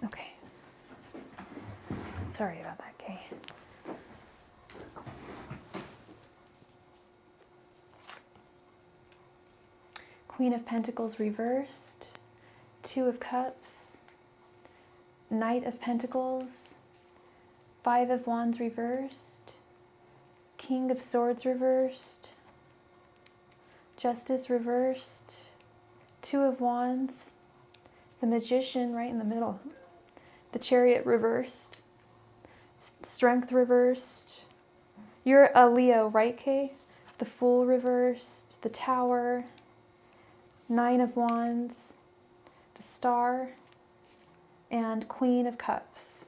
Okay. Sorry about that, Kay. Queen of Pentacles reversed, Two of Cups, Knight of Pentacles, Five of Wands reversed, King of Swords reversed, Justice reversed, Two of Wands, the Magician right in the middle, the Chariot reversed, Strength reversed. You're a Leo, right, Kay? The Fool reversed, the Tower, Nine of Wands, the Star, and Queen of Cups.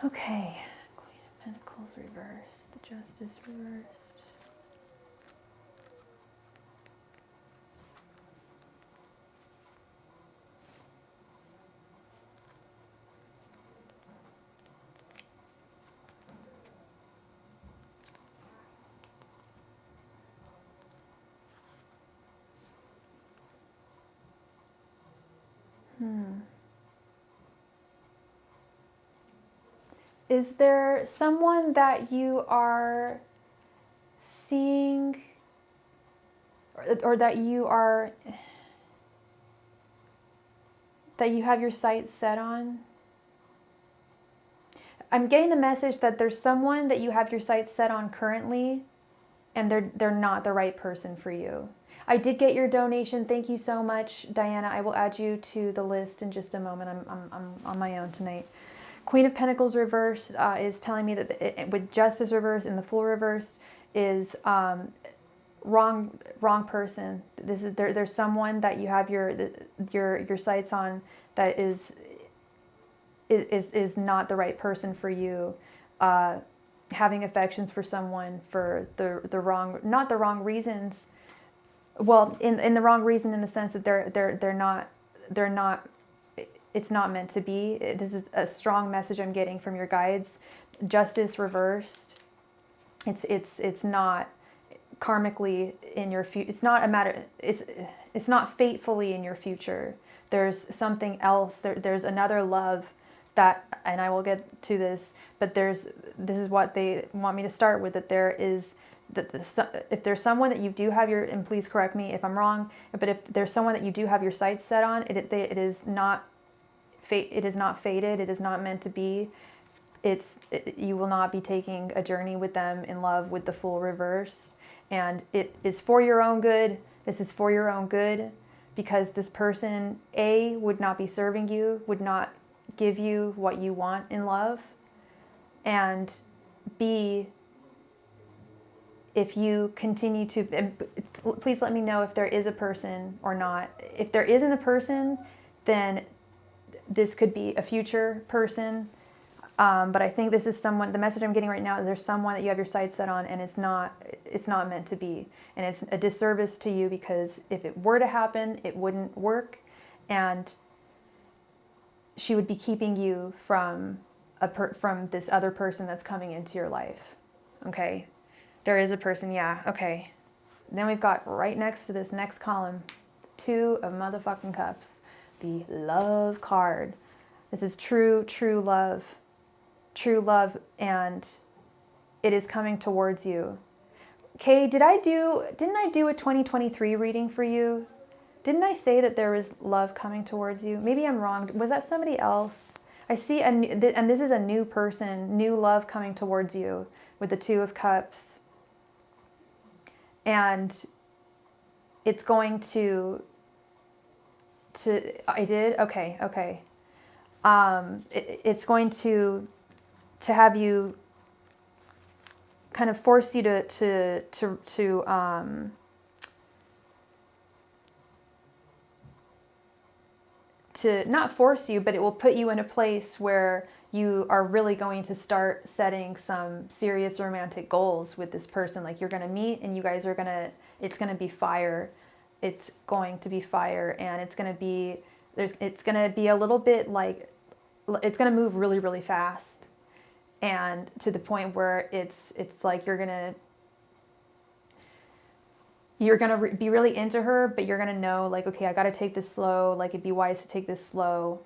Okay, Queen of Pentacles reversed, the Justice reversed. Is there someone that you are seeing, or that you have your sights set on? I'm getting the message that there's someone that you have your sights set on currently, and they're not the right person for you. I did get your donation. Thank you so much, Diana. I will add you to the list in just a moment. I'm on my own tonight. Queen of Pentacles reversed is telling me that with Justice reversed and the Fool reversed is wrong person. There's someone that you have your sights on that is not the right person for you. Having affections for someone for the wrong, not the wrong reasons. Well, in the wrong reason, in the sense that they're not. It's not meant to be. This is a strong message I'm getting from your guides. Justice reversed. It's not karmically in your future. It's not a matter. It's not fatefully in your future. There's something else. There's another love that, and I will get to this. But this is what they want me to start with. That there is. If there's someone that you do have your, and please correct me if I'm wrong, but if there's someone that you do have your sights set on, it is not fate. It is not fated. It is not meant to be. You will not be taking a journey with them in love with the Fool reverse, and it is for your own good. This is for your own good, because this person, A, would not be serving you, would not give you what you want in love, and B, if you continue to, please let me know if there is a person or not. If there isn't a person, then this could be a future person. But I think this is someone, the message I'm getting right now is there's someone that you have your sights set on, and it's not meant to be. And it's a disservice to you, because if it were to happen, it wouldn't work. And she would be keeping you from this other person that's coming into your life. Okay? There is a person, yeah, okay. Then we've got right next to this next column, 2 of motherfucking cups, the love card. This is true love. True love, and it is coming towards you. Okay, didn't I do a 2023 reading for you? Didn't I say that there was love coming towards you? Maybe I'm wrong. Was that somebody else? I see, and this is a new person, new love coming towards you with the 2 of cups. And it's going to I did? Okay. It's going to have you, kind of force you to not force you, but it will put you in a place where you are really going to start setting some serious romantic goals with this person. Like, you're going to meet, and you guys are it's going to be fire. It's going to be fire, and it's going to be a little bit like, it's going to move really, really fast. And to the point where it's like you're gonna be really into her, but you're gonna know, like, okay, I gotta take this slow. Like, it'd be wise to take this slow.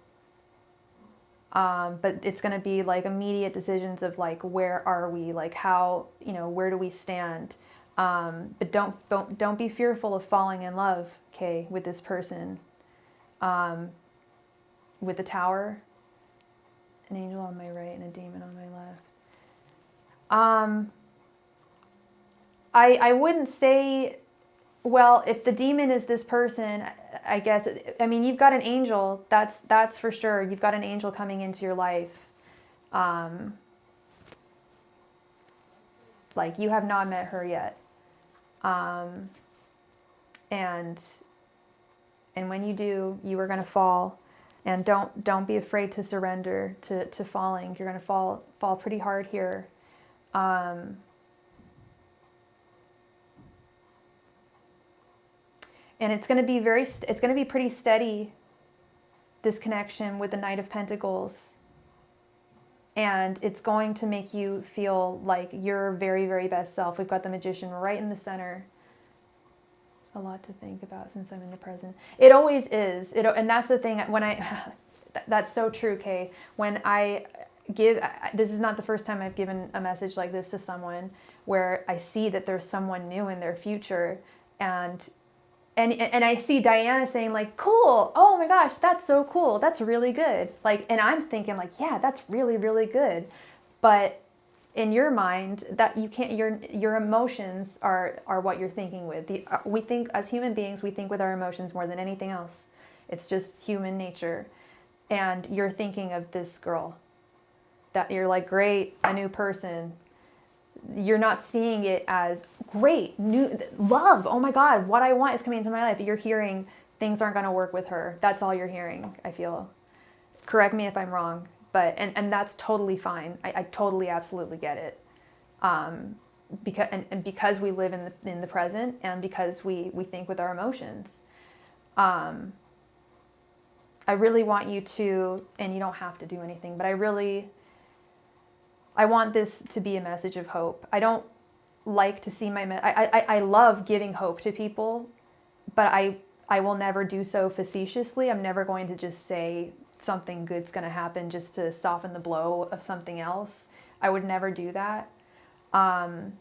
But it's gonna be like immediate decisions of like, where are we? Like, how, where do we stand? But don't be fearful of falling in love, okay, with this person. With the Tower. An angel on my right and a demon on my left. I wouldn't say, well, if the demon is this person, I guess, I mean, you've got an angel, that's for sure. You've got an angel coming into your life. Like, you have not met her yet. And when you do, you are going to fall. And don't be afraid to surrender to falling. You're going to fall pretty hard here. And it's going to be it's going to be pretty steady, this connection with the Knight of Pentacles. And it's going to make you feel like your very, very best self. We've got the Magician right in the center. A lot to think about since I'm in the present. It always is. And that's the thing, that's so true, Kay. When I this is not the first time I've given a message like this to someone, where I see that there's someone new in their future, and I see Diana saying like, cool, oh my gosh, that's so cool, that's really good. Like, and I'm thinking like, yeah, that's really, really good. But in your mind, that you can't, your emotions are what you're thinking with. We think, as human beings, we think with our emotions more than anything else. It's just human nature. And you're thinking of this girl that you're like, great, a new person. You're not seeing it as great, new love. Oh my God, what I want is coming into my life. You're hearing things aren't going to work with her. That's all you're hearing, I feel. Correct me if I'm wrong, but and that's totally fine. I totally, absolutely get it. Because we live in the present, and because we think with our emotions. I really want you to, and you don't have to do anything, but I want this to be a message of hope. I don't like to see I love giving hope to people, but I will never do so facetiously. I'm never going to just say something good's going to happen just to soften the blow of something else. I would never do that. And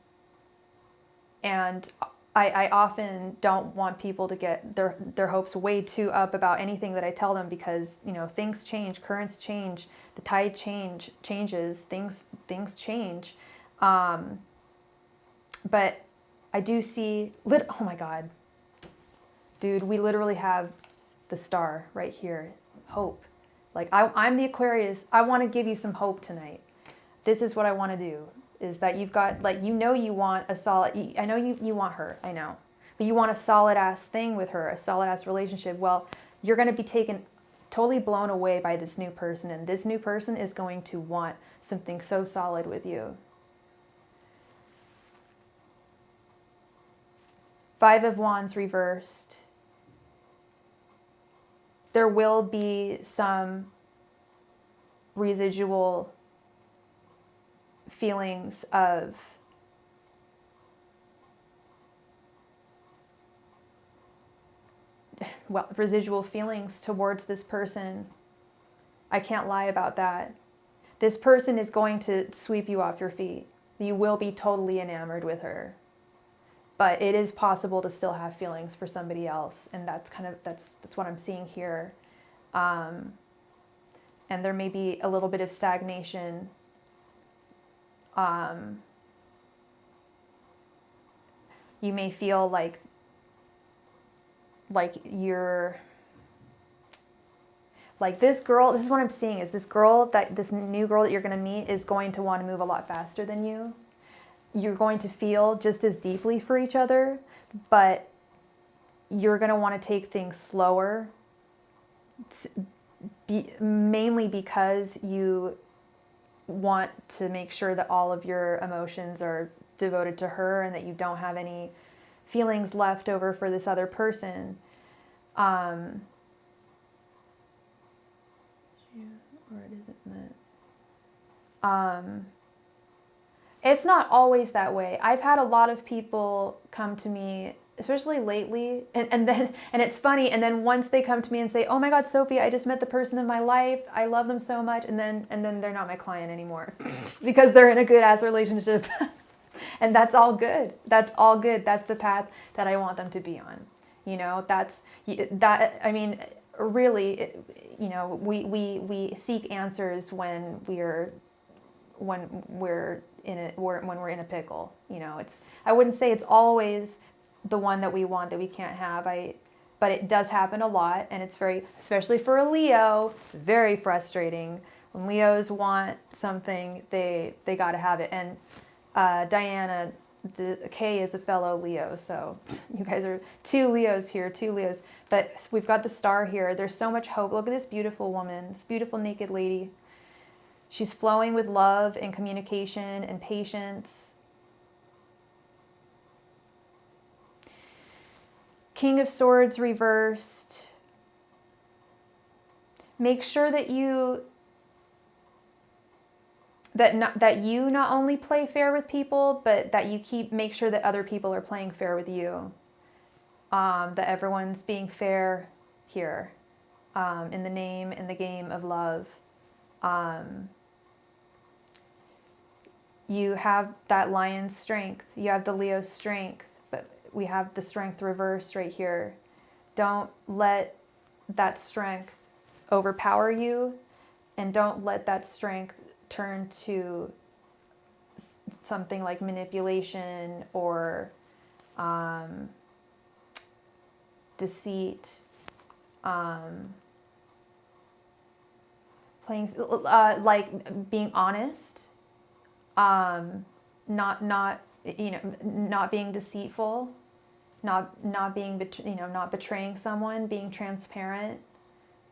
I often don't want people to get their hopes way too up about anything that I tell them, because, you know, things change, currents change, the tide changes, things change. But I do see, oh my God, dude, we literally have the star right here, hope. Like, I'm the Aquarius. I want to give you some hope tonight. This is what I want to do. Is that you've got, like, you know, you want a solid, I know you want her, I know, but you want a solid ass thing with her, a solid ass relationship. Well, you're going to be totally blown away by this new person, and this new person is going to want something so solid with you. 5 of Wands reversed. There will be some residual feelings of residual feelings towards this person. I can't lie about that. This person is going to sweep you off your feet. You will be totally enamored with her. But it is possible to still have feelings for somebody else, and that's what I'm seeing here. And there may be a little bit of stagnation. You may feel like you're like this girl. This is what I'm seeing, is this new girl that you're going to meet is going to want to move a lot faster than you. You're going to feel just as deeply for each other, but you're going to want to take things slower, mainly because you want to make sure that all of your emotions are devoted to her and that you don't have any feelings left over for this other person. Or it isn't that. It's not always that way. I've had a lot of people come to me, especially lately, and it's funny, and then once they come to me and say, oh my God, Sophie, I just met the person of my life, I love them so much, and then they're not my client anymore because they're in a good ass relationship. And that's all good. That's all good. That's the path that I want them to be on. You know, I mean, really, you know, we seek answers when we're in a pickle. You know, I wouldn't say it's always the one that we want that we can't have. But it does happen a lot, and it's especially for a Leo, very frustrating. When Leos want something, they got to have it. And Diana, the K is a fellow Leo, so you guys are 2 Leos here, 2 Leos. But we've got the star here. There's so much hope. Look at this beautiful woman, this beautiful naked lady. She's flowing with love and communication and patience. King of Swords reversed. Make sure that you not only play fair with people, but that you make sure that other people are playing fair with you. That everyone's being fair here, in the game of love. you have that lion's strength. You have the Leo strength, but we have the strength reversed right here. Don't let that strength overpower you, and don't let that strength turn to something like manipulation or deceit, playing like being honest, not being deceitful, not being not betraying someone, being transparent,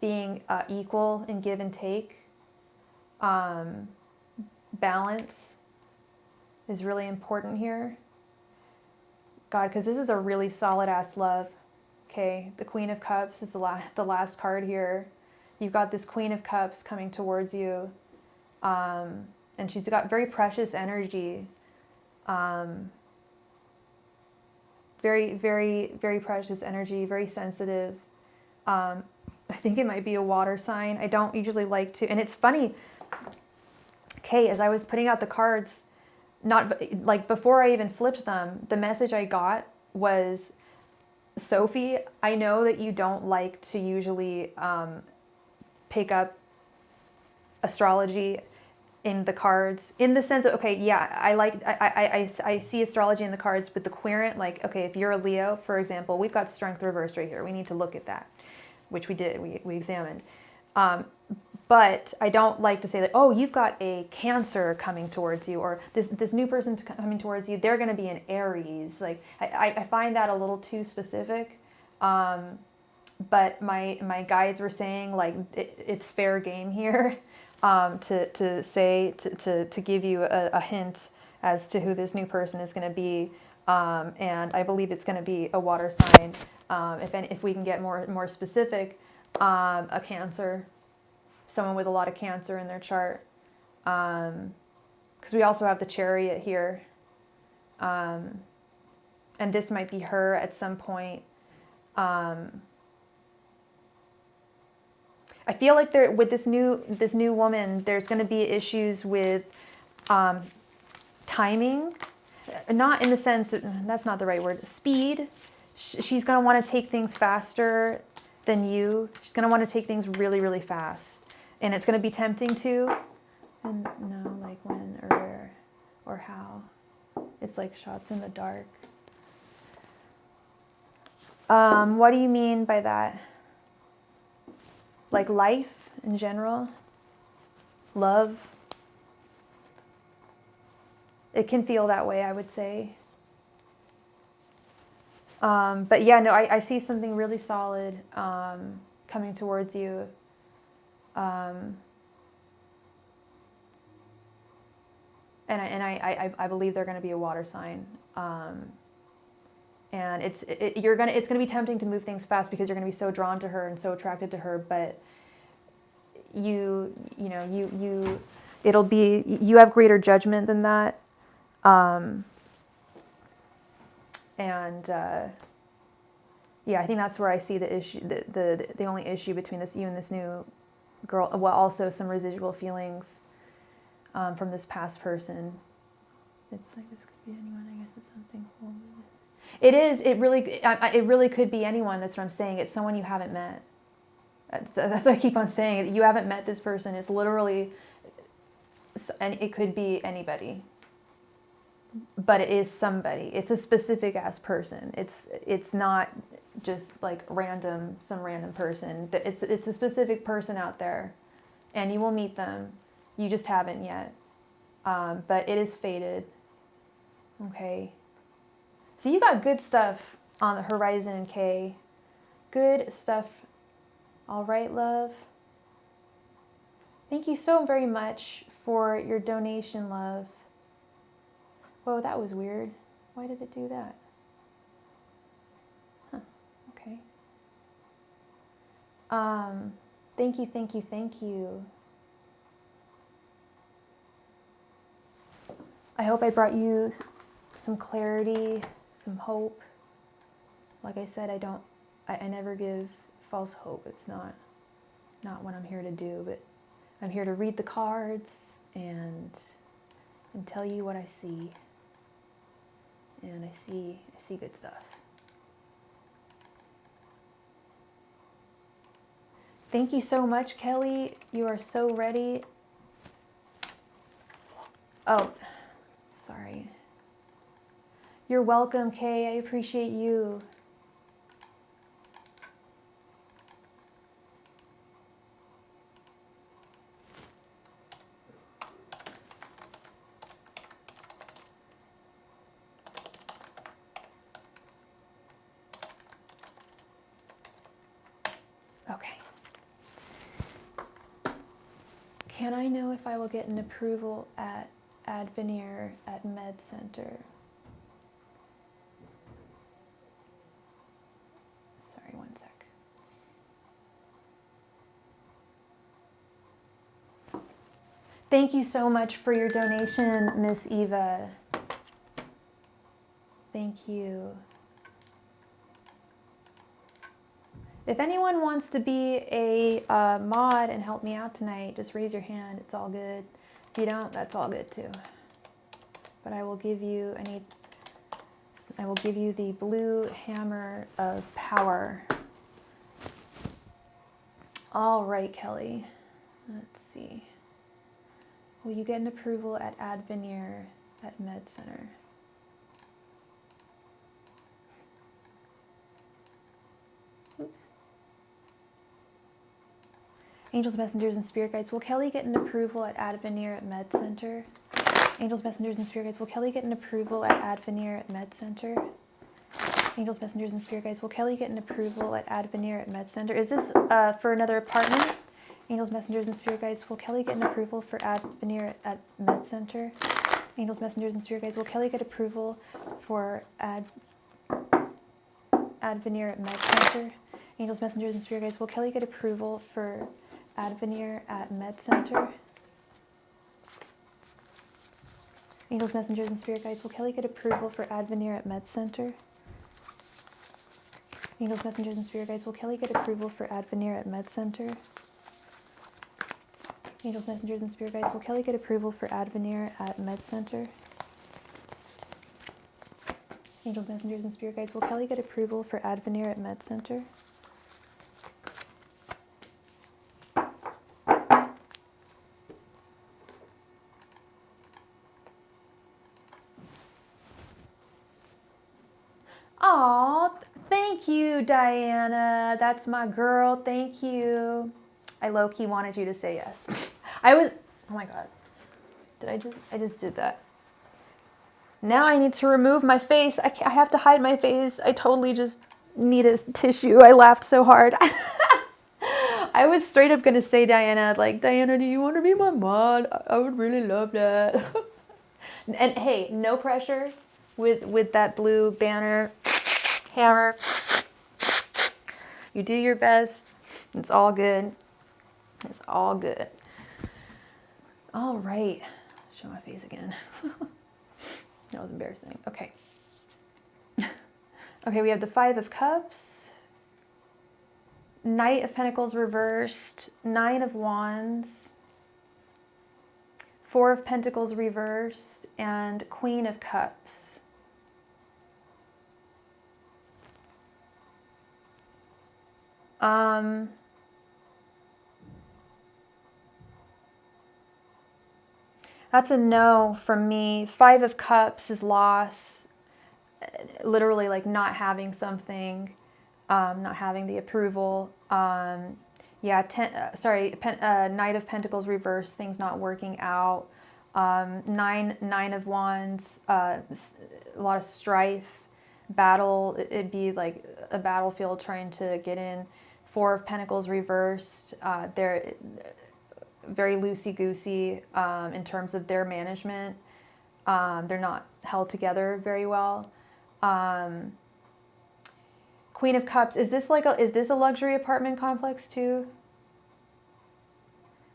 being equal in give and take. Balance is really important here, God, because this is a really solid ass love. Okay, the Queen of Cups is the last card here. You've got this Queen of Cups coming towards you, and she's got very precious energy. Very, very, very precious energy, very sensitive. I think it might be a water sign. I don't usually like to, and it's funny, okay, as I was putting out the cards, not like before I even flipped them, the message I got was, Sophie, I know that you don't like to usually pick up astrology in the cards, in the sense of, okay, yeah, I see astrology in the cards, but the querent, like, okay, if you're a Leo, for example, we've got strength reversed right here. We need to look at that, which we did, we examined. But I don't like to say that, oh, you've got a Cancer coming towards you, or this new person coming towards you, they're going to be an Aries. Like, I find that a little too specific. But my guides were saying, like, it's fair game here, to give you a hint as to who this new person is going to be. And I believe it's going to be a water sign. If we can get more specific, a Cancer, someone with a lot of Cancer in their chart, because we also have the Chariot here, and this might be her at some point. I feel like with this new woman, there's going to be issues with timing, not in the sense that's not the right word. Speed. She's going to want to take things faster than you. She's going to want to take things really, really fast. And it's going to be tempting to, and no, like when or where or how. It's like shots in the dark. What do you mean by that? Like life in general? Love? It can feel that way, I would say. But yeah, no, I see something really solid coming towards you. And I believe they're going to be a water sign. And it's going to be tempting to move things fast because you're going to be so drawn to her and so attracted to her, but you have greater judgment than that. Yeah, I think that's where I see the issue, the only issue between you and this new girl, well, also some residual feelings from this past person. It's like, this could be anyone. I guess it's something cool. It is. It really could be anyone. That's what I'm saying. It's someone you haven't met. That's what I keep on saying. You haven't met this person. It's literally, and it could be anybody. But it is somebody. It's a specific ass person. It's not just like some random person. It's a specific person out there, and you will meet them. You just haven't yet. But it is fated. Okay. So you got good stuff on the horizon, Kay. Good stuff. All right, love. Thank you so very much for your donation, love. Whoa, that was weird. Why did it do that? Huh, okay. Thank you, thank you, thank you. I hope I brought you some clarity, some hope. Like I said, I never give false hope. It's not what I'm here to do, but I'm here to read the cards and and tell you what I see. And I see good stuff. Thank you so much, Kelly. You are so ready. Oh, sorry. You're welcome, Kay. I appreciate you. Okay. Can I know if I will get an approval at Advenir at Med Center? Sorry, one sec. Thank you so much for your donation, Miss Eva. Thank you. If anyone wants to be a mod and help me out tonight, just raise your hand. It's all good. If you don't, that's all good too. But I will give you, I will give you the blue hammer of power. All right, Kelly. Let's see. Will you get an approval at Advenir at Med Center? Oops. Angels, messengers, and spirit guides. Will Kelly get an approval at Advenir at Med Center? Angels, messengers, and spirit guides. Will Kelly get an approval at Advenir at Med Center? Angels, messengers, and spirit guides. Will Kelly get an approval at Advenir at Med Center? Is this for another apartment? Angels, messengers, and spirit guides. Will Kelly get an approval for Advenir at Med Center? Angels, messengers, and spirit guides. Will Kelly get approval for Advenir at Med Center? Angels, messengers, and spirit guides. Will Kelly get approval for Advenir at Med Center? Angels, messengers, and spirit guides. Will Kelly get approval for Advenir at Med Center? Angels, messengers, and spirit guides. Will Kelly get approval for Advenir at Med Center? Angels, messengers, and spirit guides. Will Kelly get approval for Advenir at Med Center? Angels, messengers, and spirit guides. Will Kelly get approval for Advenir at Med Center? Aw, thank you, Diana. That's my girl. Thank you. I low-key wanted you to say yes. Oh my God. I just did that. Now I need to remove my face. I have to hide my face. I totally just need a tissue. I laughed so hard. I was straight up gonna say, Diana, like, Diana, do you want to be my mod? I would really love that. And hey, no pressure with that blue banner hammer. You do your best. It's all good. It's all good. All right. Show my face again. That was embarrassing. Okay. Okay, we have the Five of Cups, Knight of Pentacles reversed, Nine of Wands, Four of Pentacles reversed, and Queen of Cups. That's a no from me. Five of Cups is loss. Literally like not having something, not having the approval. Yeah, Knight of Pentacles reversed, things not working out. Nine of Wands, a lot of strife, battle. It'd be like a battlefield trying to get in. Four of Pentacles reversed. They're very loosey-goosey in terms of their management. They're not held together very well. Queen of Cups, is this a luxury apartment complex too?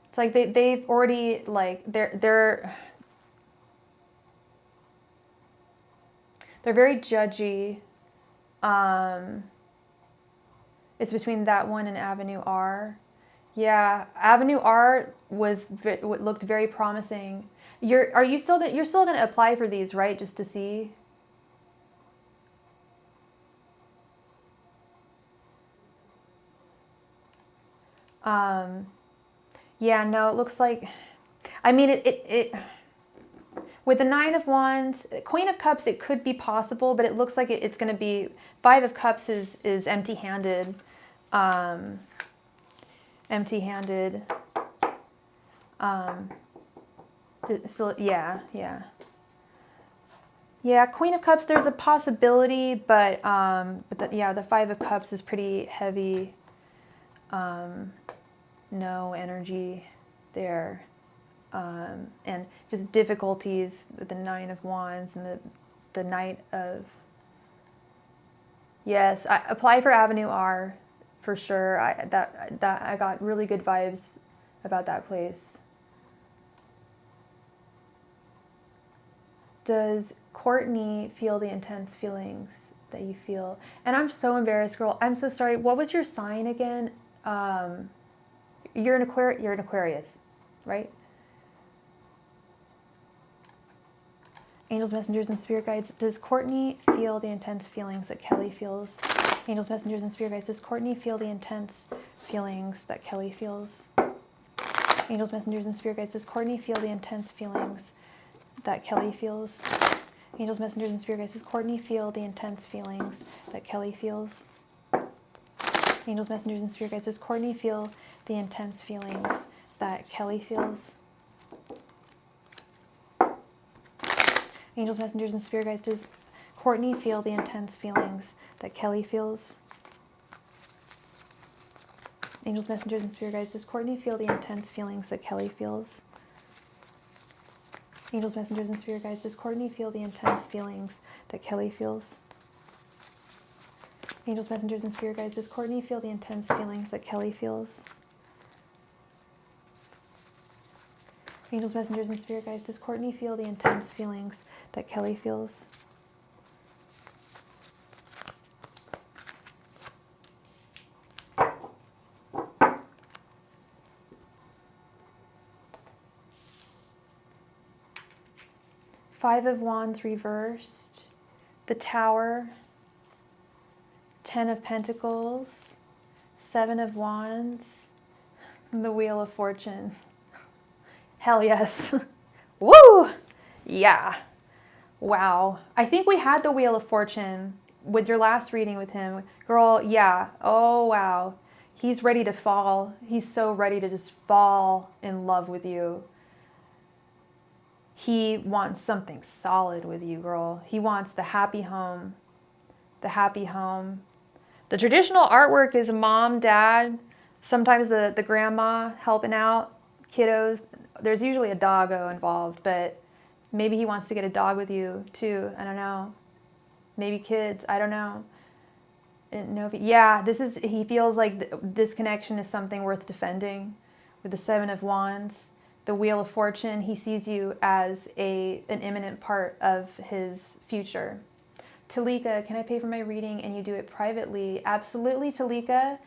It's like they've already, like, they're very judgy. It's between that one and Avenue R. Yeah, Avenue R looked very promising. you're still gonna apply for these, right? Just to see. Yeah, no, it looks like, I mean, it with the Nine of Wands, Queen of Cups, it could be possible, but it looks like it's going to be, Five of Cups is empty-handed. Empty-handed. So, yeah. Yeah, Queen of Cups, there's a possibility, but the Five of Cups is pretty heavy. No energy there. And just difficulties with the Nine of Wands and the Knight of... Yes, apply for Avenue R for sure. I got really good vibes about that place. Does Courtney feel the intense feelings that you feel? And I'm so embarrassed, girl. I'm so sorry. What was your sign again? You're an Aquarius, right? Angels, messengers, and spirit guides. Does Courtney feel the intense feelings that Kelly feels? Angels, messengers, and spirit guides. Does Courtney feel the intense feelings that Kelly feels? Angels, messengers, and spirit guides. Does Courtney feel the intense feelings that Kelly feels? Angels, messengers, and spirit guides. Does Courtney feel the intense feelings that Kelly feels? Angels, messengers, and spirit guides. Does Courtney feel the intense feelings that Kelly feels? Angels, messengers, and spirit guides. Does Courtney feel the intense feelings that Kelly feels? Angels, messengers, and spirit guides. Does Courtney feel the intense feelings that Kelly feels? Angels, messengers, and spirit guides. Does Courtney feel the intense feelings that Kelly feels? Angels, messengers, and spirit guides. Does Courtney feel the intense feelings that Kelly feels? Angels, messengers, and spirit guides. Does Courtney feel the intense feelings that Kelly feels? Five of Wands reversed, the Tower, Ten of Pentacles, Seven of Wands, the Wheel of Fortune. Hell yes. Woo! Yeah. Wow. I think we had the Wheel of Fortune with your last reading with him. Girl, yeah. Oh, wow. He's ready to fall. He's so ready to just fall in love with you. He wants something solid with you, girl. He wants the happy home. The happy home. The traditional artwork is mom, dad, sometimes the grandma helping out, kiddos. There's usually a doggo involved, but maybe he wants to get a dog with you too. I don't know. Maybe kids. I don't know. I didn't know if he feels like this connection is something worth defending. With the Seven of Wands, the Wheel of Fortune, he sees you as an imminent part of his future. Talika, can I pay for my reading and you do it privately? Absolutely, Talika.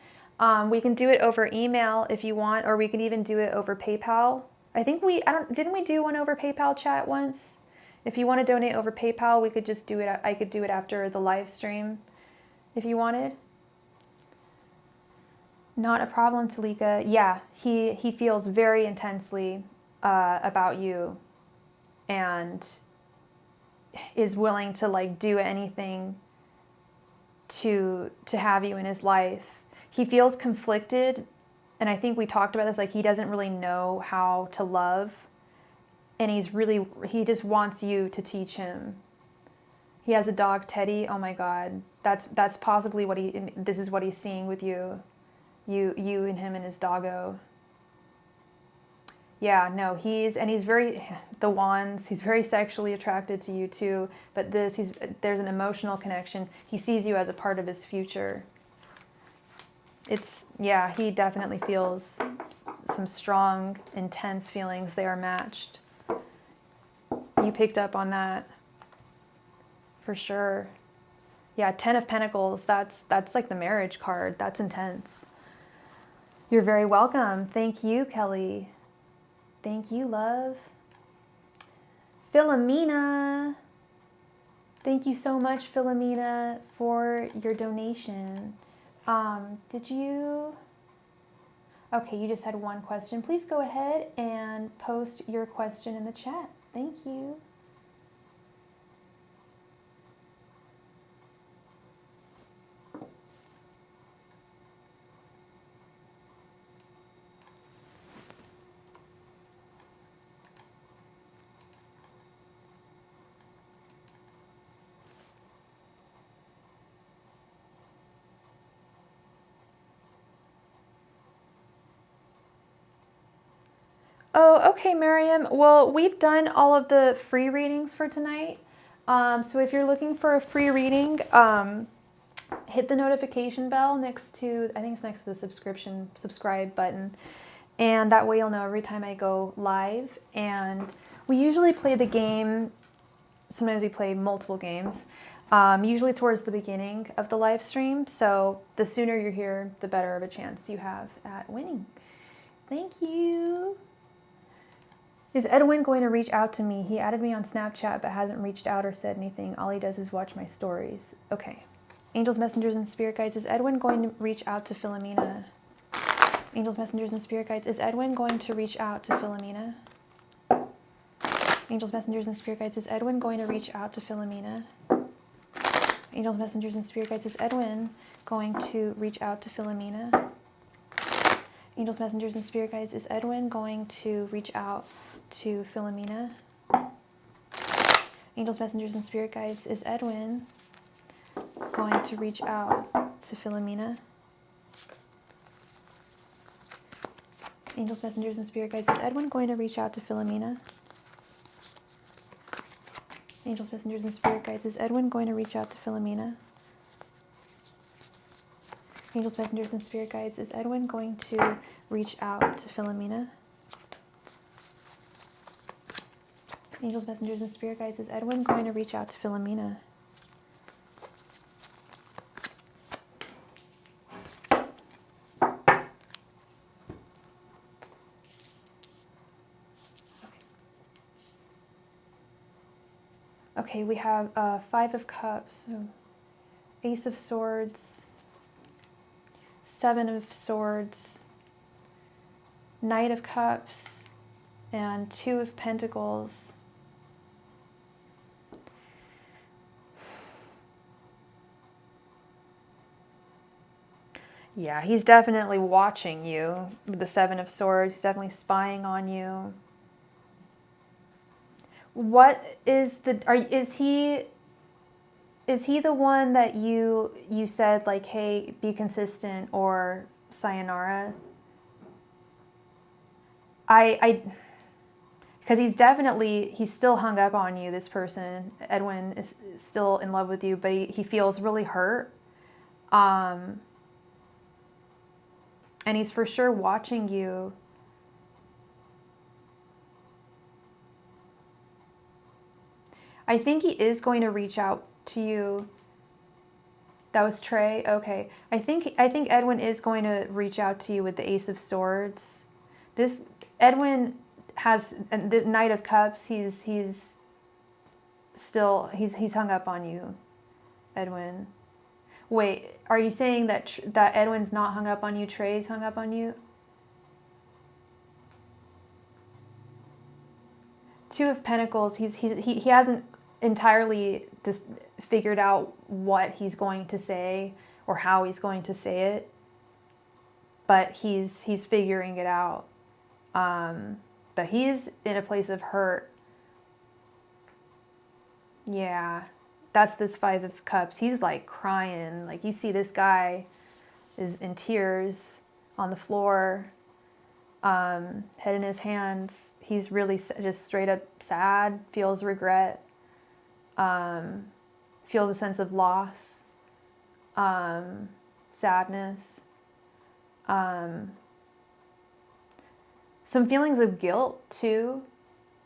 We can do it over email if you want, or we can even do it over PayPal. I think didn't we do one over PayPal chat once? If you want to donate over PayPal, we could just do it. I could do it after the live stream if you wanted. Not a problem, Talika. Yeah, he feels very intensely about you and is willing to like do anything to have you in his life. He feels conflicted, and I think we talked about this, like he doesn't really know how to love, and he just wants you to teach him. He has a dog, Teddy. Oh my God, that's possibly this is what he's seeing with you and him and his doggo. Yeah, no, he's very, the Wands, he's very sexually attracted to you too, but there's an emotional connection. He sees you as a part of his future. He definitely feels some strong, intense feelings. They are matched. You picked up on that for sure. Yeah, Ten of Pentacles, that's like the marriage card. That's intense. You're very welcome. Thank you, Kelly. Thank you, love. Philomena. Thank you so much, Philomena, for your donation. Did you... Okay, you just had one question. Please go ahead and post your question in the chat. Thank you. Oh, okay, Miriam. Well, we've done all of the free readings for tonight. So if you're looking for a free reading, hit the notification bell next to, I think it's next to the subscribe button. And that way you'll know every time I go live. And we usually play the game, sometimes we play multiple games, usually towards the beginning of the live stream. So the sooner you're here, the better of a chance you have at winning. Thank you. Is Edwin going to reach out to me? He added me on Snapchat but hasn't reached out or said anything. All he does is watch my stories. Okay. Angels, messengers, and spirit guides. Is Edwin going to reach out to Philomena? Angels, messengers, and spirit guides. Is Edwin going to reach out to Philomena? Angels, messengers, and spirit guides. Is Edwin going to reach out to Philomena? Angels, messengers, and spirit guides. Is Edwin going to reach out to Philomena? Angels, messengers, and spirit guides. Is Edwin going to reach out to Philomena? Angels, messengers, and spirit guides. Is Edwin going to reach out to Philomena? Angels, messengers, and spirit guides. Is Edwin going to reach out to Philomena? Angels, messengers, and spirit guides. Is Edwin going to reach out to Philomena? Angels, messengers, and spirit guides. Is Edwin going to reach out to Philomena? Angels, messengers, and spirit guides. Is Edwin going to reach out to Philomena? Okay, we have Five of Cups, Ace of Swords, Seven of Swords, Knight of Cups, and Two of Pentacles. Yeah, he's definitely watching you with the Seven of Swords. He's definitely spying on you. What is the, is he the one that you said like, hey, be consistent or sayonara? Because he's still hung up on you, this person. Edwin is still in love with you, but he feels really hurt. And he's for sure watching you. I think he is going to reach out to you. That was Trey? Okay. I think Edwin is going to reach out to you with the Ace of Swords. This Edwin has the Knight of Cups. He's hung up on you, Edwin. Wait, are you saying that Edwin's not hung up on you, Trey's hung up on you? Two of Pentacles, he hasn't entirely just figured out what he's going to say or how he's going to say it, but he's figuring it out. But he's in a place of hurt. Yeah, that's this Five of Cups. He's like crying. Like you see this guy is in tears on the floor, head in his hands. He's really just straight up sad, feels regret, feels a sense of loss, sadness, some feelings of guilt too.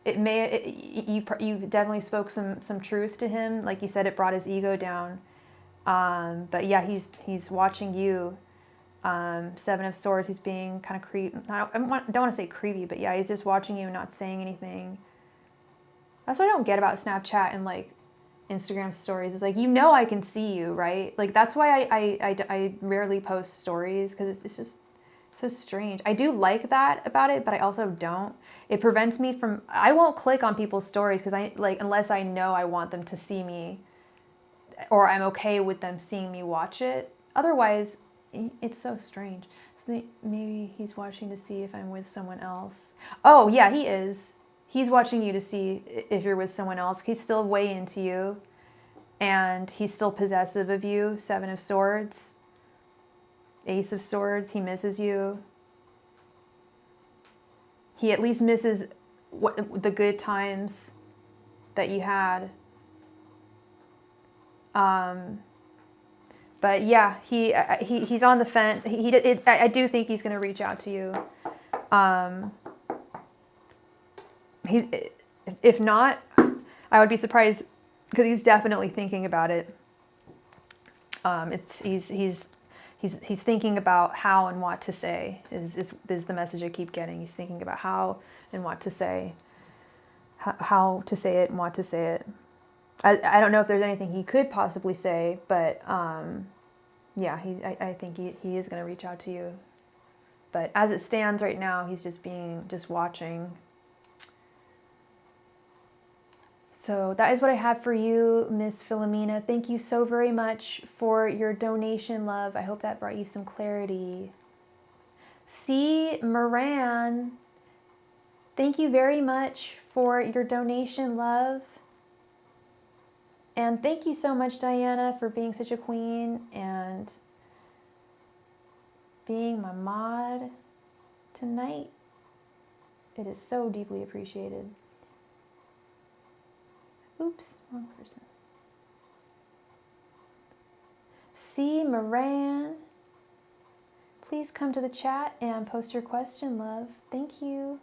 You definitely spoke some truth to him. Like you said, it brought his ego down. But yeah, he's watching you. Seven of Swords, he's being kind of creepy. I don't want to say creepy, but yeah, he's just watching you, not saying anything. That's what I don't get about Snapchat and like Instagram stories. It's like, you know, I can see you, right? Like, that's why I rarely post stories, because it's just so strange. I do like that about it, but I also don't. It prevents me from, I won't click on people's stories because I like, unless I know I want them to see me or I'm okay with them seeing me watch it. Otherwise, it's so strange. So maybe he's watching to see if I'm with someone else. Oh yeah, he is. He's watching you to see if you're with someone else. He's still way into you, and he's still possessive of you. 7 of Swords, Ace of Swords. He misses you. He at least misses the good times that you had. But yeah, he's on the fence. I do think he's going to reach out to you. If not, I would be surprised, because he's definitely thinking about it. He's thinking about how and what to say is the message I keep getting. He's thinking about how and what to say, how to say it and what to say it. I don't know if there's anything he could possibly say, but yeah, I think he is going to reach out to you. But as it stands right now, he's just watching. So that is what I have for you, Miss Philomena. Thank you so very much for your donation, love. I hope that brought you some clarity. C. Moran, thank you very much for your donation, love. And thank you so much, Diana, for being such a queen and being my mod tonight. It is so deeply appreciated. Oops, wrong person. C. Moran, please come to the chat and post your question, love. Thank you.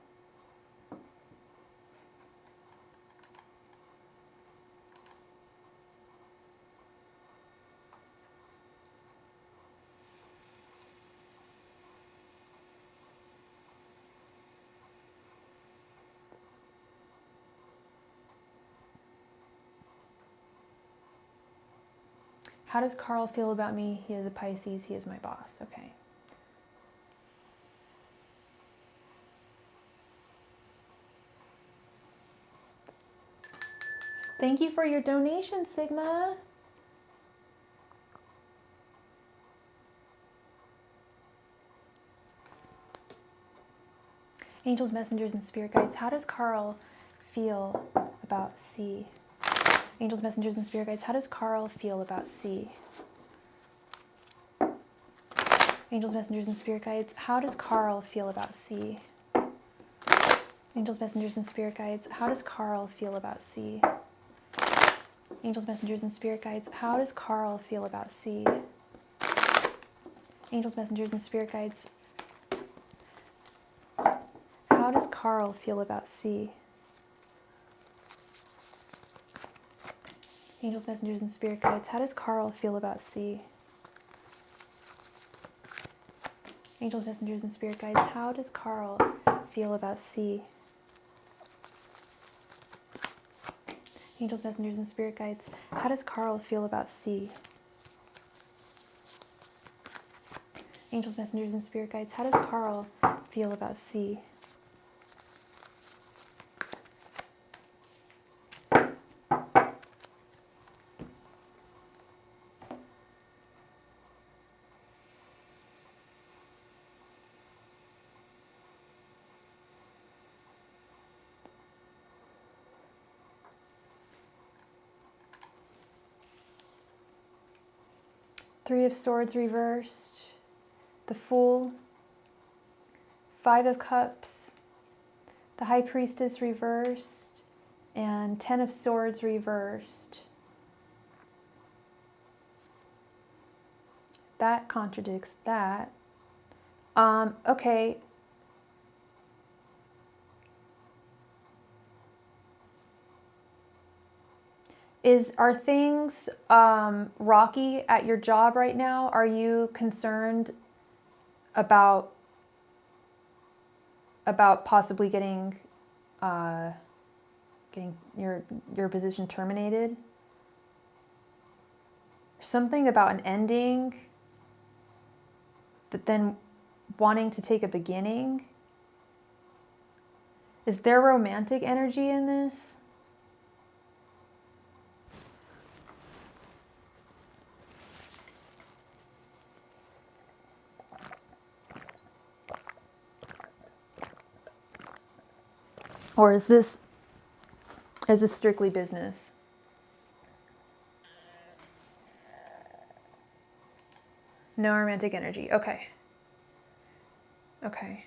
How does Carl feel about me? He is a Pisces. He is my boss. Okay. Thank you for your donation, Sigma. Angels, messengers, and spirit guides. How does Carl feel about C? Angels, messengers, and spirit guides. How does Carl feel about C? Angels, messengers, and spirit guides. How does Carl feel about C? Angels, messengers, and spirit guides. How does Carl feel about C? Angels, messengers, and spirit guides. How does Carl feel about C? Angels, messengers, and spirit guides. How does Carl feel about C? Angels, messengers, and spirit guides. How does Carl feel about C? Angels, messengers, and spirit guides. How does Carl feel about C? Angels, messengers, and spirit guides. How does Carl feel about C? Angels, messengers, and spirit guides. How does Carl feel about C? Three of Swords reversed, the Fool, 5 of Cups, the High Priestess reversed, and 10 of Swords reversed. That contradicts that. Okay. Are things rocky at your job right now? Are you concerned about possibly getting getting your position terminated. Something about an ending, but then wanting to take a beginning. Is there romantic energy in this? Or is this strictly business? No romantic energy. Okay. Okay.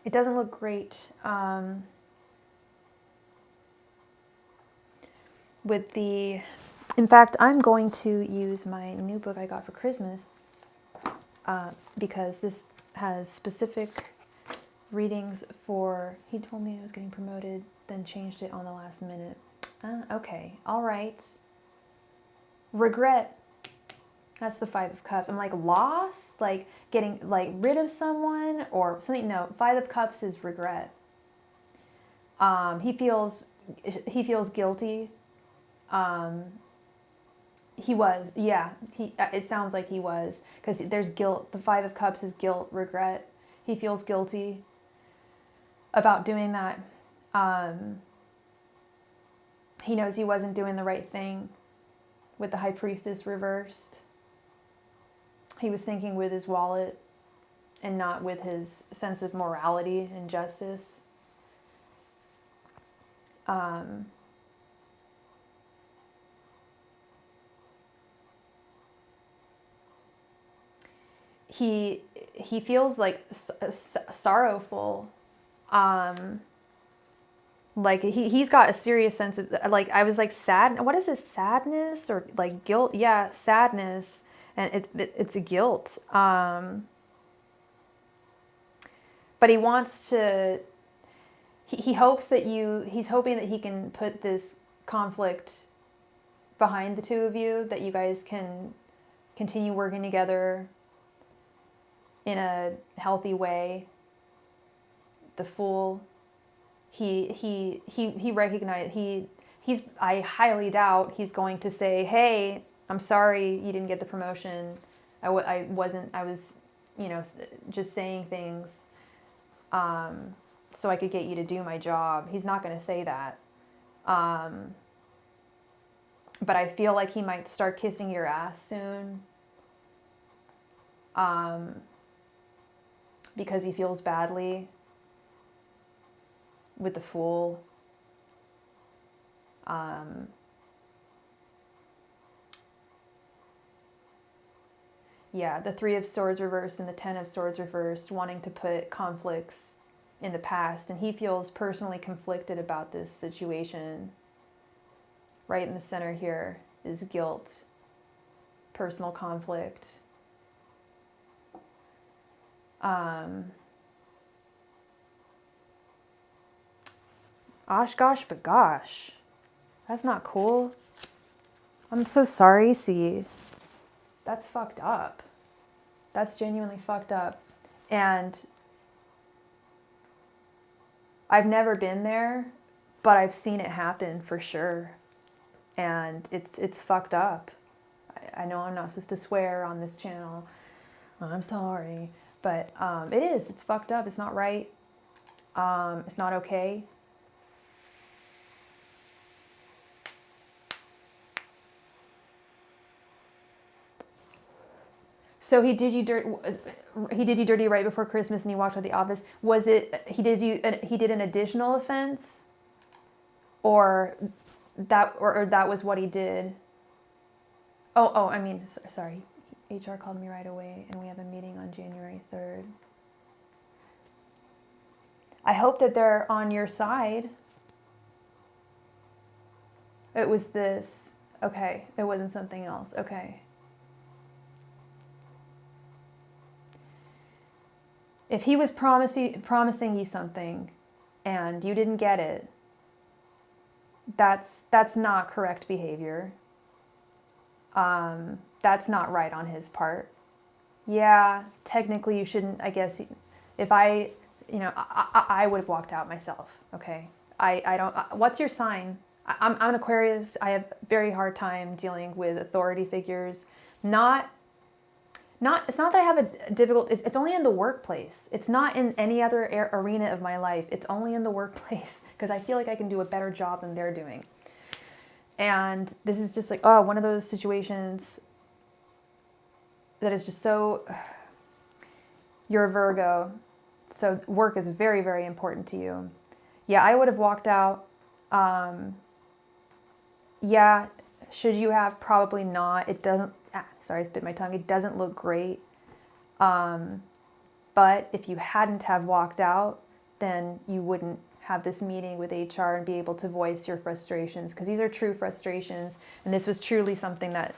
It doesn't look great. With the, in fact, I'm going to use my new book I got for Christmas because this has specific readings for, he told me I was getting promoted, then changed it on the last minute. Okay, all right. Regret. That's the Five of Cups. I'm like lost, like getting like rid of someone or something. No, Five of Cups is regret. He feels guilty. He was, yeah. It sounds like he was, because there's guilt. The Five of Cups is guilt, regret. He feels guilty about doing that. He knows he wasn't doing the right thing with the High Priestess reversed. He was thinking with his wallet and not with his sense of morality and justice. He feels like sorrowful. Like he's got a serious sense of, like, I was like sad. What is this, sadness or like guilt? Yeah, sadness, and it's a guilt. But he wants to. He hopes that he's hoping that he can put this conflict behind the two of you, that you guys can continue working together in a healthy way. The Fool. He recognized he's I highly doubt he's going to say, hey, I'm sorry you didn't get the promotion. I was, just saying things so I could get you to do my job. He's not going to say that. But I feel like he might start kissing your ass soon. Because he feels badly with the Fool. Yeah, the Three of Swords reversed and the Ten of Swords reversed, wanting to put conflicts in the past. And he feels personally conflicted about this situation. Right in the center here is guilt, personal conflict. Osh gosh, but gosh. That's not cool. I'm so sorry, C. That's fucked up. That's genuinely fucked up. And I've never been there, but I've seen it happen for sure. And it's fucked up. I know I'm not supposed to swear on this channel. I'm sorry. But it is. It's fucked up. It's not right. It's not okay. So he did you dirty right before Christmas, and you walked out of the office. Was it he did an additional offense, or that was what he did? Oh, I mean, sorry. HR called me right away, and we have a meeting on January 3rd. I hope that they're on your side. It was this. Okay, it wasn't something else. Okay. If he was promising you something and you didn't get it, that's not correct behavior. That's not right on his part. Yeah, technically you shouldn't, I guess, If I, I would have walked out myself. Okay. I don't, what's your sign? I'm an Aquarius. I have very hard time dealing with authority figures. It's not that I have a difficult, it's only in the workplace. It's not in any other arena of my life. It's only in the workplace because I feel like I can do a better job than they're doing. And this is just like, one of those situations that is just so, you're a Virgo. So work is very, very important to you. Yeah, I would have walked out. Yeah, should you have? Probably not. It doesn't, sorry, I spit my tongue. It doesn't look great. But if you hadn't have walked out, then you wouldn't have this meeting with HR and be able to voice your frustrations, because these are true frustrations. And this was truly something that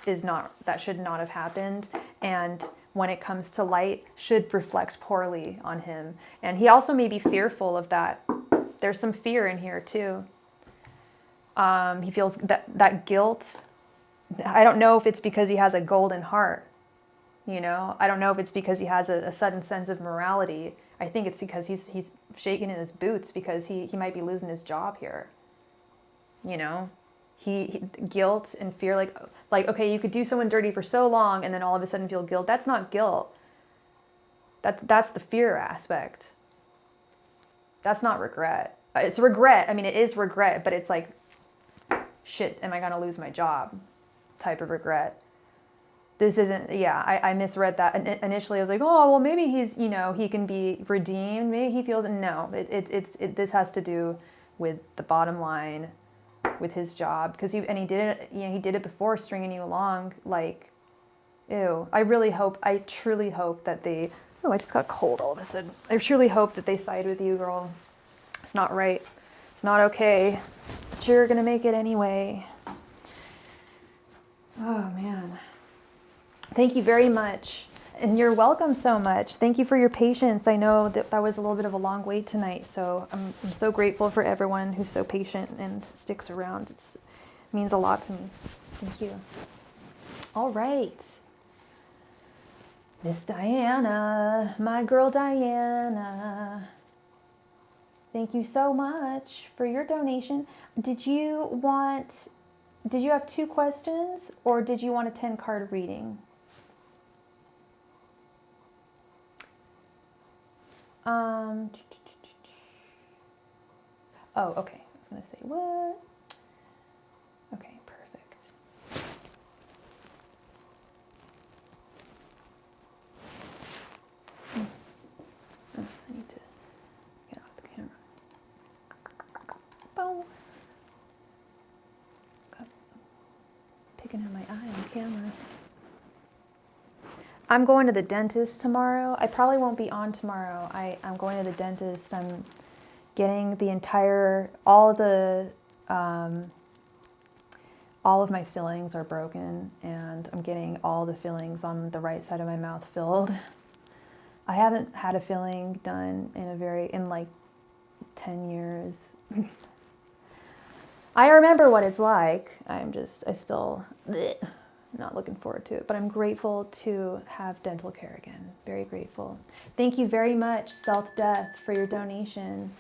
should not have happened. And when it comes to light, should reflect poorly on him. And he also may be fearful of that. There's some fear in here too. He feels that guilt. I don't know if it's because he has a golden heart. I don't know if it's because he has a sudden sense of morality. I think it's because he's shaking in his boots because he might be losing his job here. He guilt and fear, like, okay, you could do someone dirty for so long and then all of a sudden feel guilt. That's not guilt. That's the fear aspect. That's not regret. It's regret. I mean, it is regret, but it's like, shit, am I going to lose my job type of regret. This isn't, I misread that. Initially, I was like, oh, well, maybe he's, he can be redeemed. Maybe he feels, no, this has to do with the bottom line, with his job. Because he did it, he did it before stringing you along. Like, ew. I truly hope that they, I just got cold all of a sudden. I truly hope that they side with you, girl. It's not right. It's not okay. But you're going to make it anyway. Oh, man. Thank you very much. And you're welcome so much. Thank you for your patience. I know that was a little bit of a long wait tonight. So I'm so grateful for everyone who's so patient and sticks around. It means a lot to me. Thank you. All right. Miss Diana, my girl Diana. Thank you so much for your donation. Did you have 2 questions or did you want a 10-card reading? Oh, okay. I was going to say, what? Okay, perfect. I need to get off the camera. Boom. Picking at my eye on camera. I'm going to the dentist tomorrow. I probably won't be on tomorrow. I'm going to the dentist. I'm getting all of my fillings are broken, and I'm getting all the fillings on the right side of my mouth filled. I haven't had a filling done in like 10 years. I remember what it's like. I still not looking forward to it, but I'm grateful to have dental care again. Very grateful. Thank you very much, Self-Death, for your donation.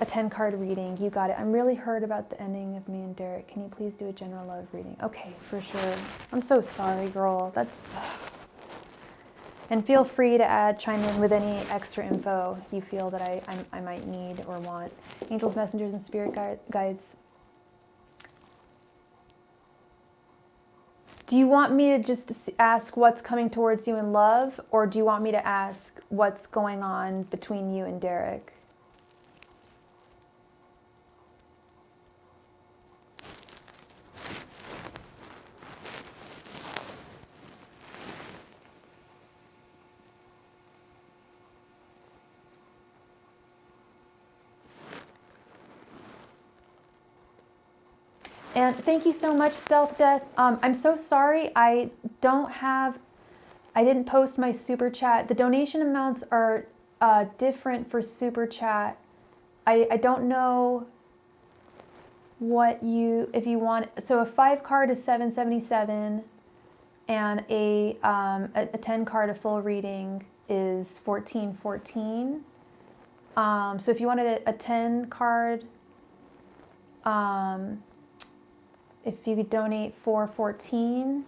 A 10-card reading. You got it. I'm really hurt about the ending of me and Derek. Can you please do a general love reading? Okay, for sure. I'm so sorry, girl. And feel free to chime in with any extra info you feel that I might need or want. Angels, messengers, and spirit guides. Do you want me to just ask what's coming towards you in love, or do you want me to ask what's going on between you and Derek? And thank you so much, Stealth Death. I'm so sorry I didn't post my super chat. The donation amounts are different for super chat. I don't know if you want, so a 5-card is $7.77 and a 10-card, a full reading is $14.14. So if you wanted a 10 card, if you could donate 414,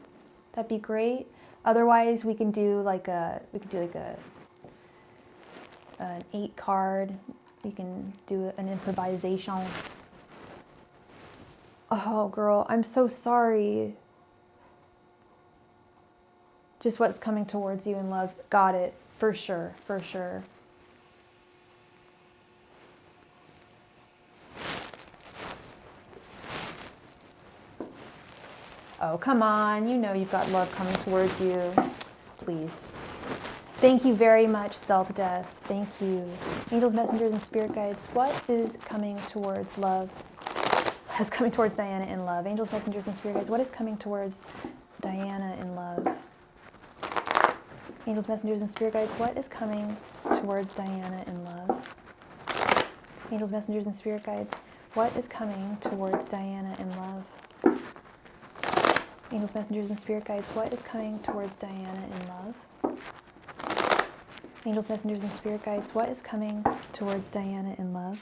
that'd be great. Otherwise, we can do like an 8 card. We can do an improvisation. Oh, girl, I'm so sorry. Just what's coming towards you in love. Got it. For sure. For sure. Oh, come on. You know you've got love coming towards you. Please. Thank you very much, Stealth Death. Thank you. Angels, messengers, and spirit guides. What is coming towards love? Is coming towards Diana in love. Angels, messengers, and spirit guides. What is coming towards Diana in love? Angels, messengers, and spirit guides. What is coming towards Diana in love? Angels, messengers, and spirit guides. What is coming towards Diana in love? Angels, messengers, and spirit guides. What is coming towards Diana in love? Angels, messengers, and spirit guides. What is coming towards Diana in love?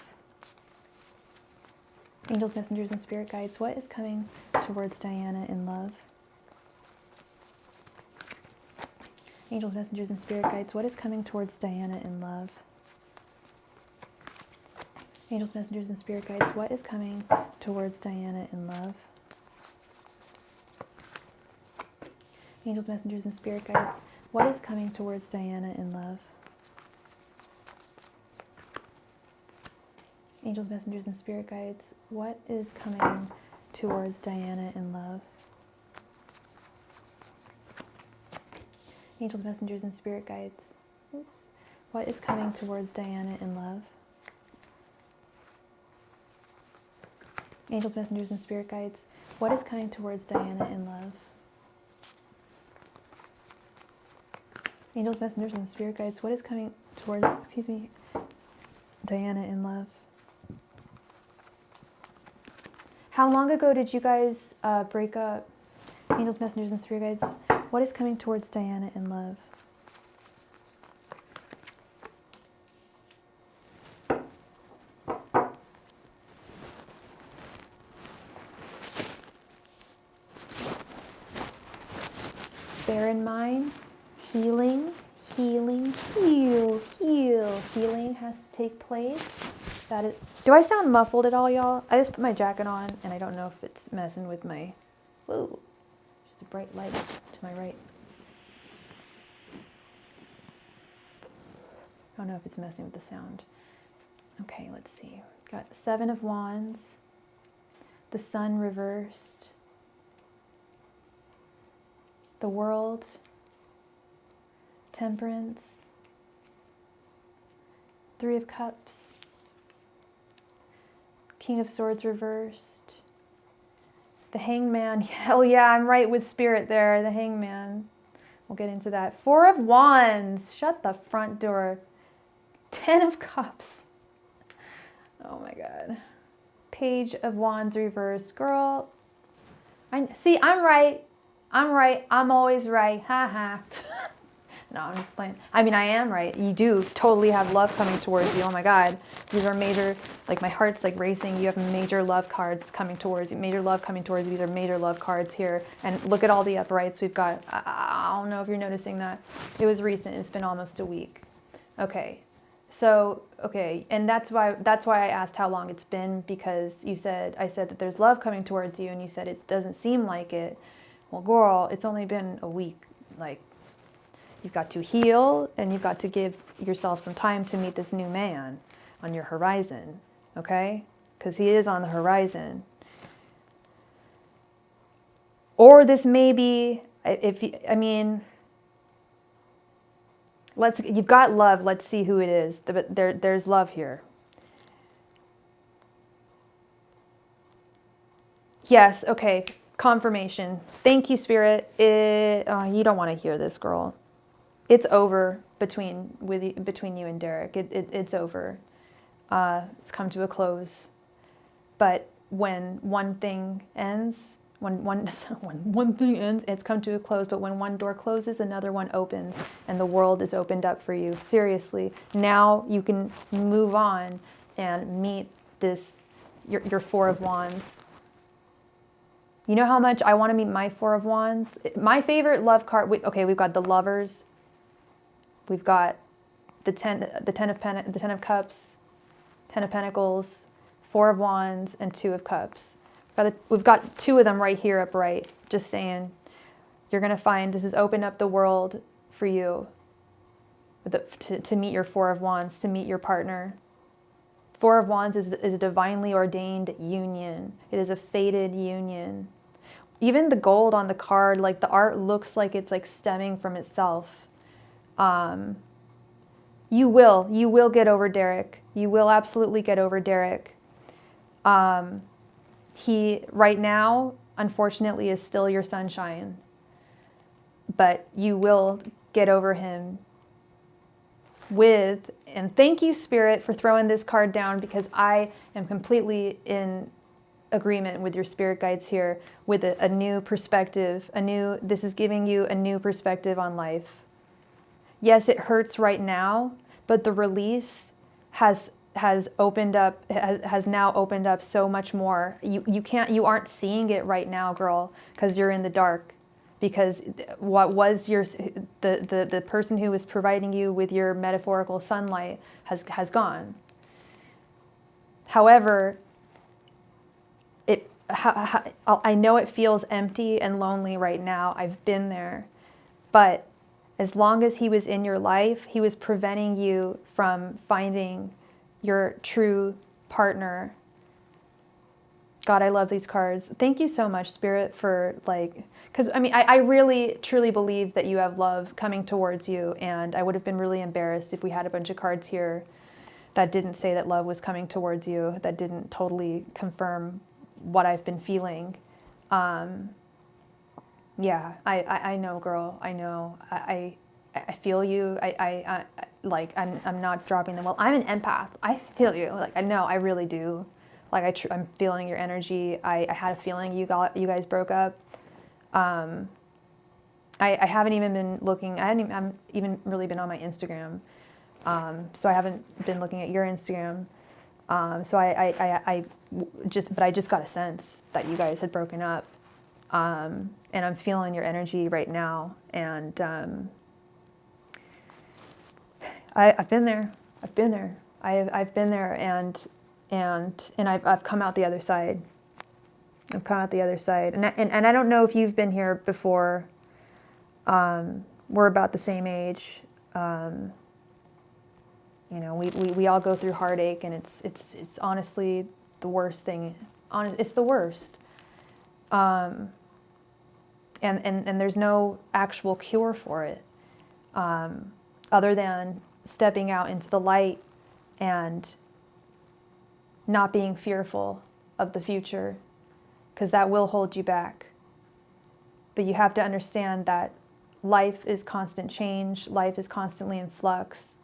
Angels, messengers, and spirit guides. What is coming towards Diana in love? Angels, messengers, and spirit guides. What is coming towards Diana in love? Angels, messengers, and spirit guides. What is coming towards Diana in love? Angels, messengers, and spirit guides. What is coming towards Diana in love? Angels, messengers, and spirit guides. What is coming towards Diana in love? Angels, messengers, and spirit guides. Oops. What is coming towards Diana in love? Angels, messengers, and spirit guides. What is coming towards Diana in love? Angels, messengers, and spirit guides. What is coming towards, Diana in love? How long ago did you guys break up? Angels, messengers, and spirit guides. What is coming towards Diana in love? Bear in mind, healing has to take place. That is. Do I sound muffled at all, y'all? I just put my jacket on, and I don't know if it's messing with my. Whoa! Just a bright light to my right. I don't know if it's messing with the sound. Okay, let's see. Got 7 of Wands. The Sun reversed. The World. Temperance. 3 of Cups. King of Swords reversed. The Hangman. Hell yeah, I'm right with Spirit there. The Hangman. We'll get into that. 4 of Wands. Shut the front door. 10 of Cups. Oh my God. Page of Wands reversed. Girl. I'm right. I'm always right. Ha ha. No, I'm just playing. I mean, I am right. You do totally have love coming towards you. Oh my God. These are major, like my heart's like racing. You have major love cards coming towards you. Major love coming towards you. These are major love cards here. And look at all the uprights we've got. I don't know if you're noticing that. It was recent. It's been almost a week. Okay. So, okay. And that's why I asked how long it's been, because I said that there's love coming towards you, and you said it doesn't seem like it. Well, girl, it's only been a week. Like, you've got to heal, and you've got to give yourself some time to meet this new man on your horizon, okay? Because he is on the horizon. Or this may be, you've got love. Let's see who it is. There's love here. Yes, okay. Confirmation. Thank you, Spirit. You don't want to hear this, girl. It's over between you and Derek. It's over. It's come to a close. But when one thing ends, when one thing ends, it's come to a close, but when one door closes, another one opens, and the world is opened up for you. Seriously, now you can move on and meet your Four of Wands. You know how much I want to meet my Four of Wands? My favorite love card, we've got the Lovers, we've got the Ten of Cups, Ten of Pentacles, Four of Wands, and Two of Cups. We've got two of them right here upright. Just saying, you're going to find this has opened up the world for you to meet your Four of Wands, to meet your partner. Four of Wands is a divinely ordained union. It is a fated union. Even the gold on the card, like the art looks like it's like stemming from itself. You will get over Derek. You will absolutely get over Derek. He, right now, unfortunately, is still your sunshine. But you will get over him and thank you, Spirit, for throwing this card down, because I am completely in agreement with your spirit guides here with a new perspective, this is giving you a new perspective on life. Yes, it hurts right now, but the release has opened up, has now opened up so much more. You aren't seeing it right now, girl, because you're in the dark. Because what was the person who was providing you with your metaphorical sunlight has gone. However, I know it feels empty and lonely right now. I've been there, but as long as he was in your life, he was preventing you from finding your true partner. God, I love these cards. Thank you so much, Spirit, for because I mean, I really, truly believe that you have love coming towards you, and I would have been really embarrassed if we had a bunch of cards here that didn't say that love was coming towards you, that didn't totally confirm what I've been feeling. Yeah, I know, girl. I know. I feel you. I'm not dropping them. Well, I'm an empath. I feel you. I know. I really do. I'm feeling your energy. I had a feeling you guys broke up. I haven't even been looking. I haven't even really been on my Instagram. So I haven't been looking at your Instagram. So I just got a sense that you guys had broken up. And I'm feeling your energy right now. And I've been there. I've been there. I've been there, and I've come out the other side. I've come out the other side. And I don't know if you've been here before. We're about the same age. We all go through heartache, and it's honestly the worst thing. It's the worst. And there's no actual cure for it, other than stepping out into the light and not being fearful of the future, because that will hold you back. But you have to understand that life is constant change. Life is constantly in flux.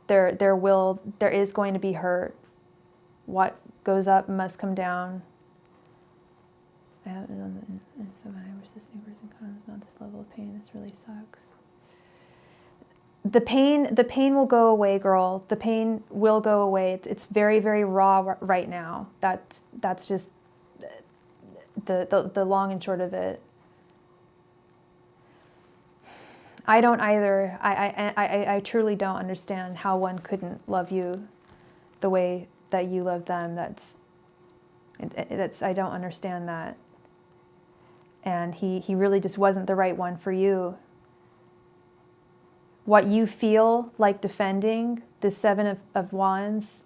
There is going to be hurt. What goes up must come down. I haven't done so many. Where's this new person comes? Not this level of pain. This really sucks. The pain will go away, girl. The pain will go away. It's very, very raw right now. That's just the long and short of it. I don't either. I truly don't understand how one couldn't love you the way that you love them. I don't understand that. And he really just wasn't the right one for you. What you feel like defending, the Seven of Wands,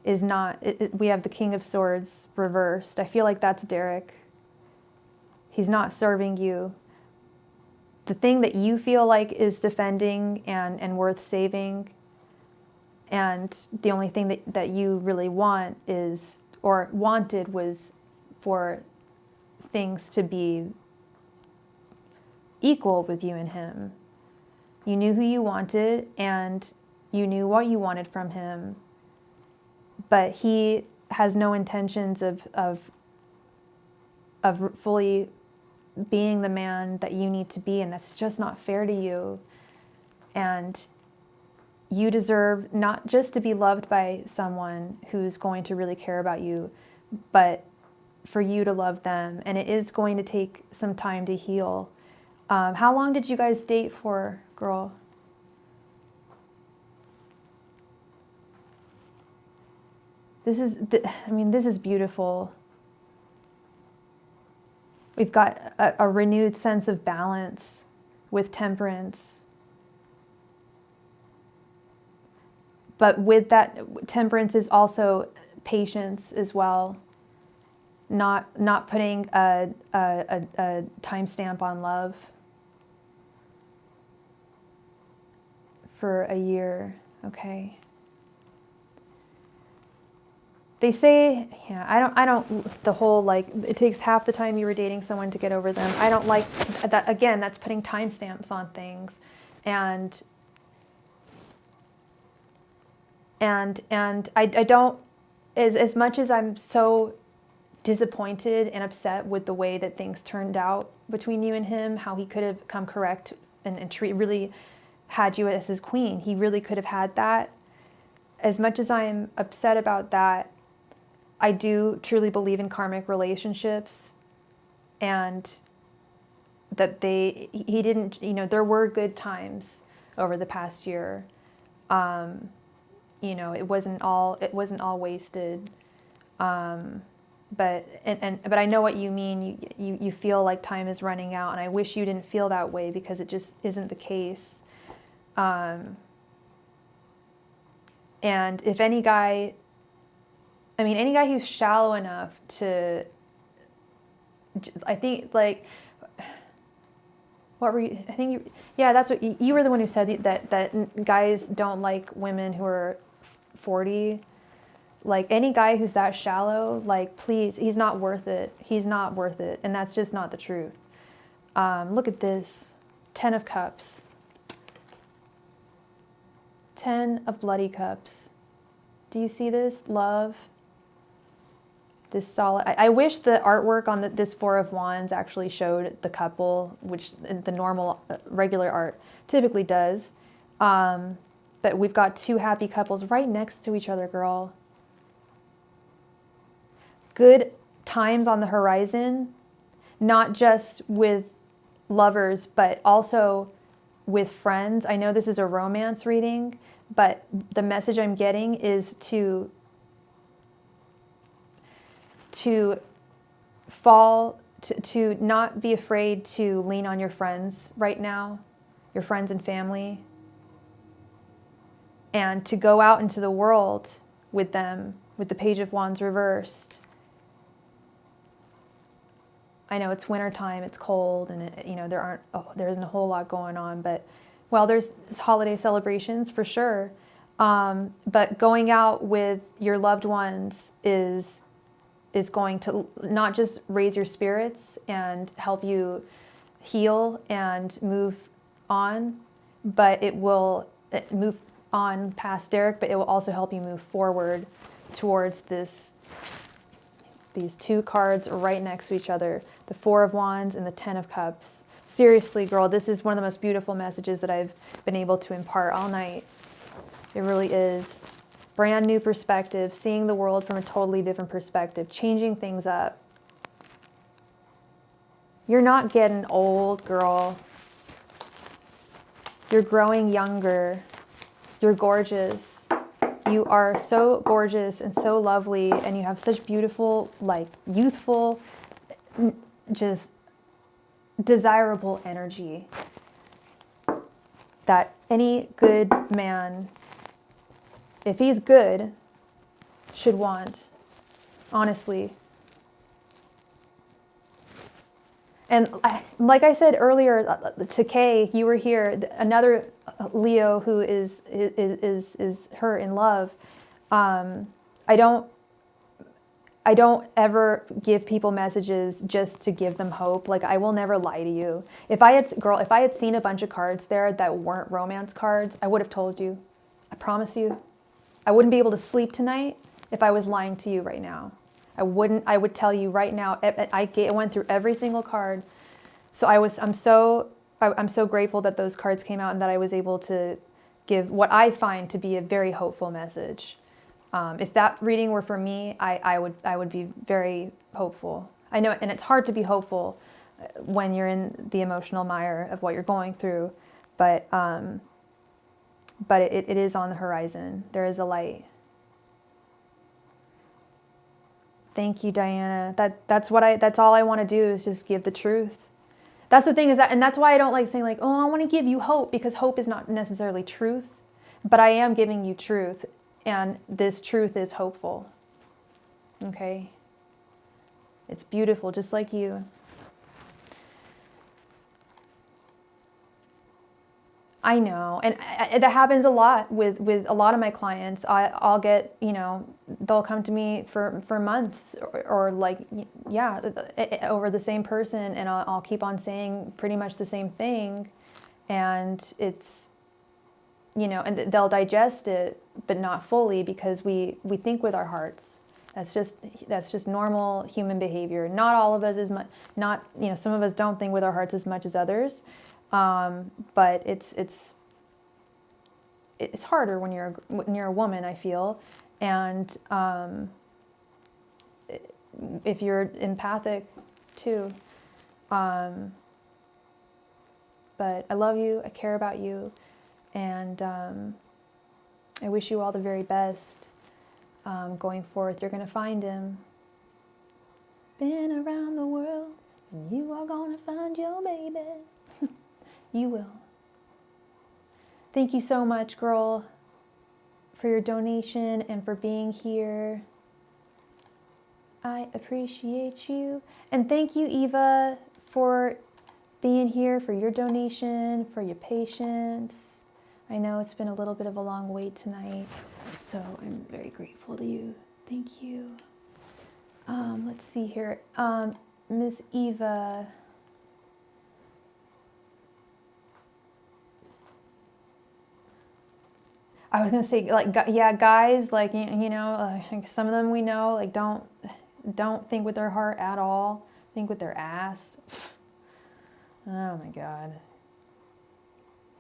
is not. We have the King of Swords reversed. I feel like that's Derek. He's not serving you. The thing that you feel like is defending and worth saving, and the only thing that you really want is, or wanted, was for things to be equal with you and him. You knew who you wanted, and you knew what you wanted from him, but he has no intentions of of fully being the man that you need to be, and that's just not fair to you. And you deserve not just to be loved by someone who's going to really care about you, but for you to love them. And it is going to take some time to heal. How long did you guys date for, girl? This is beautiful. We've got a renewed sense of balance with temperance. But with that, temperance is also patience as well. Not putting a timestamp on love for a year, okay? They say, yeah, I don't, the whole like, it takes half the time you were dating someone to get over them. I don't like that. Again, that's putting timestamps on things. And I don't, as much as I'm so disappointed and upset with the way that things turned out between you and him, how he could have come correct and really had you as his queen. He really could have had that. As much as I'm upset about that, I do truly believe in karmic relationships, and that he didn't, there were good times over the past year. It wasn't all wasted. But I know what you mean. You feel like time is running out, and I wish you didn't feel that way, because it just isn't the case. And if any guy who's shallow enough to, I think, like, what were you, I think you, yeah, that's what, you were the one who said that guys don't like women who are 40. Like, any guy who's that shallow, like, please, he's not worth it. He's not worth it. And that's just not the truth. Look at this. 10 of Cups. 10 of Bloody Cups. Do you see this? Love. This solid. I wish the artwork on this Four of Wands actually showed the couple, which the normal, regular art typically does. But we've got two happy couples right next to each other, girl. Good times on the horizon, not just with lovers, but also with friends. I know this is a romance reading, but the message I'm getting is to not be afraid to lean on your friends right now, your friends and family, and to go out into the world with them, with the Page of Wands reversed. I know it's wintertime, it's cold, and there isn't a whole lot going on, but, well, there's holiday celebrations for sure. But going out with your loved ones is going to not just raise your spirits and help you heal and move on, but it will move on past Derek, but it will also help you move forward towards these two cards right next to each other, the Four of Wands and the 10 of Cups. Seriously, girl, this is one of the most beautiful messages that I've been able to impart all night. It really is. Brand new perspective, seeing the world from a totally different perspective, changing things up. You're not getting old, girl. You're growing younger. You're gorgeous. You are so gorgeous and so lovely, and you have such beautiful, like, youthful, just desirable energy that any good man, if he's good, should want, honestly. And like I said earlier to Kay, you were here, another Leo who is her in love. I don't ever give people messages just to give them hope. Like, I will never lie to you. If I had seen a bunch of cards there that weren't romance cards, I would have told you. I promise you. I wouldn't be able to sleep tonight if I was lying to you right now. I would tell you right now, I went through every single card. So I'm so grateful that those cards came out and that I was able to give what I find to be a very hopeful message. If that reading were for me, I would be very hopeful. I know, and it's hard to be hopeful when you're in the emotional mire of what you're going through, but it is on the horizon. There is a light. Thank you, Diana. That's all I want to do is just give the truth. That's the thing, is that, and that's why I don't like saying like, oh, I want to give you hope, because hope is not necessarily truth, but I am giving you truth, and this truth is hopeful. Okay? It's beautiful, just like you. I know, and that happens a lot with a lot of my clients. I'll get, they'll come to me for months or like, yeah, over the same person, and I'll keep on saying pretty much the same thing, and it's, and they'll digest it, but not fully, because we think with our hearts. That's just normal human behavior. Not all of us as much. Not, some of us don't think with our hearts as much as others. But it's harder when you're a woman, I feel, and if you're empathic too. But I love you. I care about you, and I wish you all the very best going forth. You're gonna find him. Been around the world, and you are gonna find your baby. You will. Thank you so much, girl, for your donation and for being here. I appreciate you. And thank you, Eva, for being here, for your donation, for your patience. I know it's been a little bit of a long wait tonight, so I'm very grateful to you. Thank you. Let's see here. Miss Eva. I was gonna say, like, yeah, guys, like, like some of them we know, like, don't think with their heart at all. Think with their ass. Oh my God.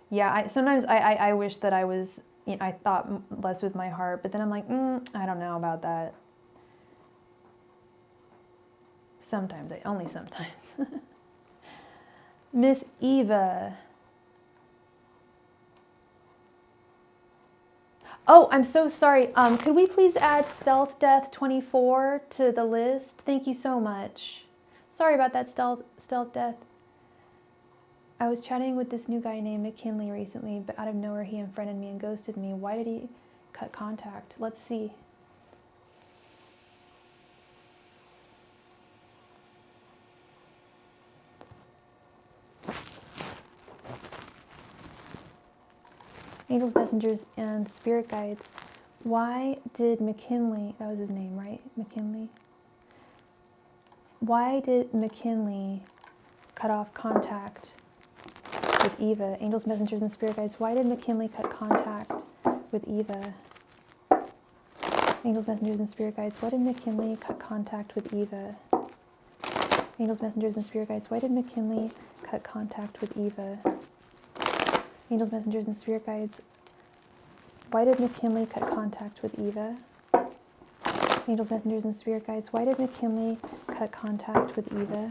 Yeah, sometimes I wish that I was, I thought less with my heart, but then I'm like, I don't know about that. Sometimes, only sometimes. Miss Eva. Oh, I'm so sorry. Could we please add Stealth Death 24 to the list? Thank you so much. Sorry about that, Stealth Death. I was chatting with this new guy named McKinley recently, but out of nowhere he unfriended me and ghosted me. Why did he cut contact? Let's see. Angels, messengers, and spirit guides. Why did McKinley, that was his name, right? McKinley? Why did McKinley cut off contact with Eva? Angels, messengers, and spirit guides. Why did McKinley cut contact with Eva? Angels, messengers, and spirit guides. Why did McKinley cut contact with Eva? Angels, messengers, and spirit guides. Why did McKinley cut contact with Eva? Angels, messengers, and spirit guides. Why did McKinley cut contact with Eva? Angels, messengers, and spirit guides. Why did McKinley cut contact with Eva?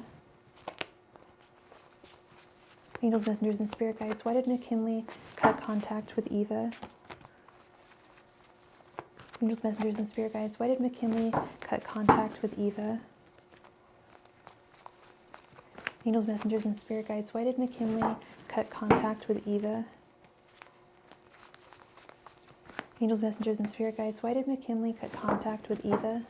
Angels, messengers, and spirit guides. Why did McKinley cut contact with Eva? Angels, messengers, and spirit guides. Why did McKinley cut contact with Eva? Angels, messengers, and spirit guides. Why did McKinley cut contact with Eva? Angels, messengers, and spirit guides. Why did McKinley cut contact with Eva?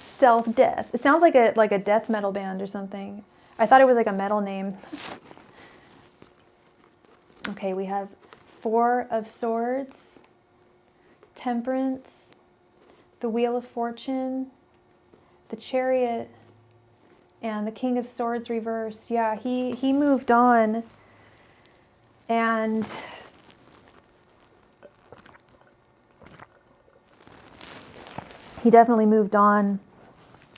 Stealth Death. It sounds like a death metal band or something. I thought it was like a metal name. Okay, we have Four of Swords, Temperance, the Wheel of Fortune, the Chariot, And the King of Swords reversed. Yeah, he moved on. And he definitely moved on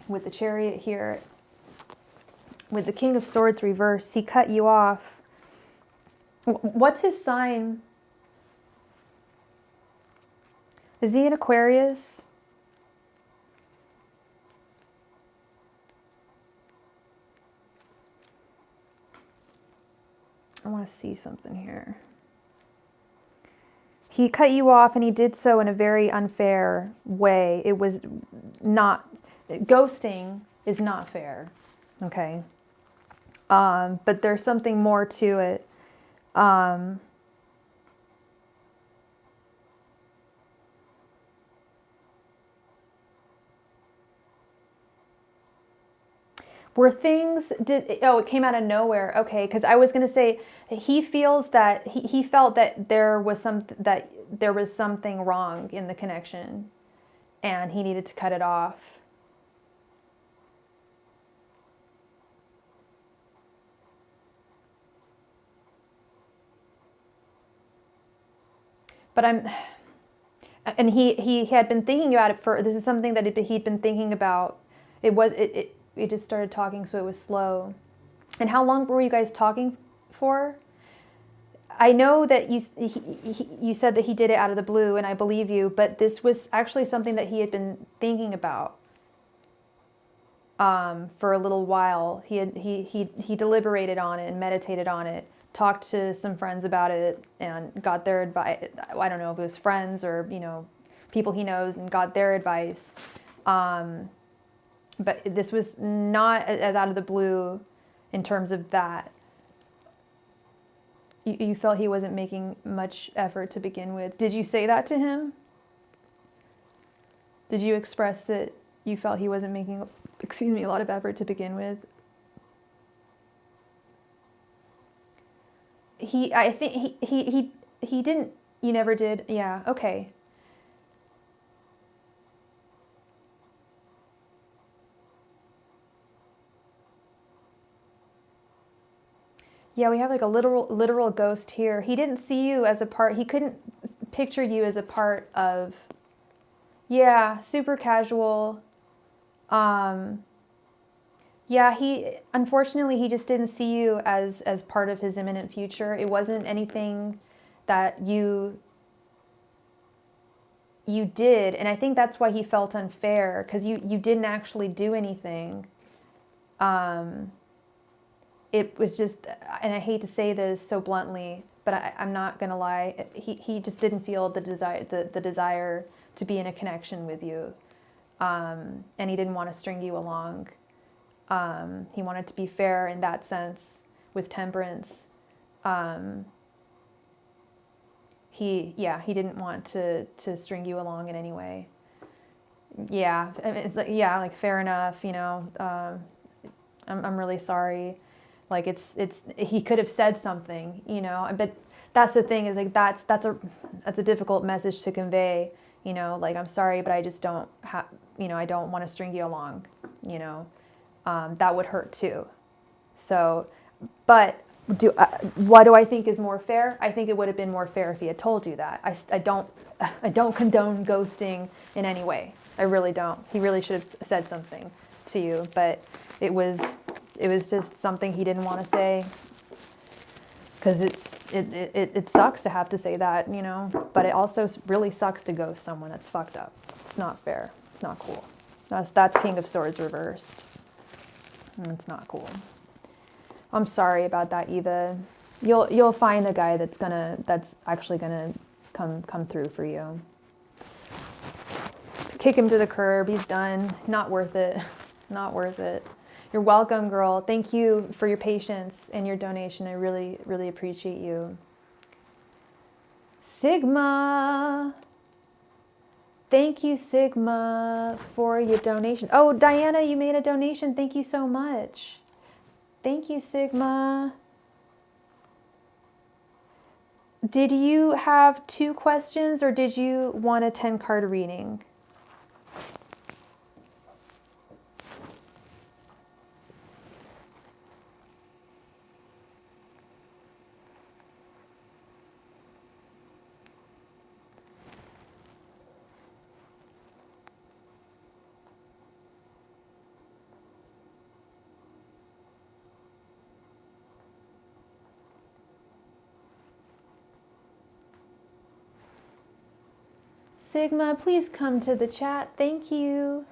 with the Chariot here. With the King of Swords reversed, he cut you off. What's his sign? Is he an Aquarius? I want to see something here. He cut you off, and he did so in a very unfair way. It was not, ghosting is not fair, okay? But there's something more to it. Were things, it came out of nowhere. Okay, because I was going to say, he feels that, he felt that there was something wrong in the connection, and he needed to cut it off. But and he had been thinking about it this is something that he'd been thinking about. We just started talking, so it was slow. And how long were you guys talking for? I know that you said that he did it out of the blue, and I believe you, but this was actually something that he had been thinking about for a little while. He deliberated on it and meditated on it, talked to some friends about it, and got their advice. I don't know if it was friends or, people he knows, and got their advice. But this was not as out of the blue in terms of that. You felt he wasn't making much effort to begin with. Did you say that to him? Did you express that you felt he wasn't making, a lot of effort to begin with? I think he didn't, you never did? Yeah, okay. Yeah, we have like a literal ghost here. He didn't see you as a part, he couldn't picture you as a part of, yeah, super casual. Yeah, unfortunately, he just didn't see you as part of his imminent future. It wasn't anything that you did, and I think that's why he felt unfair, because you didn't actually do anything. It was just, and I hate to say this so bluntly, but I'm not gonna lie, he just didn't feel the desire to be in a connection with you, and he didn't want to string you along. He wanted to be fair in that sense with temperance. He didn't want to string you along in any way. Yeah, it's like, yeah, like fair enough, I'm really sorry. Like he could have said something, but that's the thing, is like that's a difficult message to convey, like, I'm sorry, but I just don't have, I don't want to string you along, that would hurt too. So, but what do I think is more fair? I think it would have been more fair if he had told you that. I don't condone ghosting in any way. I really don't. He really should have said something to you, but it was just something he didn't want to say, because it sucks to have to say that, but it also really sucks to ghost someone. That's fucked up. It's not fair. It's not cool. That's King of Swords reversed. It's not cool. I'm sorry about that, Eva. You'll find a guy that's actually gonna come through for you. Kick him to the curb. He's done. Not worth it. Not worth it. You're welcome, girl. Thank you for your patience and your donation. I really, really appreciate you. Sigma. Thank you, Sigma, for your donation. Oh, Diana, you made a donation. Thank you so much. Thank you, Sigma. Did you have 2 questions, or did you want a 10-card reading? Sigma, please come to the chat. Thank you.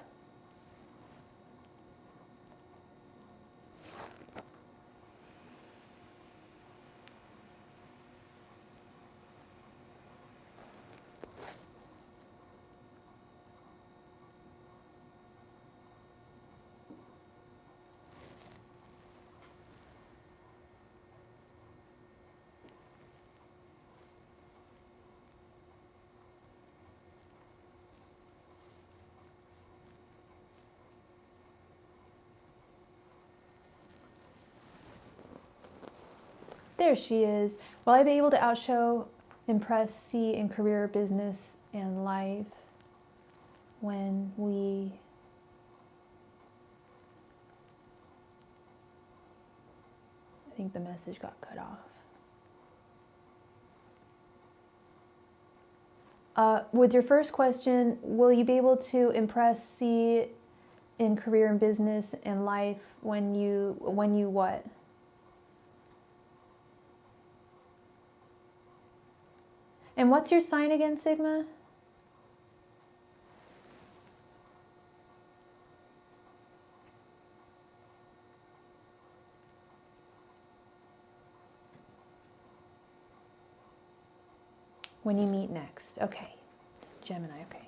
There she is. Will I be able to outshow, impress, see in career, business, and life when we... I think the message got cut off. With your first question, will you be able to impress, see in career and business and life when you what? And what's your sign again, Sigma? When you meet next. Okay. Gemini, okay.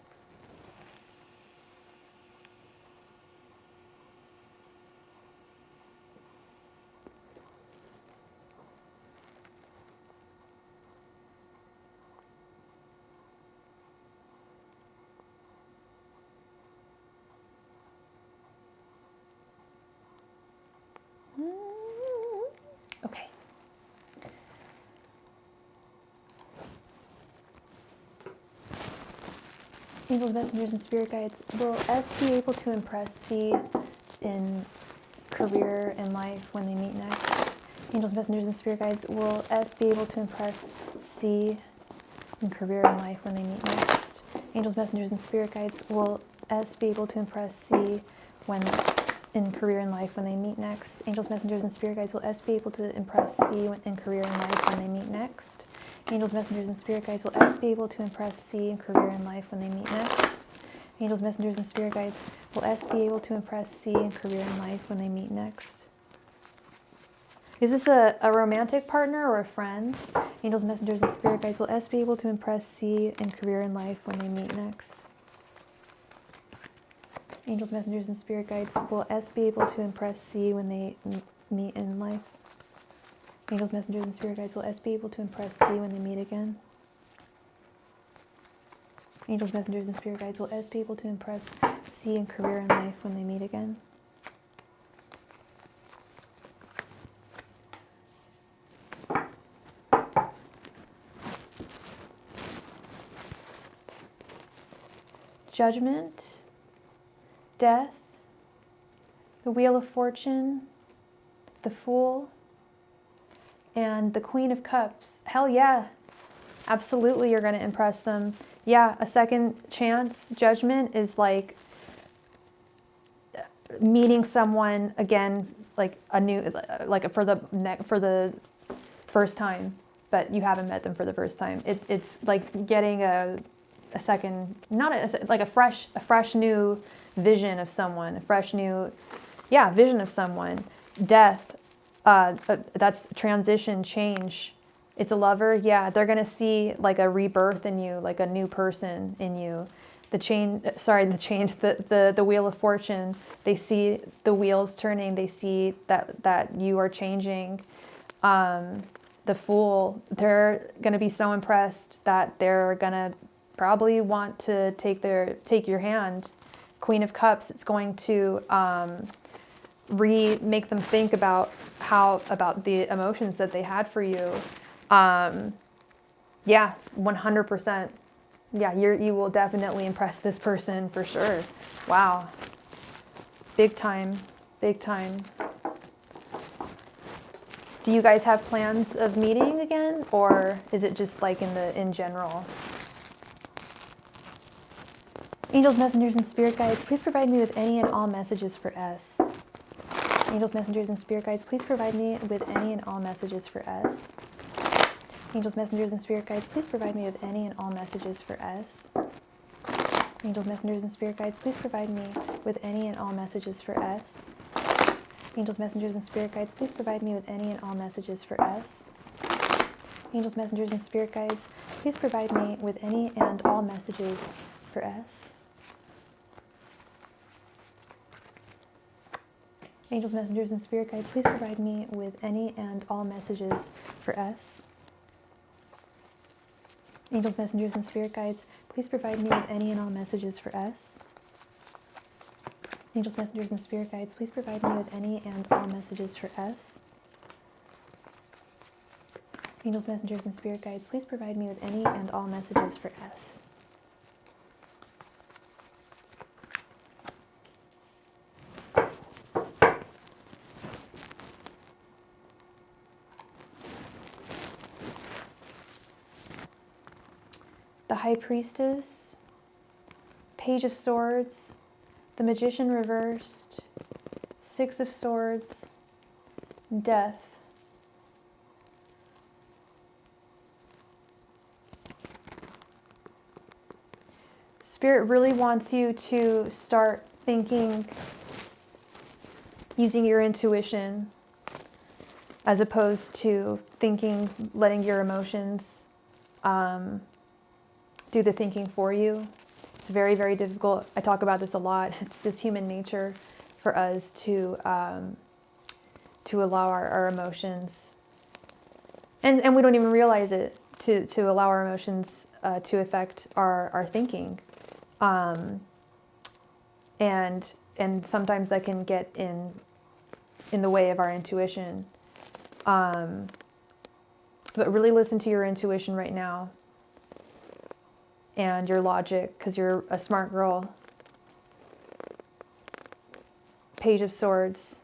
Okay. Angels, messengers, and spirit guides. Will S be able to impress C in career and life when they meet next? Angels, messengers, and spirit guides. Will S be able to impress C in career and life when they meet next? Angels, messengers, and spirit guides. Will S be able to impress C when in career and life when they meet next? Angels, messengers, and spirit guides. Will S be able to impress C in career and life when they meet next? Angels, messengers, and spirit guides. Will S be able to impress C in career and life when they meet next? Angels, messengers, and spirit guides. Will S be able to impress C in career and life when they meet next? Is this a romantic partner or a friend? Angels, messengers, and spirit guides. Will S be able to impress C in career and life when they meet next? Angels, messengers, and spirit guides. Will S be able to impress C when they meet in life? Angels, messengers, and spirit guides. Will S be able to impress C when they meet again? Angels, messengers, and spirit guides. Will S be able to impress C in career and life when they meet again? Judgment, death, the Wheel of Fortune, the Fool, and the Queen of Cups. Hell yeah, absolutely you're going to impress them. Yeah, a second chance. Judgment is like meeting someone again, like a new, like for the first time, but you haven't met them for the first time. It's like getting a second, not like a fresh new vision of someone, a fresh new, yeah, vision of someone. Death, that's transition, change. It's a lover, yeah, they're gonna see like a rebirth in you, like a new person in you. The Wheel of Fortune, they see the wheels turning, they see that you are changing. The Fool, they're gonna be so impressed that they're gonna probably want to take your hand. Queen of Cups, it's going to make them think about the emotions that they had for you. Yeah, 100%. Yeah, you will definitely impress this person for sure. Wow. Big time, big time. Do you guys have plans of meeting again, or is it just like in general? Angels, messengers, and spirit guides, please provide me with any and all messages for S. Angels, messengers, and spirit guides, please provide me with any and all messages for S. Angels, messengers, and spirit guides, please provide me with any and all messages for S. Angels, messengers, and spirit guides, please provide me with any and all messages for S. Angels, messengers, and spirit guides, please provide me with any and all messages for S. Angels, messengers, and spirit guides, please provide me with any and all messages for S. Angels, messengers, and spirit guides, please provide me with any and all messages for S. Angels, messengers, and spirit guides, please provide me with any and all messages for S. Angels, messengers, and spirit guides, please provide me with any and all messages for S. Angels, messengers, and spirit guides, please provide me with any and all messages for S. The High Priestess, Page of Swords, the Magician reversed, Six of Swords, Death. Spirit really wants you to start thinking, using your intuition, as opposed to thinking, letting your emotions do the thinking for you. It's very, very difficult. I talk about this a lot. It's just human nature for us to allow our emotions, and we don't even realize it, to allow our emotions to affect our thinking, and sometimes that can get in the way of our intuition. But really listen to your intuition right now and your logic, because you're a smart girl. Page of Swords,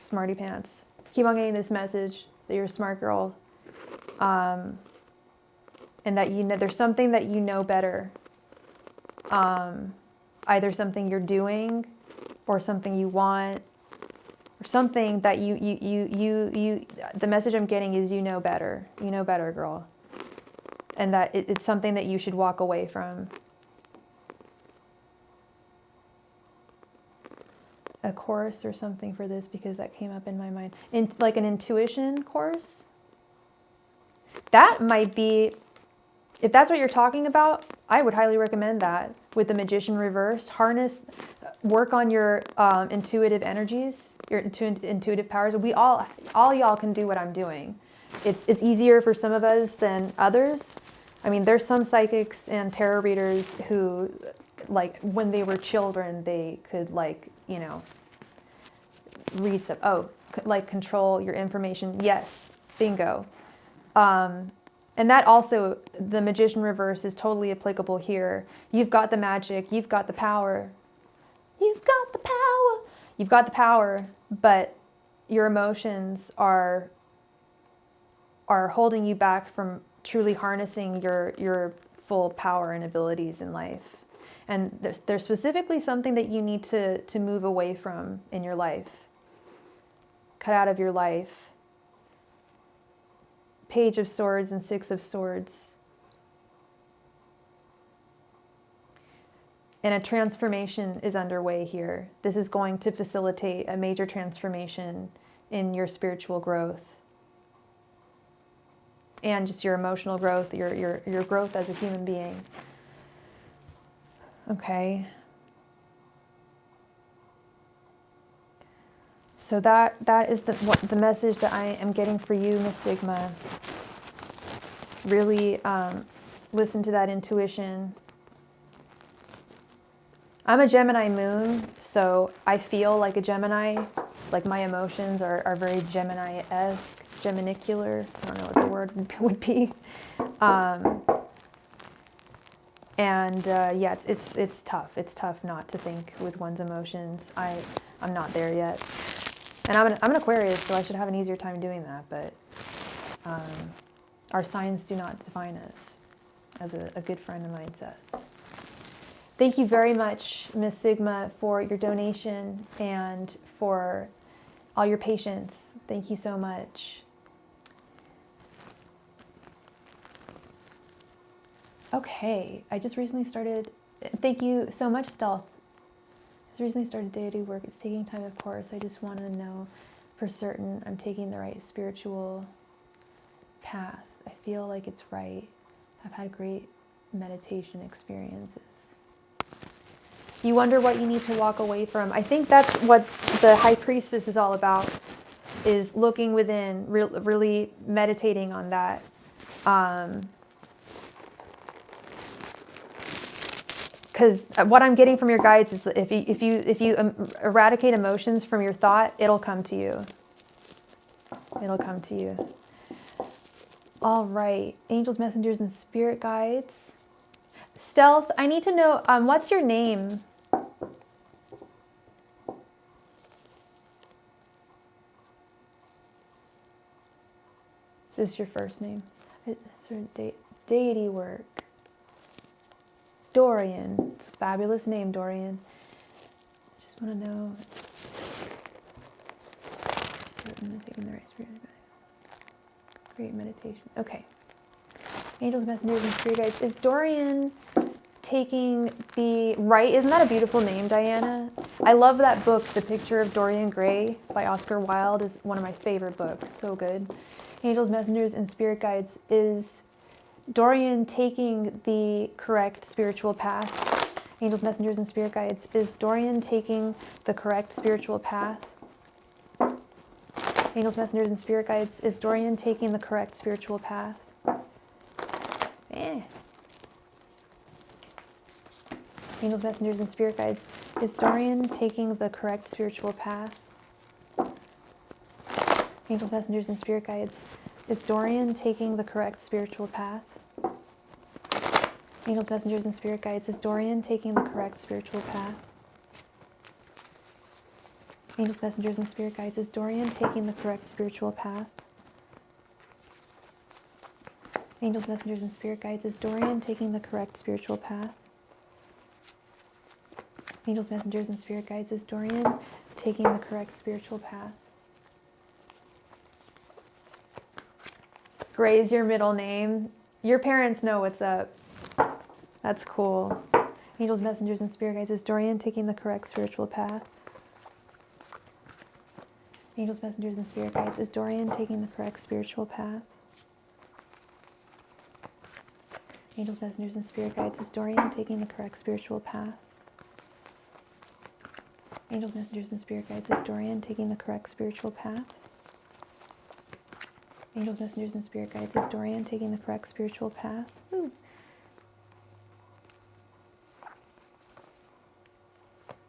smarty pants. Keep on getting this message that you're a smart girl, and that you know there's something that you know better. Either something you're doing, or something you want, or something that you. The message I'm getting is you know better. You know better, girl. And that it's something that you should walk away from. A course or something for this, because that came up in my mind. Like an intuition course. That might be, if that's what you're talking about, I would highly recommend that. With the Magician reversed, work on your intuitive energies, your intuitive powers. All y'all can do what I'm doing. It's easier for some of us than others. I mean, there's some psychics and tarot readers who, like, when they were children, they could, like, you know, read stuff. Oh, like, control your information. Yes, bingo. And that also, the Magician reverse is totally applicable here. You've got the magic. You've got the power. You've got the power. You've got the power, but your emotions are holding you back from truly harnessing your full power and abilities in life. And there's specifically something that you need to move away from in your life. Cut out of your life. Page of Swords and Six of Swords. And a transformation is underway here. This is going to facilitate a major transformation in your spiritual growth. And just your emotional growth, your growth as a human being. Okay. So that is the message that I am getting for you, Miss Sigma. Really listen to that intuition. I'm a Gemini moon, so I feel like a Gemini. Like, my emotions are very Gemini-esque, Geminicular. I don't know what the word would be. Yeah, it's tough. It's tough not to think with one's emotions. I'm not there yet. And I'm an Aquarius, so I should have an easier time doing that. But our signs do not define us, as a good friend of mine says. Thank you very much, Miss Sigma, for your donation and for all your patience. Thank you so much. Okay, I just recently started Thank you so much, Stealth. As recently started deity work, it's taking time, of course. I just want to know for certain I'm taking the right spiritual path. I feel like it's right. I've had great meditation experiences. You wonder what you need to walk away from. I think that's what the High Priestess is all about, is looking within, really meditating on that. Because what I'm getting from your guides is if you eradicate emotions from your thought, it'll come to you. It'll come to you. All right, angels, messengers, and spirit guides. Stealth, I need to know, what's your name? This is your first name. Sort of deity work. Dorian. It's a fabulous name, Dorian. Just want to know. Certain, taking the right spirit. Great meditation. Okay. Angels, messengers, and spirit guides. Is Dorian taking the right? Isn't that a beautiful name, Diana? I love that book. The Picture of Dorian Gray by Oscar Wilde is one of my favorite books. So good. Angels, messengers, and spirit guides. Is Dorian taking the correct spiritual path? Angels, messengers, and spirit guides. Is Dorian taking the correct spiritual path? Angels, messengers, and spirit guides. Is Dorian taking the correct spiritual path? Angels, messengers, and spirit guides. Is Dorian taking the correct spiritual path? Angels, messengers, and spirit guides. Is Dorian taking the correct spiritual path? Angels, messengers, and spirit guides. Is Dorian taking the correct spiritual path? Angels, messengers, and spirit guides. Is Dorian taking the correct spiritual path? Angels, messengers, and spirit guides. Is Dorian taking the correct spiritual path? Angels, messengers, and spirit guides. Is Dorian taking the correct spiritual path? Gray is your middle name. Your parents know what's up. That's cool. Angels, messengers, and spirit guides. Is Dorian taking the correct spiritual path? Angels, messengers, and spirit guides. Is Dorian taking the correct spiritual path? Angels, messengers, and spirit guides. Is Dorian taking the correct spiritual path? Angels, messengers, and spirit guides. Is Dorian taking the correct spiritual path? Angels, messengers, and spirit guides. Is Dorian taking the correct spiritual path? Ooh.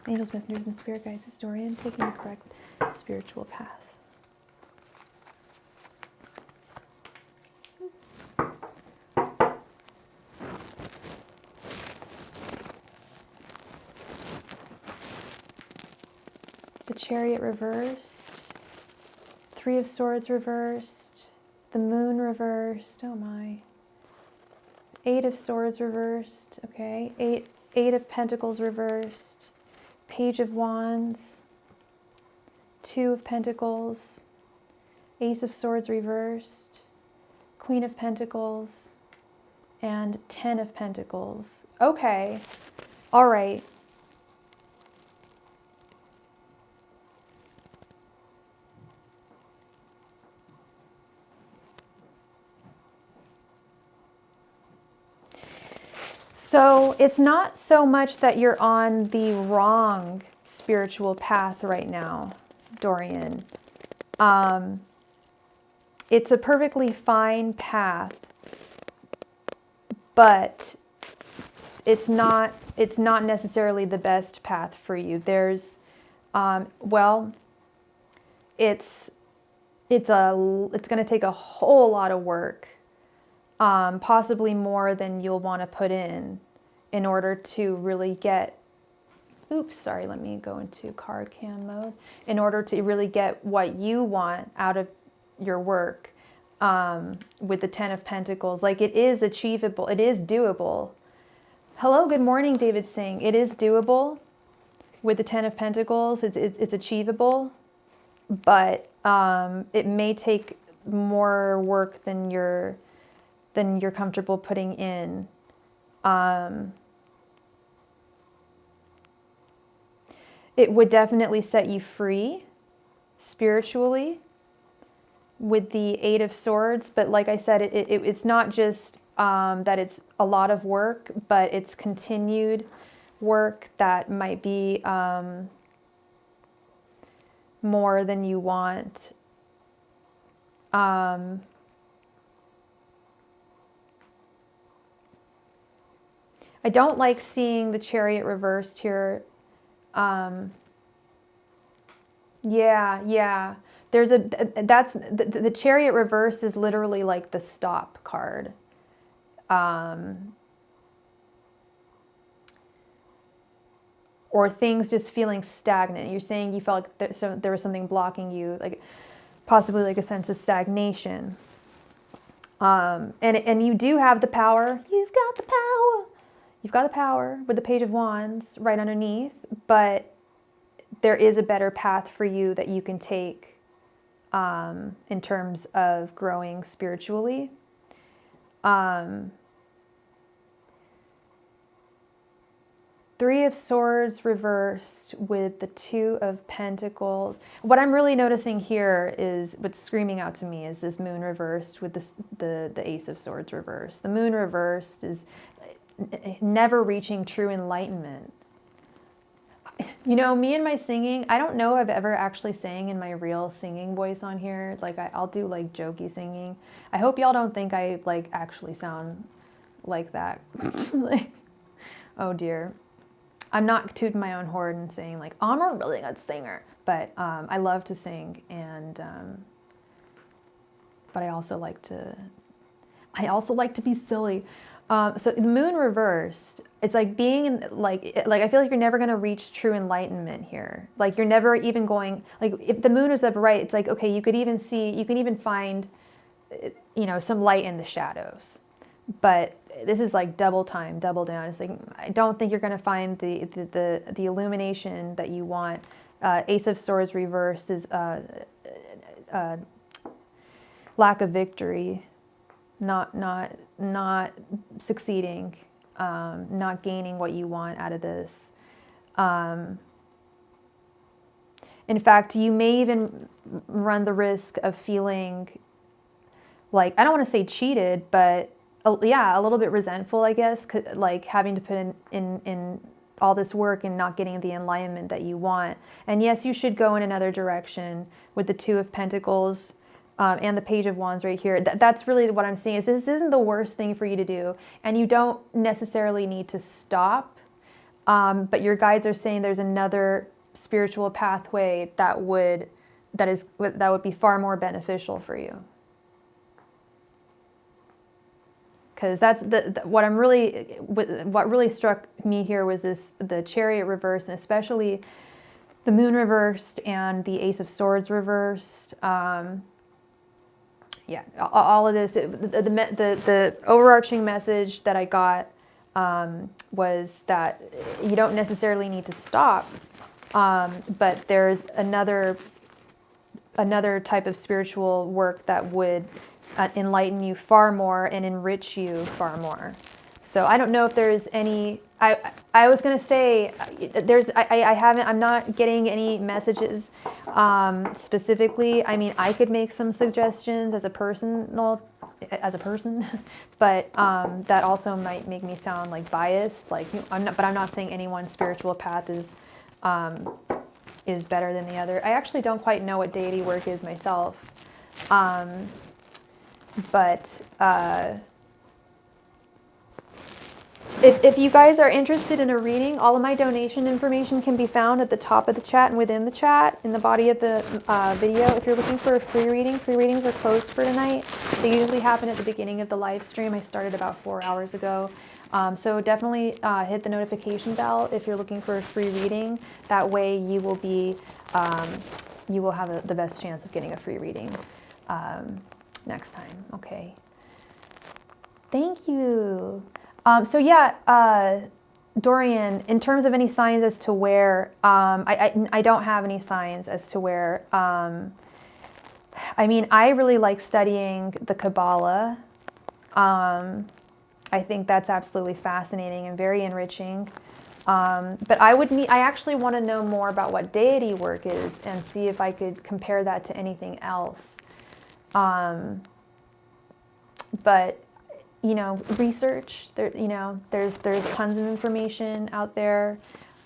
Angels, messengers, and spirit guides. Is Dorian taking the correct spiritual path? The Chariot reversed. Three of Swords reversed. The Moon reversed. Oh my. Eight of Swords reversed. Okay. Eight of Pentacles reversed. Page of Wands. Two of Pentacles. Ace of Swords reversed. Queen of Pentacles. And 10 of Pentacles. Okay. All right. So it's not so much that you're on the wrong spiritual path right now, Dorian. It's a perfectly fine path, but it's not necessarily the best path for you. There's, well, it's going to take a whole lot of work. Possibly more than you'll want to put in order to really get, oops, sorry, let me go into card cam mode, in order to really get what you want out of your work with the 10 of Pentacles. Like, it is achievable. It is doable. Hello, good morning, David Singh. It is doable with the 10 of Pentacles. It's achievable, but it may take more work than you're comfortable putting in. it would definitely set you free spiritually with the Eight of Swords. But like I said, it's not just that it's a lot of work, but it's continued work that might be more than you want. I don't like seeing the Chariot reversed here. Yeah. There's the Chariot reversed is literally like the stop card. Or things just feeling stagnant. You're saying you felt like there was something blocking you, like possibly like a sense of stagnation. And you do have the power. You've got the power. You've got the power with the Page of Wands right underneath, but there is a better path for you that you can take in terms of growing spiritually. Three of Swords reversed with the Two of Pentacles. What I'm really noticing here is, what's screaming out to me is this Moon reversed with the Ace of Swords reversed. The Moon reversed is never reaching true enlightenment. You know, me and my singing, I don't know if I've ever actually sang in my real singing voice on here. Like I'll do like jokey singing. I hope y'all don't think I like actually sound like that. Like, oh dear. I'm not tooting my own horn and saying like, I'm a really good singer, but I love to sing, and but I also like to be silly. So the Moon reversed, it's like being in like I feel like you're never going to reach true enlightenment here. Like you're never even going, like if the Moon is upright, it's like, okay, you can even find, you know, some light in the shadows. But this is like double time, double down. It's like, I don't think you're going to find the illumination that you want. Ace of Swords reversed is lack of victory, not succeeding, not gaining what you want out of this. In fact, you may even run the risk of feeling like, I don't want to say cheated, but yeah, a little bit resentful, I guess, like having to put in all this work and not getting the enlightenment that you want. And yes, you should go in another direction with the Two of Pentacles and the Page of Wands right here. That's really what I'm seeing, is this isn't the worst thing for you to do, and you don't necessarily need to stop, but your guides are saying there's another spiritual pathway that would be far more beneficial for you. Because that's what really struck me here was the Chariot reversed, and especially the Moon reversed and the Ace of Swords reversed. Yeah, all of this. The overarching message that I got was that you don't necessarily need to stop, but there's another type of spiritual work that would enlighten you far more and enrich you far more. So I don't know if there's any, I was going to say I'm not getting any messages specifically. I mean, I could make some suggestions as a person, but that also might make me sound like biased. Like I'm not saying any one spiritual path is better than the other. I actually don't quite know what deity work is myself. But if you guys are interested in a reading, all of my donation information can be found at the top of the chat and within the chat in the body of the video. If you're looking for a free readings are closed for tonight. They usually happen at the beginning of the live stream. I started about 4 hours ago. So definitely hit the notification bell if you're looking for a free reading. That way you will have the best chance of getting a free reading next time. Okay. Thank you. So yeah, Dorian, in terms of any signs as to where, I don't have any signs as to where. I mean, I really like studying the Kabbalah. I think that's absolutely fascinating and very enriching. But I actually want to know more about what deity work is and see if I could compare that to anything else. But, you know, research, there, you know, there's tons of information out there.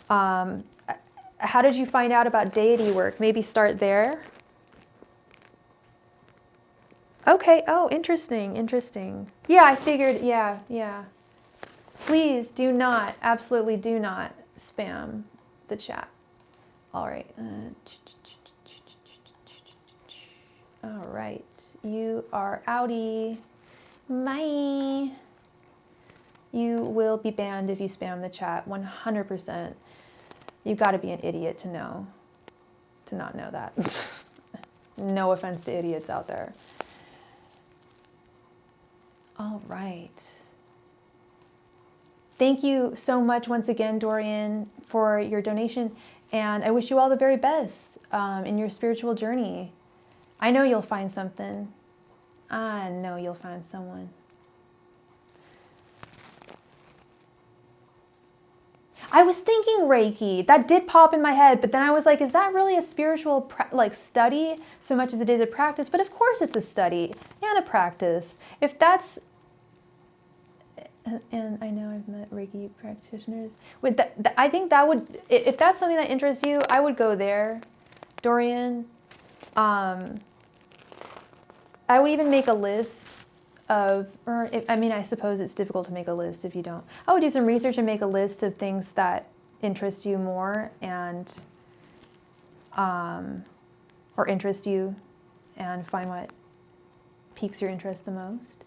How did you find out about deity work? Maybe start there. Okay. Oh, interesting. Interesting. Yeah, I figured. Yeah, yeah. Please do not, absolutely do not spam the chat. All right. All right. You are outie. Bye. You will be banned if you spam the chat. 100%. You've got to be an idiot to not know that. No offense to idiots out there. All right. Thank you so much once again, Dorian, for your donation. And I wish you all the very best in your spiritual journey. I know you'll find something. I know you'll find someone. I was thinking Reiki. That did pop in my head, but then I was like, is that really a spiritual study so much as it is a practice? But of course it's a study and a practice. If that's, and I know I've met Reiki practitioners. With that, I think that would, if that's something that interests you, I would go there, Dorian. I would even make a list of, I mean, I suppose it's difficult to make a list if you don't. I would do some research and make a list of things that interest you more and, or interest you, and find what piques your interest the most.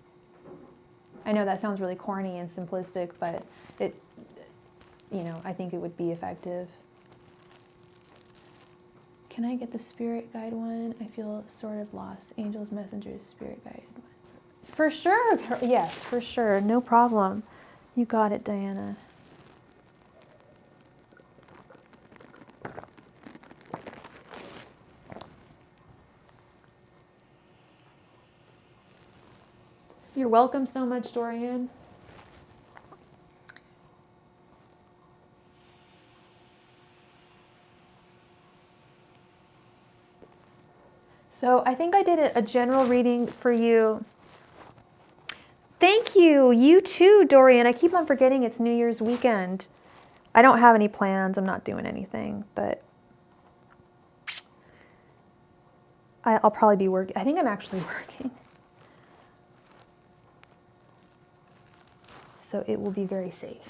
I know that sounds really corny and simplistic, but it, you know, I think it would be effective. Can I get the spirit guide one? I feel sort of lost. Angels, messengers, spirit guide. For sure. Yes, for sure. No problem. You got it, Diana. You're welcome so much, Dorian. So I think I did a general reading for you. Thank you. You too, Dorian. I keep on forgetting it's New Year's weekend. I don't have any plans. I'm not doing anything, but I'll probably be working. I think I'm actually working. So it will be very safe.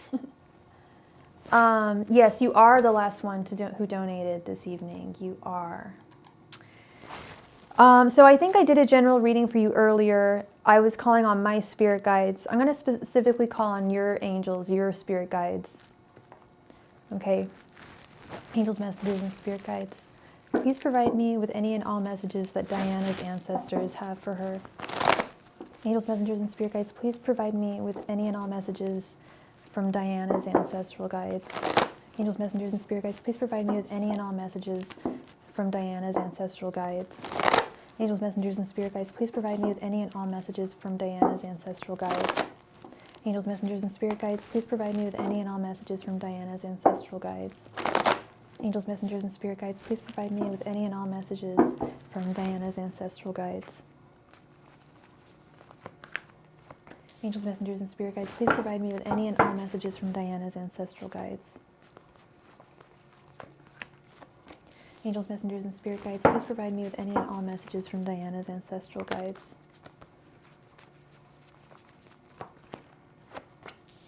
Yes, you are the last one who donated this evening. You are. So I think I did a general reading for you earlier. I was calling on my spirit guides. I'm going to specifically call on your angels, your spirit guides. Okay. Angels, messages, and spirit guides. Please provide me with any and all messages that Diana's ancestors have for her. Angels, messengers, and spirit guides, please provide me with any and all messages from Diana's ancestral guides. Angels, messengers, and spirit guides, please provide me with any and all messages from Diana's ancestral guides. Angels, messengers, and spirit guides, please provide me with any and all messages from Diana's ancestral guides. Angels, messengers, and spirit guides, please provide me with any and all messages from Diana's ancestral guides. Angels, messengers, and spirit guides, please provide me with any and all messages from Diana's ancestral guides. Angels, messengers, and spirit guides, please provide me with any and all messages from Diana's ancestral guides. Angels, messengers, and spirit guides, please provide me with any and all messages from Diana's ancestral guides.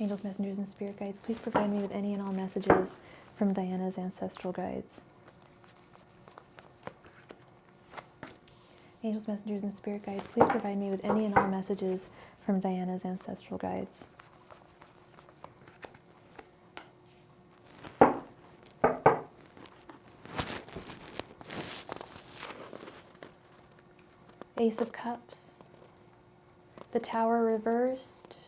Angels, messengers, and spirit guides, please provide me with any and all messages from Diana's ancestral guides. Angels, messengers, and spirit guides, please provide me with any and all messages from Diana's ancestral guides. Ace of Cups, the Tower reversed,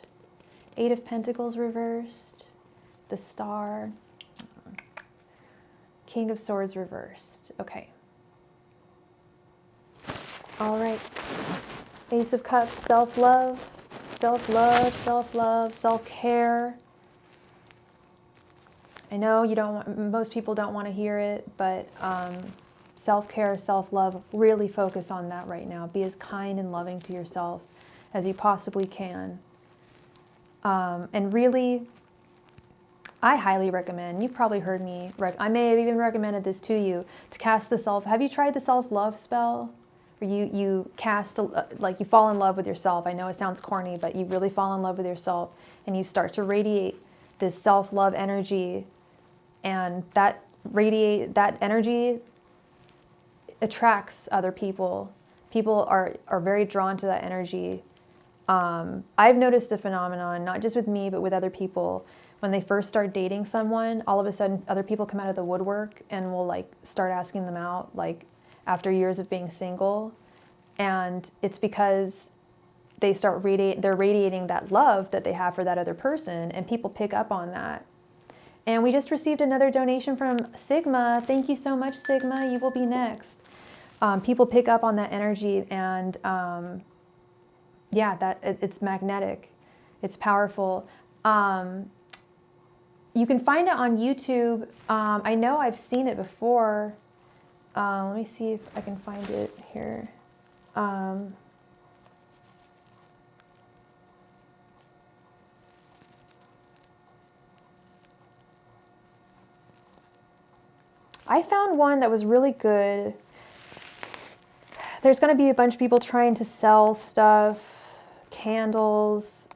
Eight of Pentacles reversed, the Star, King of Swords reversed. Okay. All right. Ace of Cups, self-love, self-love, self-love, self-care. I know you don't want, most people don't want to hear it, but self-care, self-love, really focus on that right now. Be as kind and loving to yourself as you possibly can. And really, I highly recommend, you've probably heard me, I may have even recommended this to you, to cast the have you tried the self-love spell? Where you cast, like you fall in love with yourself. I know it sounds corny, but you really fall in love with yourself and you start to radiate this self-love energy, and that energy attracts other people. People are very drawn to that energy. I've noticed a phenomenon, not just with me, but with other people. When they first start dating someone, all of a sudden other people come out of the woodwork and will like start asking them out, like after years of being single. And it's because they're radiating that love that they have for that other person, and people pick up on that. And we just received another donation from Sigma. Thank you so much, Sigma. You will be next. People pick up on that energy, and yeah, it's magnetic. It's powerful. You can find it on YouTube. I know I've seen it before. Let me see if I can find it here. I found one that was really good. There's going to be a bunch of people trying to sell stuff, candles,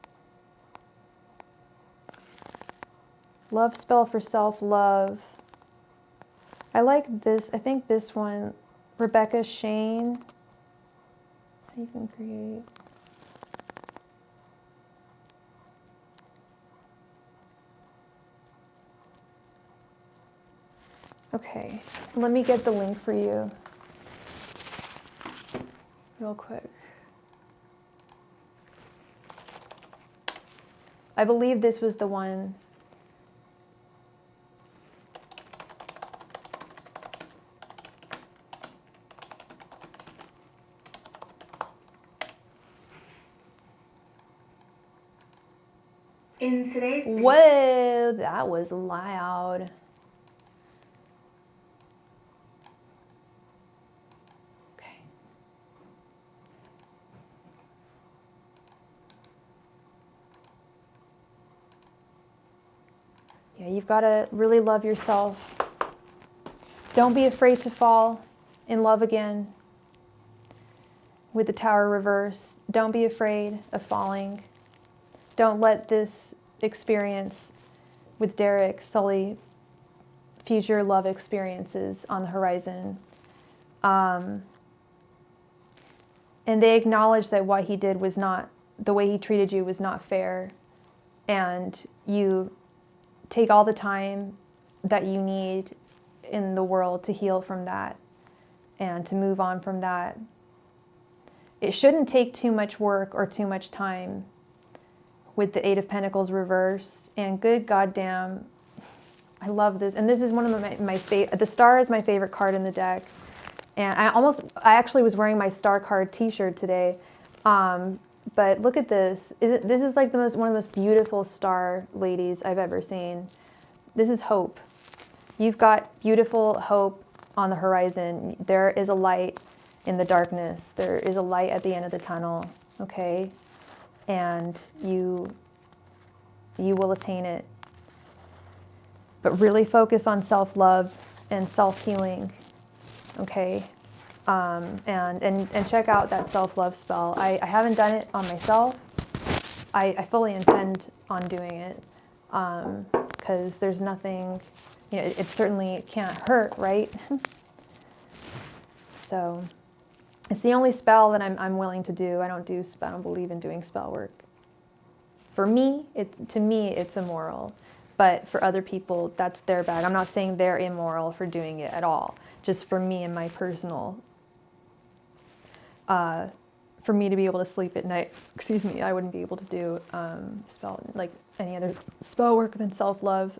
love spell for self-love. I like this. I think this one, Rebecca Shane. You can create. Okay, let me get the link for you real quick. I believe this was the one. In today's Whoa, that was loud. Okay. Yeah, you've got to really love yourself. Don't be afraid to fall in love again with the Tower reverse. Don't be afraid of falling. Don't let this experience with Derek sully future love experiences on the horizon. And they acknowledge that what he did was not, the way he treated you was not fair. And you take all the time that you need in the world to heal from that and to move on from that. It shouldn't take too much work or too much time with the Eight of Pentacles reverse. And good goddamn, I love this. And this is one of my favorite. The Star is my favorite card in the deck. And I actually was wearing my Star card t-shirt today. But look at this. This is like one of the most beautiful star ladies I've ever seen. This is hope. You've got beautiful hope on the horizon. There is a light in the darkness. There is a light at the end of the tunnel, okay? And you will attain it. But really focus on self-love and self-healing, okay? And check out that self-love spell. I haven't done it on myself. I fully intend on doing it because there's nothing, you know, it certainly can't hurt, right? So it's the only spell that I'm willing to do. I don't believe in doing spell work. For me, to me, it's immoral. But for other people, that's their bag. I'm not saying they're immoral for doing it at all. Just for me and my personal, for me to be able to sleep at night, I wouldn't be able to do spell, like any other spell work than self-love.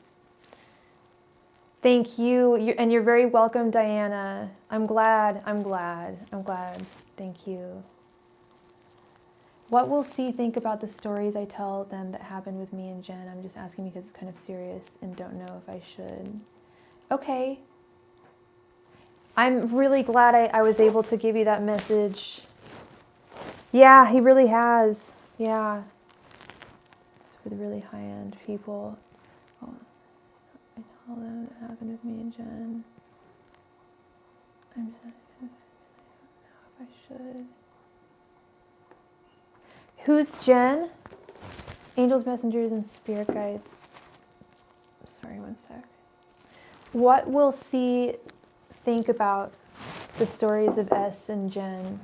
Thank you. And you're very welcome, Diana. I'm glad. Thank you. What will C think about the stories I tell them that happened with me and Jen? I'm just asking because it's kind of serious and don't know if I should. Okay. I'm really glad I was able to give you that message. Yeah, he really has. Yeah. It's for the really high-end people. Oh, I tell them that happened with me and Jen. I'm just I don't know if I should. Who's Jen? Angels, messengers, and spirit guides. Sorry, one sec. What will C think about the stories of S and Jen?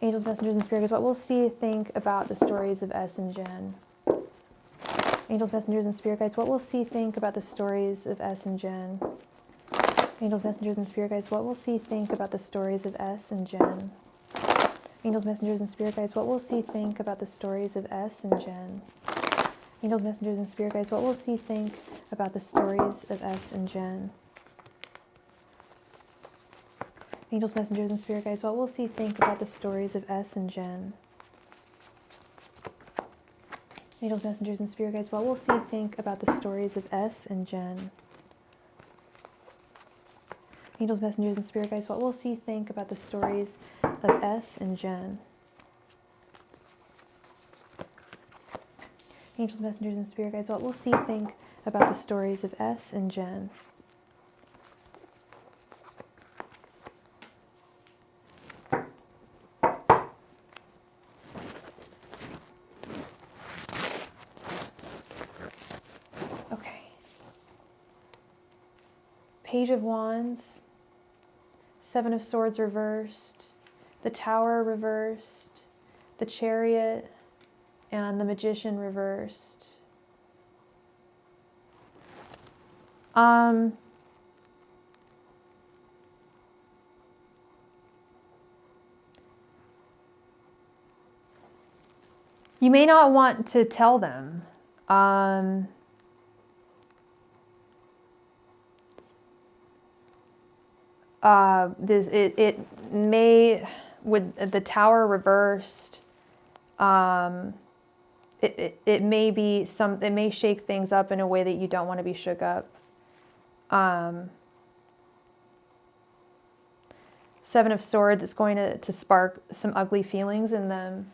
Angels, messengers, and spirit guides. What will C think about the stories of S and Jen? Angels, messengers, and spirit guides. What will C think about the stories of S and Jen? Angels, messengers, and spirit guides. What will C think about the stories of S and Jen? Angels, messengers, and spirit guides. What will C think about the stories of S and Jen? Angels, messengers, and spirit guides. What will C think about the stories of S and Jen? Angels, messengers, and spirit guides. What will C think about the stories of S and Jen? Angels, messengers, and spirit guides. What will C think about the stories of S and Jen? Angels, messengers, and spirit guides. What will C think about the stories of S and Jen? Angels, messengers, and spirit guides. What will C think about the stories of S and Jen? Okay. Page of Wands, Seven of Swords reversed, the Tower reversed, the Chariot, and the Magician reversed. You may not want to tell them. It may, with the Tower reversed, it may be it may shake things up in a way that you don't want to be shook up. Seven of Swords is going to spark some ugly feelings in them.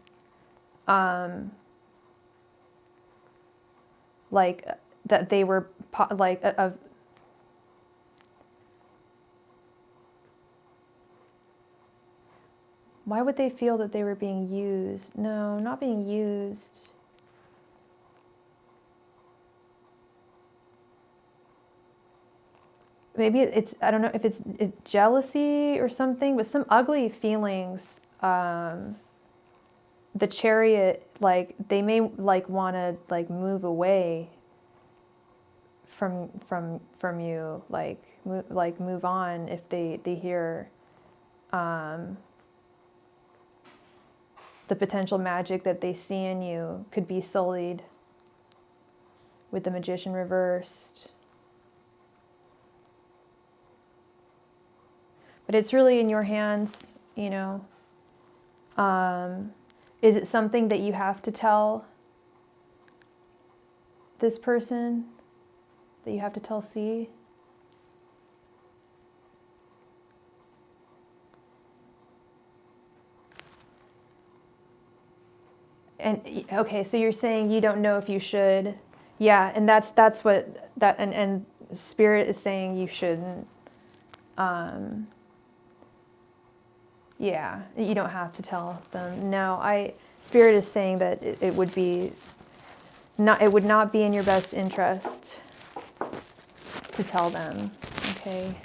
Like that they were like a why would they feel that they were being used? No, not being used. Maybe it's, I don't know if it's jealousy or something, but some ugly feelings. The Chariot, like they may like want to like move away from you, like move on if they hear the potential magic that they see in you could be sullied with the Magician reversed. But it's really in your hands, you know. Is it something that you have to tell this person? That you have to tell C? And okay, so you're saying you don't know if you should. Yeah, and that's what that and Spirit is saying you shouldn't. Yeah, you don't have to tell them. No, Spirit is saying that it would be not, it would not be in your best interest to tell them. Okay.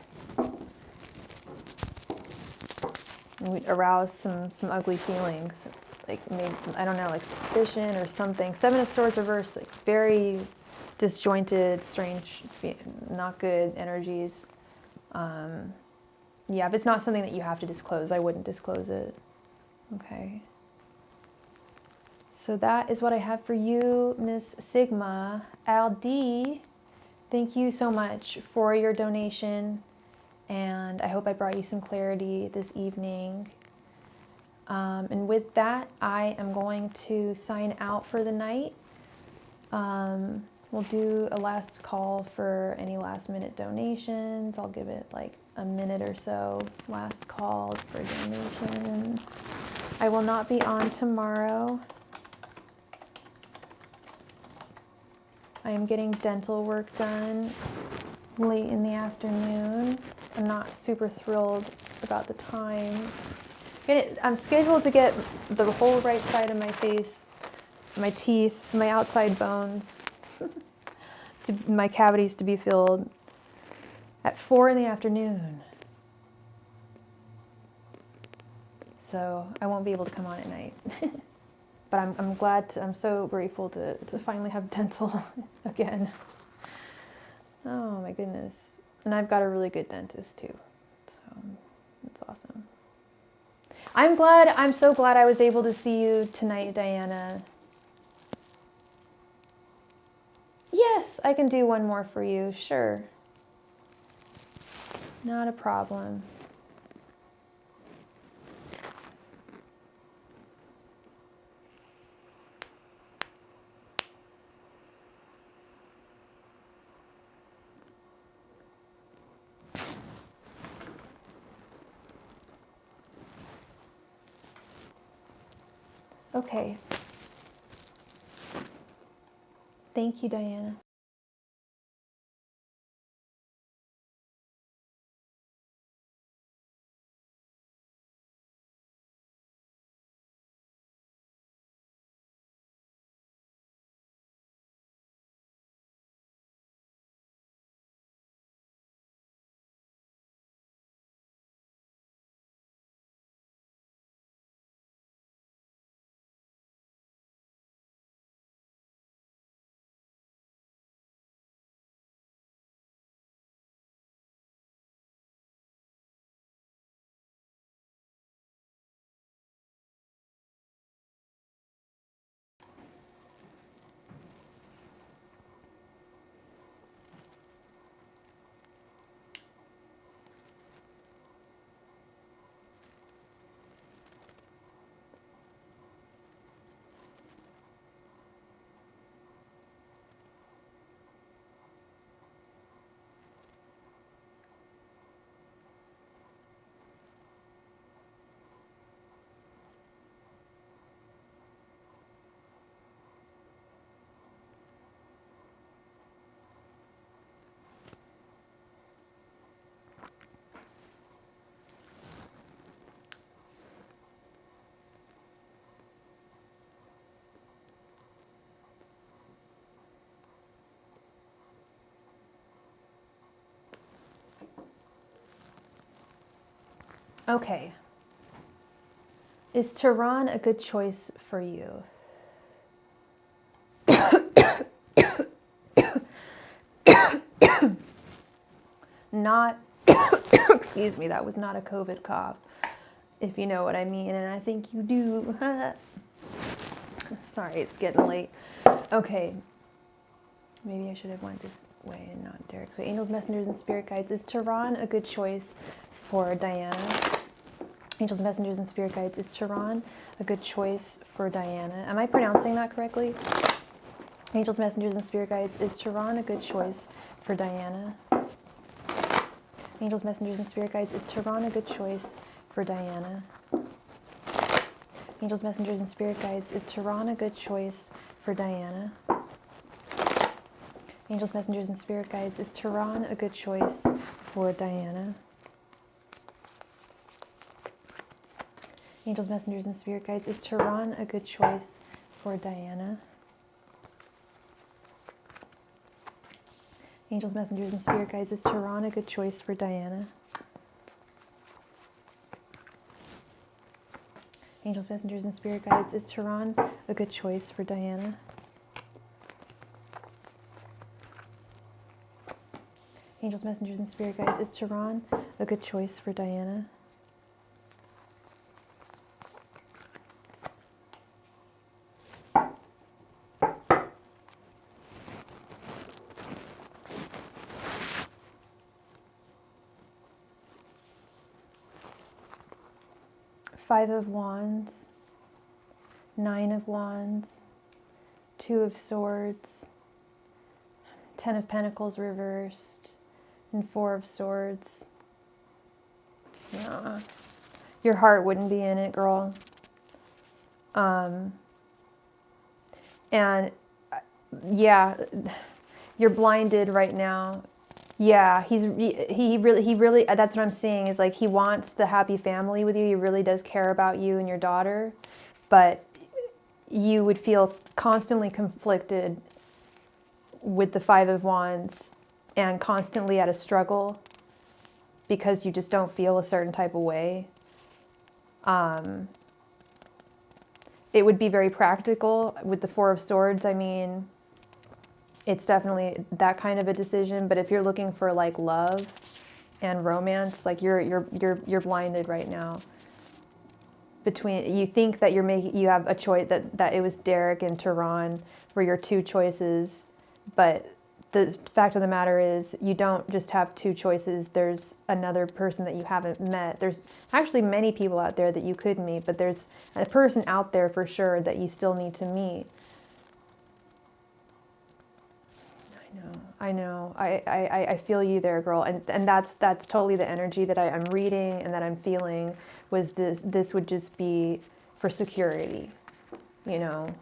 It would arouse some ugly feelings, like maybe, I don't know, like suspicion or something. Seven of Swords reversed, like very disjointed, strange, not good energies. Yeah, if it's not something that you have to disclose, I wouldn't disclose it. Okay. So that is what I have for you, Miss Sigma. Al D, thank you so much for your donation. And I hope I brought you some clarity this evening. And with that, I am going to sign out for the night. We'll do a last call for any last minute donations. I'll give it like a minute or so. Last call for donations. I will not be on tomorrow. I am getting dental work done late in the afternoon. I'm not super thrilled about the time. I'm scheduled to get the whole right side of my face, my teeth, my outside bones, my cavities to be filled at 4 in the afternoon. So I won't be able to come on at night. But I'm glad I'm so grateful to finally have dental again. Oh my goodness. And I've got a really good dentist too. So it's awesome. I'm so glad I was able to see you tonight, Diana. Yes, I can do one more for you, sure. Not a problem. Okay. Thank you, Diana. Okay. Is Tehran a good choice for you? Not, excuse me, that was not a COVID cough, if you know what I mean, and I think you do. Sorry, it's getting late. Okay. Maybe I should have went this way and not Derek's way. Angels, messengers, and spirit guides. Is Tehran a good choice for Diana? Angels, messengers, and spirit guides. Is Tehran a good choice for Diana? Am I pronouncing that correctly? Angels, messengers, and spirit guides. Is Tehran a good choice for Diana? Angels, messengers, and spirit guides. Is Tehran a good choice for Diana? Angels, messengers, and spirit guides. Is Tehran a good choice for Diana? Angels, messengers, and spirit guides. Is Tehran a good choice for Diana? Angels, messengers, and spirit guides. Is Tehran a good choice for Diana? Angels, messengers, and spirit guides. Is Tehran a good choice for Diana? Angels, messengers, and spirit guides. Is Tehran a good choice for Diana? Angels, messengers, and spirit guides. Is Tehran a good choice for Diana? 5 of Wands, 9 of Wands, 2 of Swords, 10 of Pentacles reversed, and 4 of Swords. Yeah. Your heart wouldn't be in it, girl. And yeah, you're blinded right now. Yeah, he really, that's what I'm seeing, is like he wants the happy family with you. He really does care about you and your daughter, but you would feel constantly conflicted with the 5 of Wands and constantly at a struggle because you just don't feel a certain type of way. It would be very practical with the 4 of Swords. I mean, it's definitely that kind of a decision, but if you're looking for like love and romance, like you're blinded right now. Between, you think that you have a choice, that it was Derek and Tehran were your 2 choices, but the fact of the matter is you don't just have 2 choices. There's another person that you haven't met. There's actually many people out there that you could meet, but there's a person out there for sure that you still need to meet. I know. I feel you there, girl. And that's totally the energy that I'm reading and that I'm feeling, was this would just be for security, you know,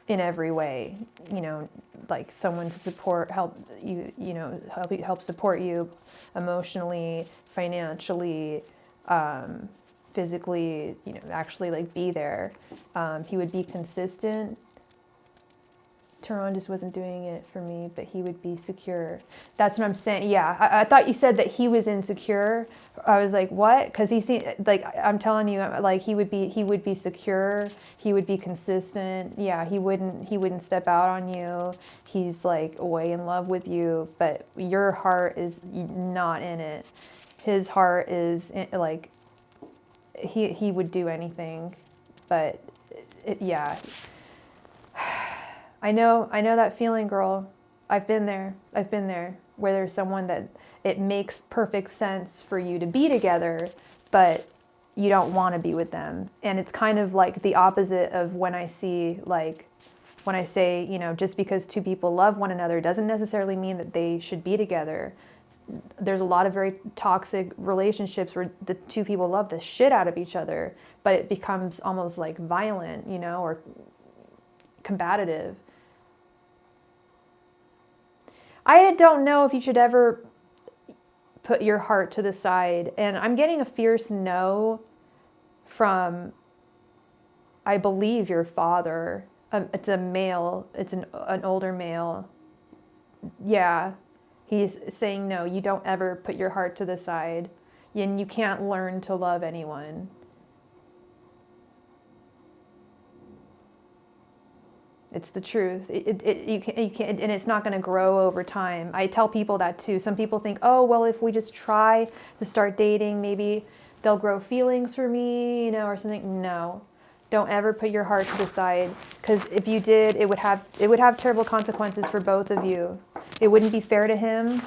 in every way, you know, like someone to help you, you know, help support you emotionally, financially, physically, you know, actually like be there. He would be consistent. Tehran just wasn't doing it for me, but he would be secure. That's what I'm saying. Yeah, I thought you said that he was insecure. I was like, what? Because he seemed like, I'm telling you, like he would be secure. He would be consistent. Yeah, he wouldn't step out on you. He's like way in love with you, but your heart is not in it. His heart is like, he would do anything, but yeah. I know that feeling, girl. I've been there, where there's someone that it makes perfect sense for you to be together, but you don't want to be with them. And it's kind of like the opposite of when I say, you know, just because 2 people love one another doesn't necessarily mean that they should be together. There's a lot of very toxic relationships where the 2 people love the shit out of each other, but it becomes almost like violent, you know, or combative. I don't know if you should ever put your heart to the side. And I'm getting a fierce no from, I believe, your father. It's a male. It's an older male. Yeah. He's saying, no, you don't ever put your heart to the side. And you can't learn to love anyone. It's the truth. You can't, and it's not going to grow over time. I tell people that too. Some people think, oh, well, if we just try to start dating, maybe they'll grow feelings for me, you know, or something. No, don't ever put your heart to the side, because if you did, it would have terrible consequences for both of you. It wouldn't be fair to him.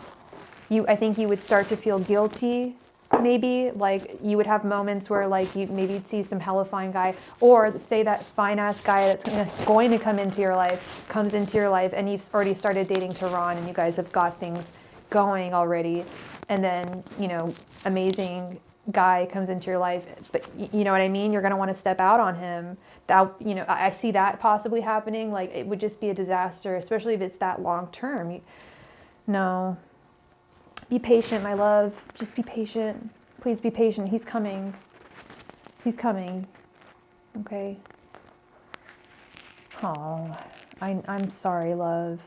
I think you would start to feel guilty. Maybe like you would have moments where like you'd see some hella fine guy, or say that fine ass guy that's going to come into your life comes into your life, and you've already started dating Tehran and you guys have got things going already, and then, you know, amazing guy comes into your life, but you know what I mean, you're going to want to step out on him. That, you know, I see that possibly happening. Like it would just be a disaster, especially if it's that long term. No. Be patient, my love. Just be patient. Please be patient. He's coming. He's coming. Okay. Oh, I'm sorry, love.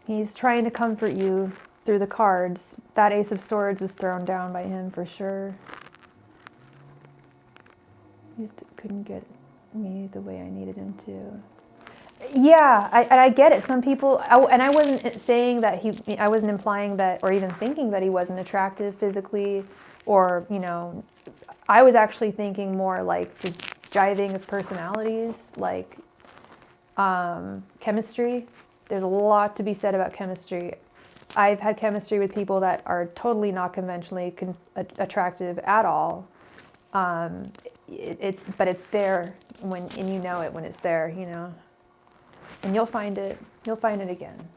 He's trying to comfort you through the cards. That Ace of Swords was thrown down by him for sure. He just couldn't get me the way I needed him to. Yeah, I get it. Some people, and I wasn't saying that I wasn't implying that, or even thinking that he wasn't attractive physically, or, you know, I was actually thinking more like just jiving of personalities, like chemistry. There's a lot to be said about chemistry. I've had chemistry with people that are totally not conventionally attractive at all. But it's there and you know it when it's there, you know. And you'll find it. You'll find it again.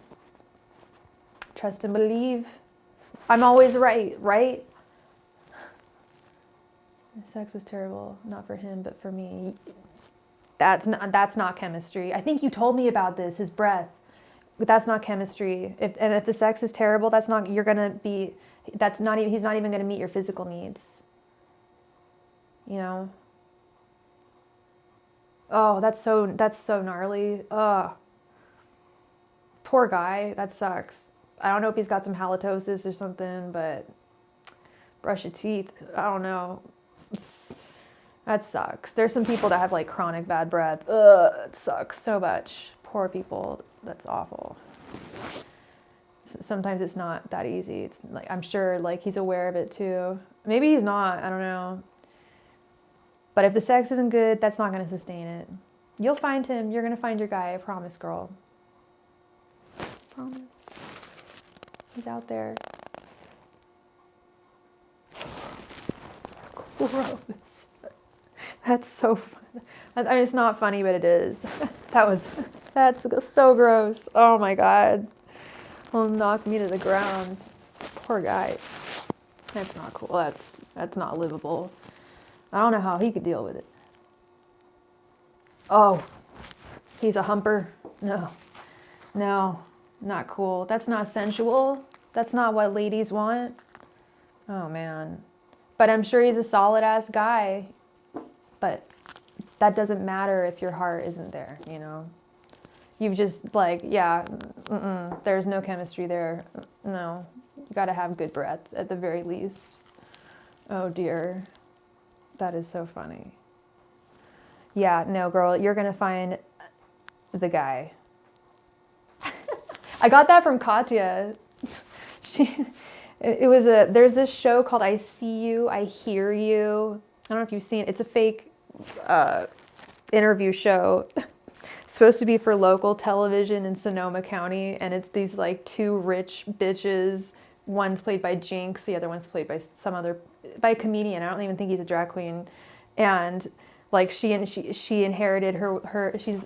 Trust and believe. I'm always right, right? Sex was terrible, not for him, but for me. That's not chemistry. I think you told me about this. His breath. But that's not chemistry. If the sex is terrible, that's not. You're gonna be. That's not even. He's not even gonna meet your physical needs. You know. Oh, that's so gnarly. Oh, poor guy. That sucks. I don't know if he's got some halitosis or something, but brush your teeth. I don't know. That sucks. There's some people that have like chronic bad breath. Ugh, it sucks so much. Poor people. That's awful. Sometimes it's not that easy. It's like, I'm sure like he's aware of it too. Maybe he's not. I don't know. But if the sex isn't good, that's not going to sustain it. You'll find him. You're going to find your guy. I promise, girl. Promise. He's out there. Gross. That's so funny. I mean, it's not funny, but it is. That's so gross. Oh my God. Will knock me to the ground. Poor guy. That's not cool. That's not livable. I don't know how he could deal with it. Oh, he's a humper. No, not cool. That's not sensual. That's not what ladies want. Oh man. But I'm sure he's a solid ass guy. But that doesn't matter if your heart isn't there, you know? You've just like, yeah, there's no chemistry there. No, you gotta have good breath at the very least. Oh dear. That is so funny. Yeah, no, girl, you're gonna find the guy. I got that from Katya. There's this show called I See You, I Hear You. I don't know if you've seen it. It's a fake interview show. It's supposed to be for local television in Sonoma County, and it's these like two rich bitches. One's played by Jinx, the other one's played by by a comedian. I don't even think he's a drag queen. And like she inherited she's,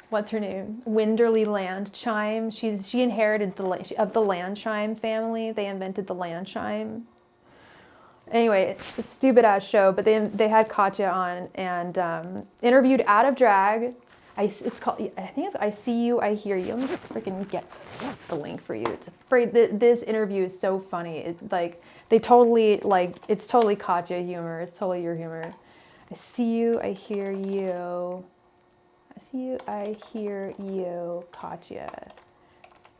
what's her name? Winderly Land Chime. She inherited of the Land Chime family. They invented the Land Chime. Anyway, it's a stupid ass show, but they had Katya on and interviewed out of drag. It's called, I think it's I See You, I Hear You. Let me just freaking get the link for you. This interview is so funny. It's like, it's totally Katya humor. It's totally your humor. I see you, I hear you. I see you, I hear you, Katya.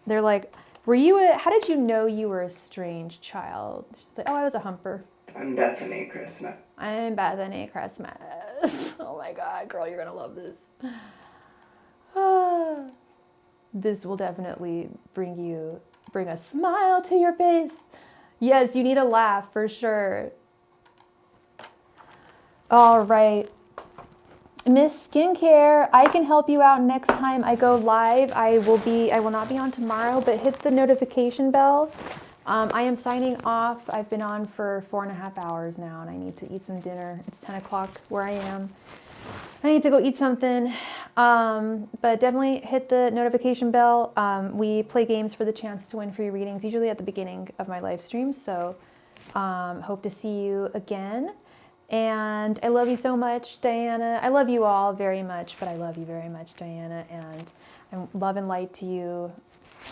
They're like, how did you know you were a strange child? She's like, oh, I was a humper. I'm Bethany Christmas. I'm Bethany Christmas. Oh my God, girl, you're gonna love this. This will definitely bring a smile to your face. Yes, you need a laugh for sure. All right. Miss Skincare, I can help you out next time I go live. I will not be on tomorrow, but hit the notification bell. I am signing off. I've been on for 4.5 hours now, and I need to eat some dinner. It's 10 o'clock where I am. I need to go eat something, but definitely hit the notification bell. We play games for the chance to win free readings, usually at the beginning of my live streams. So hope to see you again. And I love you so much, Diana. I love you all very much, but I love you very much, Diana. And I'm love and light to you.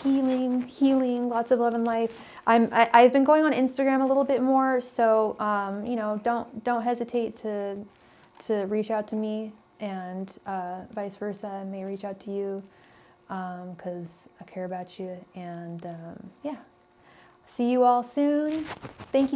Healing, lots of love and light. I've been going on Instagram a little bit more, so you know, don't hesitate to reach out to me, and vice versa. I may reach out to you because I care about you. And yeah, see you all soon. Thank you.